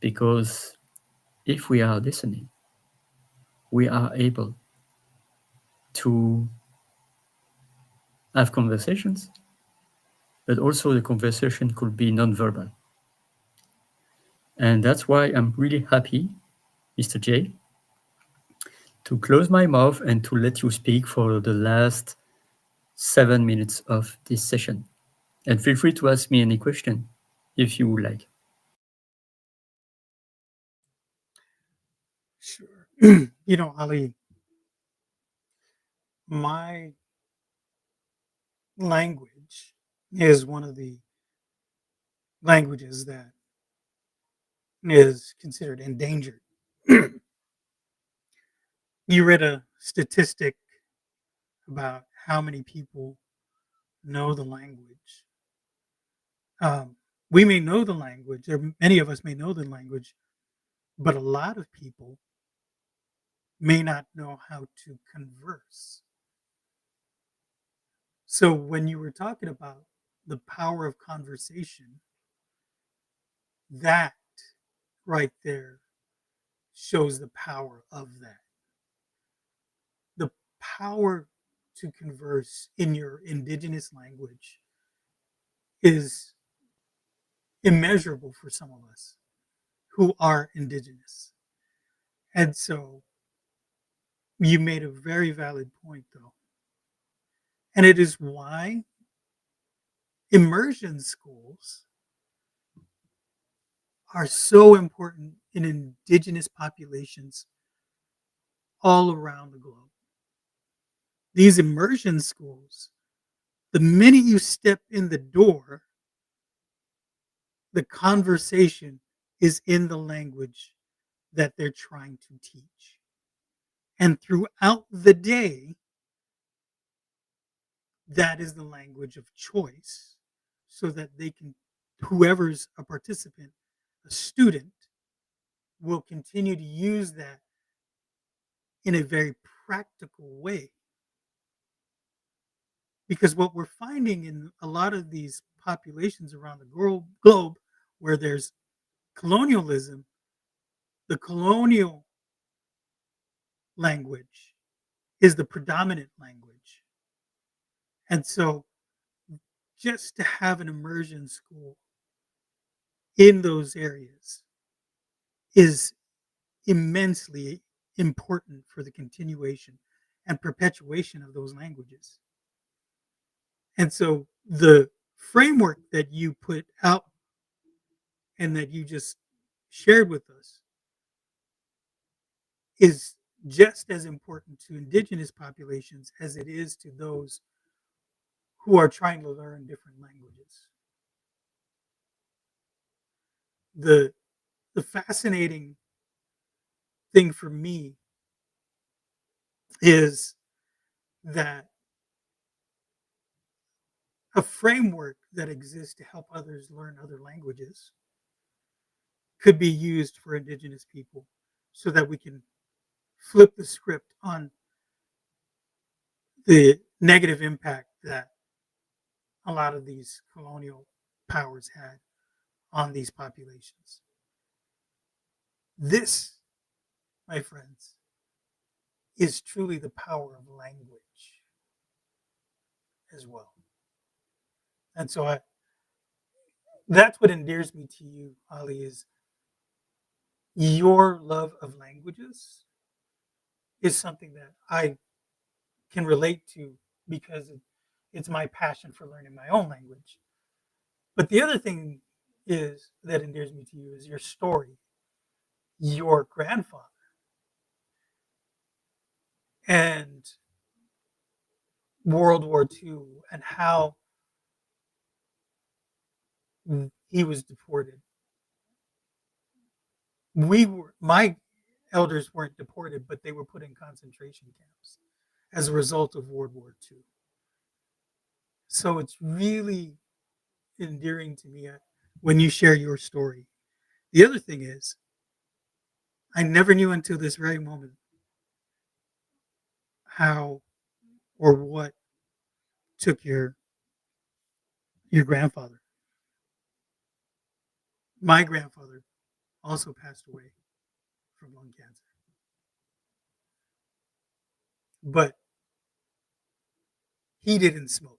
Because if we are listening, we are able to have conversations, but also the conversation could be nonverbal. And that's why I'm really happy, Mr. J, to close my mouth and to let you speak for the last 7 minutes of this session. And feel free to ask me any question if you would like. Sure. Ali, my language is one of the languages that is considered endangered. You read a statistic about how many people know the language. Um, we may know the language, or many of us may know the language, but a lot of people may not know how to converse. So when you were talking about the power of conversation, that right there shows the power of that. The power to converse in your indigenous language is immeasurable for some of us who are indigenous. And so you made a very valid point, though. And it is why immersion schools are so important in indigenous populations all around the globe. These immersion schools, the minute you step in the door, the conversation is in the language that they're trying to teach. And throughout the day, that is the language of choice so that they can, whoever's a participant, a student, will continue to use that in a very practical way. Because what we're finding in a lot of these populations around the globe where there's colonialism, the colonial language is the predominant language. And so just to have an immersion school in those areas is immensely important for the continuation and perpetuation of those languages. And so the framework that you put out and that you just shared with us is just as important to indigenous populations as it is to those who are trying to learn different languages. The the fascinating thing for me is that a framework that exists to help others learn other languages could be used for indigenous people so that we can flip the script on the negative impact that a lot of these colonial powers had on these populations. This, my friends, is truly the power of language as well. And so that's what endears me to you, Ali, is your love of languages is something that I can relate to because it's my passion for learning my own language. But the other thing is that endears me to you is your story, your grandfather, and World War II, and how he was deported. My elders weren't deported, but they were put in concentration camps as a result of World War II. So it's really endearing to me when you share your story. The other thing is, I never knew until this very moment how or what took your grandfather. My grandfather also passed away from lung cancer, but he didn't smoke.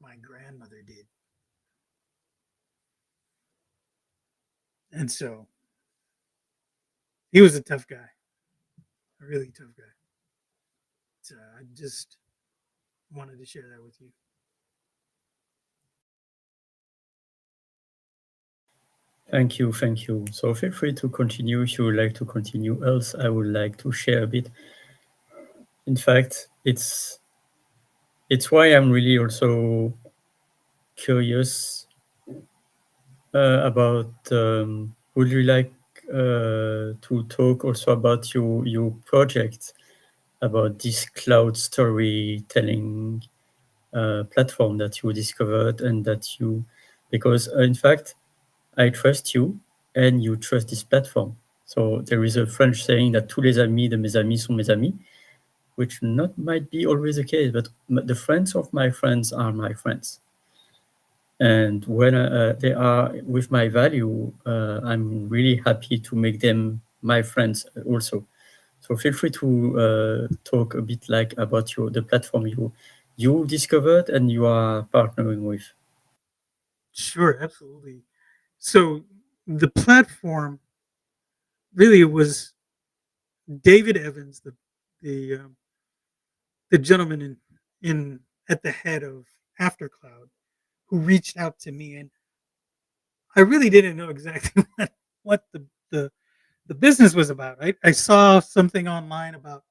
My grandmother did. And so he was a tough guy, a really tough guy. So I just wanted to share that with you. Thank you, thank you. So feel free to continue if you would like to continue. Else, I would like to share a bit. In fact, it's why I'm really also curious about. Would you like to talk also about your project, about this cloud storytelling platform that you discovered and that you, because in fact I trust you and you trust this platform. So there is a French saying that tous les amis de mes amis sont mes amis, which not might be always the case, but the friends of my friends are my friends. And when they are with my value, I'm really happy to make them my friends also. So feel free to talk a bit like about the platform you discovered and you are partnering with. Sure, absolutely. So the platform really was David Evans, the the gentleman in at the head of Aftercloud, who reached out to me, and I really didn't know exactly what the business was about. I saw something online about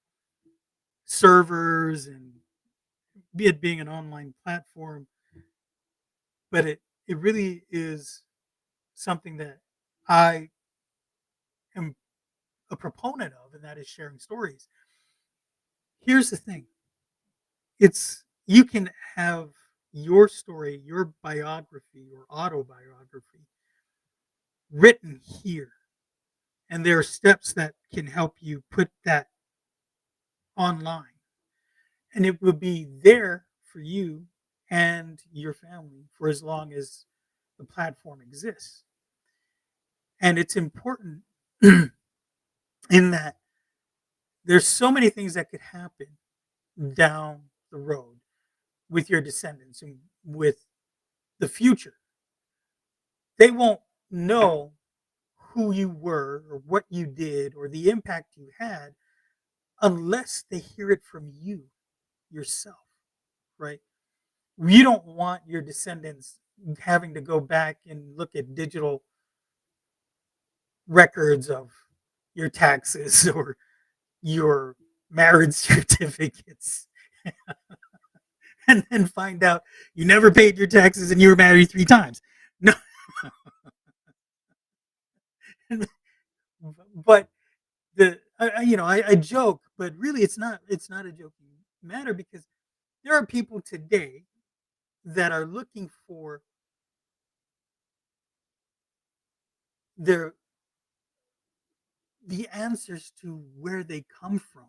servers and it being an online platform, but it really is something that I am a proponent of, and that is sharing stories. Here's the thing: it's you can have your story, your biography or autobiography written here, and there are steps that can help you put that online, and it will be there for you and your family for as long as the platform exists. And it's important in that there's so many things that could happen down the road with your descendants and with the future. They won't know who you were or what you did or the impact you had unless they hear it from you yourself, right? You don't want your descendants having to go back and look at digital records of your taxes or your marriage certificates and then find out you never paid your taxes and you were married 3 times. No, but I joke, but really it's not a joking matter because there are people today that are looking for their the answers to where they come from.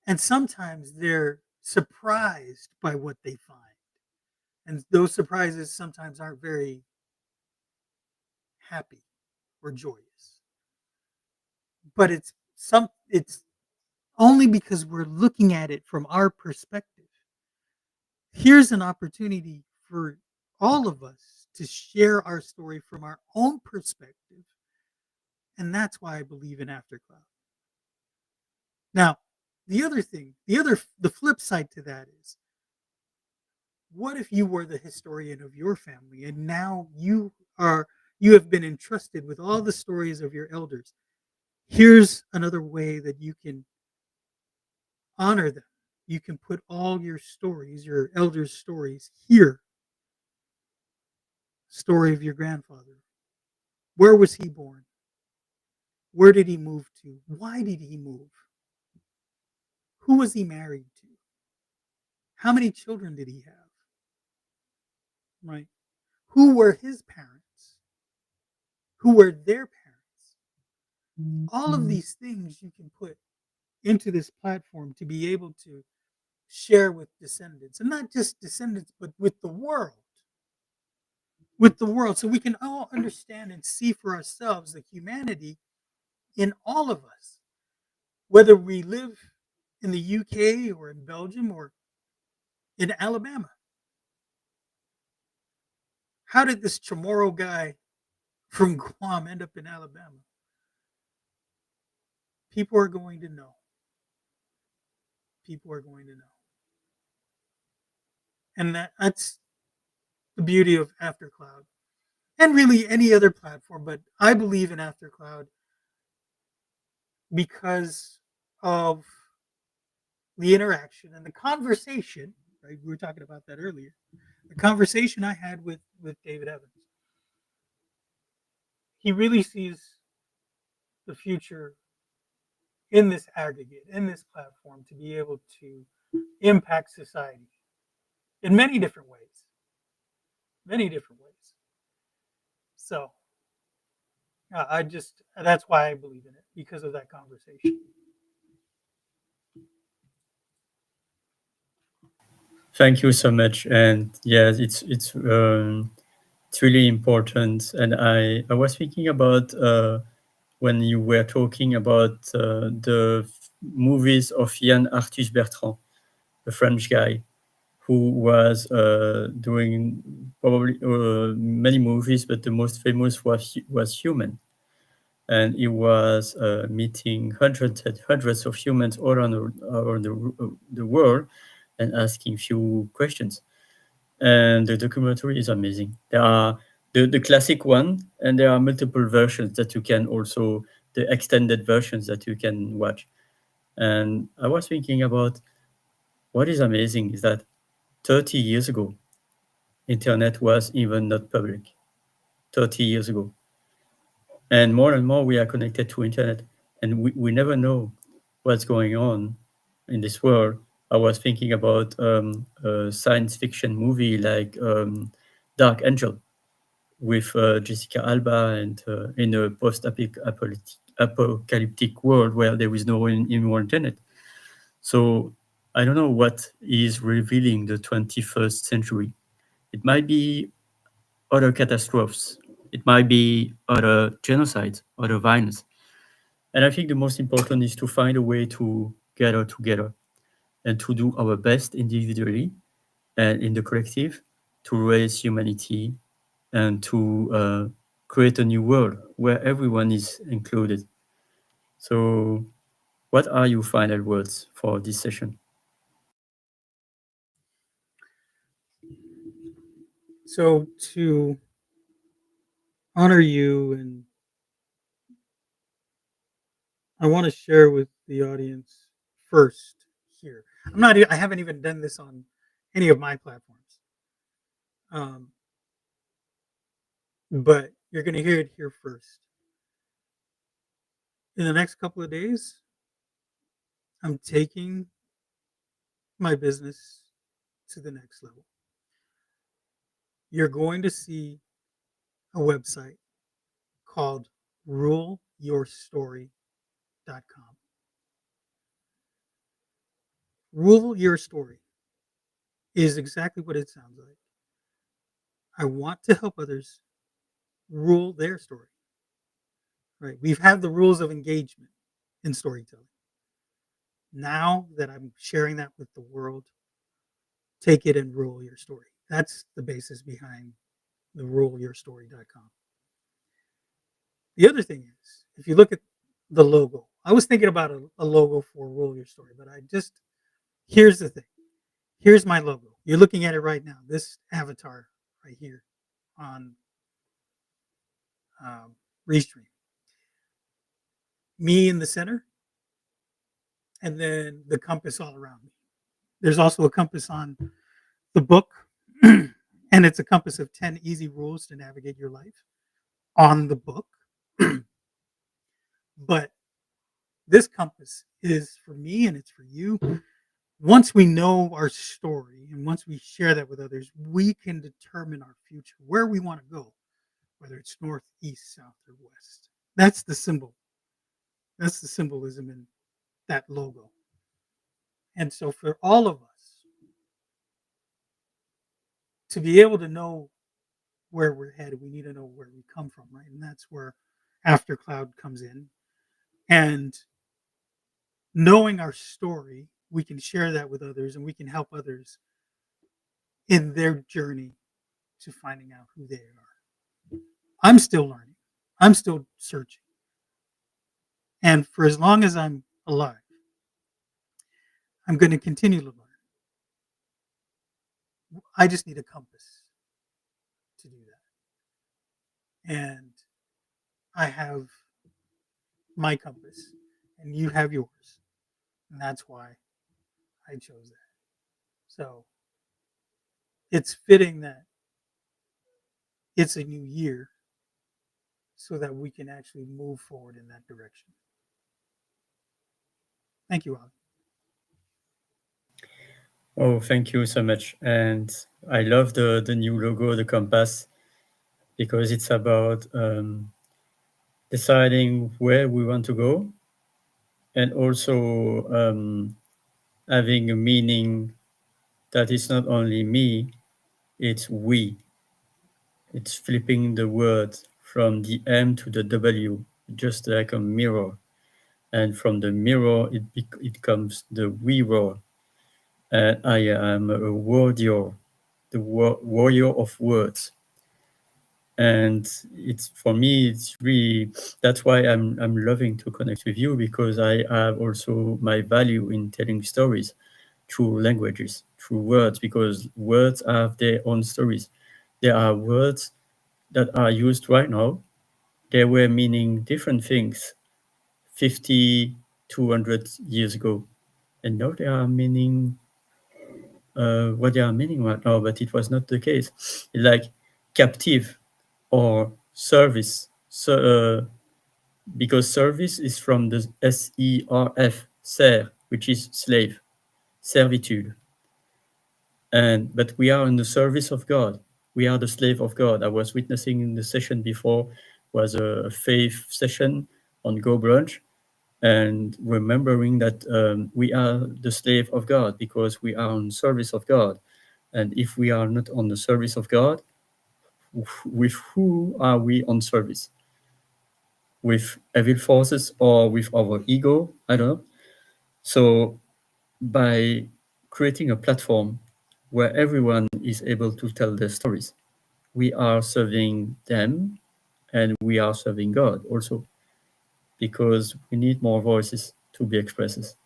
And sometimes they're surprised by what they find. And those surprises sometimes aren't very happy or joyous. But it's only because we're looking at it from our perspective. Here's an opportunity for all of us to share our story from our own perspective. And that's why I believe in Aftercloud. Now, the flip side to that is what if you were the historian of your family and now you have been entrusted with all the stories of your elders? Here's another way that you can honor them. You can put all your stories, your elders' stories here. Story of your grandfather. Where was he born? Where did he move to? Why did he move? Who was he married to? How many children did he have? Right? Who were his parents? Who were their parents? All of these things you can put into this platform to be able to share with descendants, and not just descendants, but with the world. With the world, so we can all understand and see for ourselves the humanity in all of us, whether we live in the UK or in Belgium or in Alabama. How did this Chamorro guy from Guam end up in Alabama, people are going to know. People are going to know. And that's the beauty of Aftercloud and really any other platform. But I believe in Aftercloud because of the interaction and the conversation, right? We were talking about that earlier. The conversation I had with David Evans. He really sees the future in this aggregate, in this platform, to be able to impact society in many different ways. Many different ways. So I just, that's why I believe in it, because of that conversation. Thank you so much. And yes, it's really important. And I was thinking about when you were talking about the movies of Yann Arthus Bertrand, the French guy who was doing probably many movies, but the most famous was Human. And he was meeting hundreds and hundreds of humans all around the world and asking few questions. And the documentary is amazing. There are the classic one, and there are multiple versions that you can also, the extended versions that you can watch. And I was thinking about what is amazing is that 30 years ago, internet was even not public. 30 years ago. And more we are connected to internet, and we never know what's going on in this world. I was thinking about a science fiction movie like Dark Angel with Jessica Alba, and in a post-apocalyptic world where there is no more internet. So I don't know what is revealing the 21st century. It might be other catastrophes. It might be other genocides, other violence. And I think the most important is to find a way to gather together and to do our best individually and in the collective to raise humanity and to create a new world where everyone is included. So, what are your final words for this session? So to honor you, and I want to share with the audience first here. I haven't even done this on any of my platforms. Um, but you're going to hear it here first. In the next couple of days, I'm taking my business to the next level. You're going to see a website called ruleyourstory.com. Rule Your Story is exactly what it sounds like. I want to help others rule their story. Right? We've had the rules of engagement in storytelling. Now that I'm sharing that with the world, take it and rule your story. That's the basis behind the ruleyourstory.com. The other thing is, if you look at the logo, I was thinking about a logo for Rule Your Story, but here's the thing. Here's my logo. You're looking at it right now. This avatar right here on Restream. Me in the center, and then the compass all around me. There's also a compass on the book, and it's a compass of 10 easy rules to navigate your life on the book. But this compass is for me and it's for you. Once we know our story and once we share that with others, we can determine our future, where we want to go, whether it's north, east, south, or west. That's the symbol. That's the symbolism in that logo. And so for all of us to be able to know where we're headed, we need to know where we come from, right? And that's where Aftercloud comes in. And knowing our story, we can share that with others and we can help others in their journey to finding out who they are. I'm still learning. I'm still searching. And for as long as I'm alive, I'm going to continue to learn. I just need a compass to do that. And I have my compass, and you have yours. And that's why I chose that. So it's fitting that it's a new year so that we can actually move forward in that direction. Thank you, Ollie. Oh, thank you so much. And I love the new logo, the compass, because it's about deciding where we want to go and also having a meaning that is not only me, it's we. It's flipping the word from the M to the W, just like a mirror. And from the mirror, it comes the we roar. And I am a warrior, the warrior of words. And it's for me, it's really that's why I'm loving to connect with you because I have also my value in telling stories through languages, through words, because words have their own stories. There are words that are used right now. They were meaning different things 50, 200 years ago. And now they are meaning what they are meaning right now, but it was not the case. Like captive or service. So, because service is from the SERF, ser, which is slave, servitude. And but we are in the service of God. We are the slave of God. I was witnessing in the session before was a faith session on Go Brunch, and remembering that we are the slave of God because we are on service of God. And if we are not on the service of God, with who are we on service? With evil forces or with our ego? I don't know. So by creating a platform where everyone is able to tell their stories, we are serving them and we are serving God also because we need more voices to be expressed.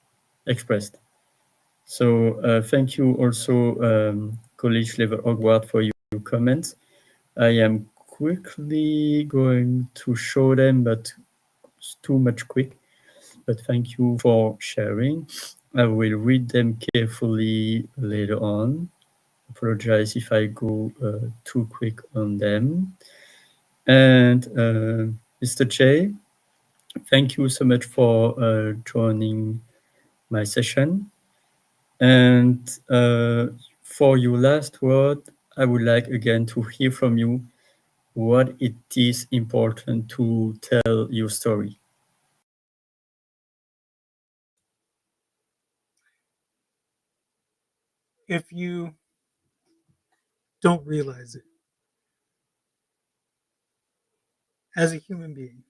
So thank you also, College Level Hogwarts, for your comments. I am quickly going to show them, but it's too much quick. But thank you for sharing. I will read them carefully later on. Apologize if I go too quick on them. And Mr. J, thank you so much for joining my session. And for your last word, I would like again to hear from you what it is important to tell your story. If you don't realize it, as a human being,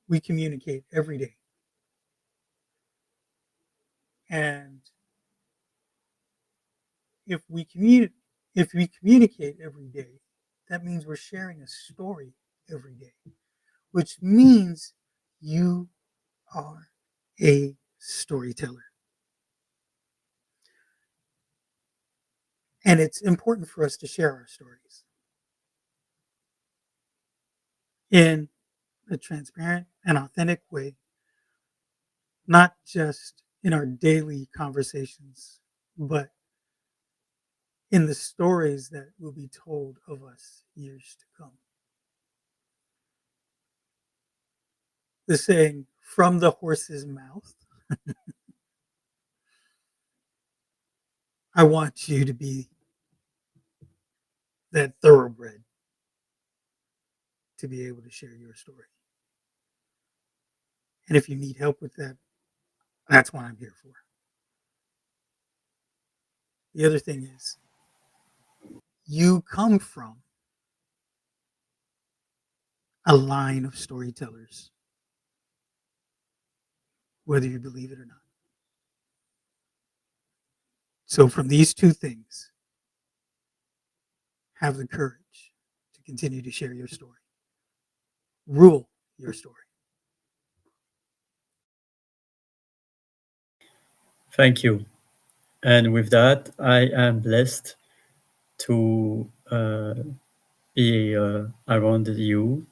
we communicate every day. And if we communicate every day, that means we're sharing a story every day, which means you are a storyteller. And it's important for us to share our stories in a transparent and authentic way, not just in our daily conversations, but in the stories that will be told of us years to come. The saying, from the horse's mouth, I want you to be that thoroughbred to be able to share your story. And if you need help with that, that's what I'm here for. The other thing is, you come from a line of storytellers, whether you believe it or not. So, from these two things, have the courage to continue to share your story. rule your story. Thank you. And with that, I am blessed to be around you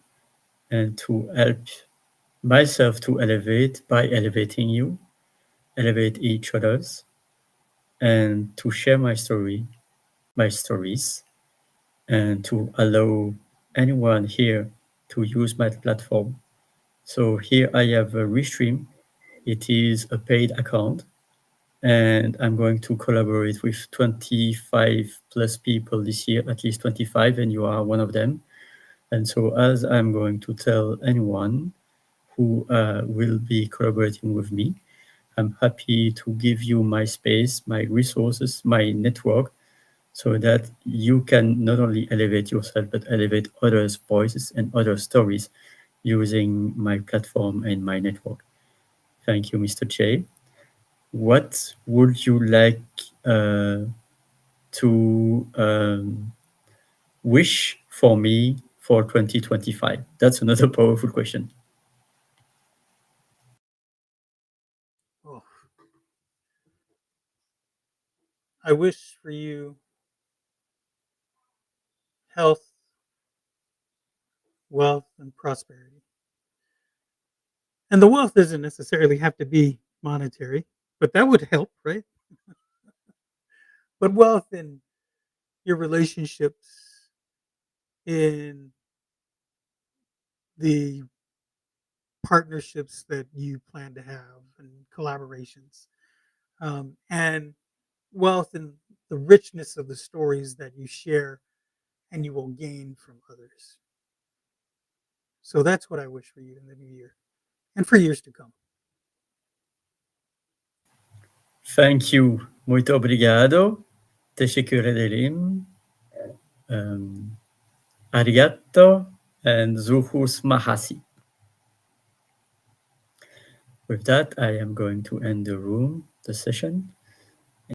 and to help myself to elevate by elevating you, elevate each other's, and to share my story, my stories, and to allow anyone here to use my platform. So here I have a Restream. It is a paid account, and I'm going to collaborate with 25 plus people this year, at least 25, and you are one of them. And so, as I'm going to tell anyone who will be collaborating with me, I'm happy to give you my space, my resources, my network, so that you can not only elevate yourself, but elevate others' voices and other stories using my platform and my network. Thank you, Mr. J. What would you like to wish for me for 2025? That's another powerful question. Oh, I wish for you health, wealth, and prosperity. And the wealth doesn't necessarily have to be monetary, but that would help, right? But wealth in your relationships, in the partnerships that you plan to have, and collaborations, and wealth in the richness of the stories that you share and you will gain from others. So that's what I wish for you in the new year and for years to come. Thank you. Muito obrigado. Teşekkür ederim. Um, arigato and zuhus mahasi. With that, I am going to end the room, the session.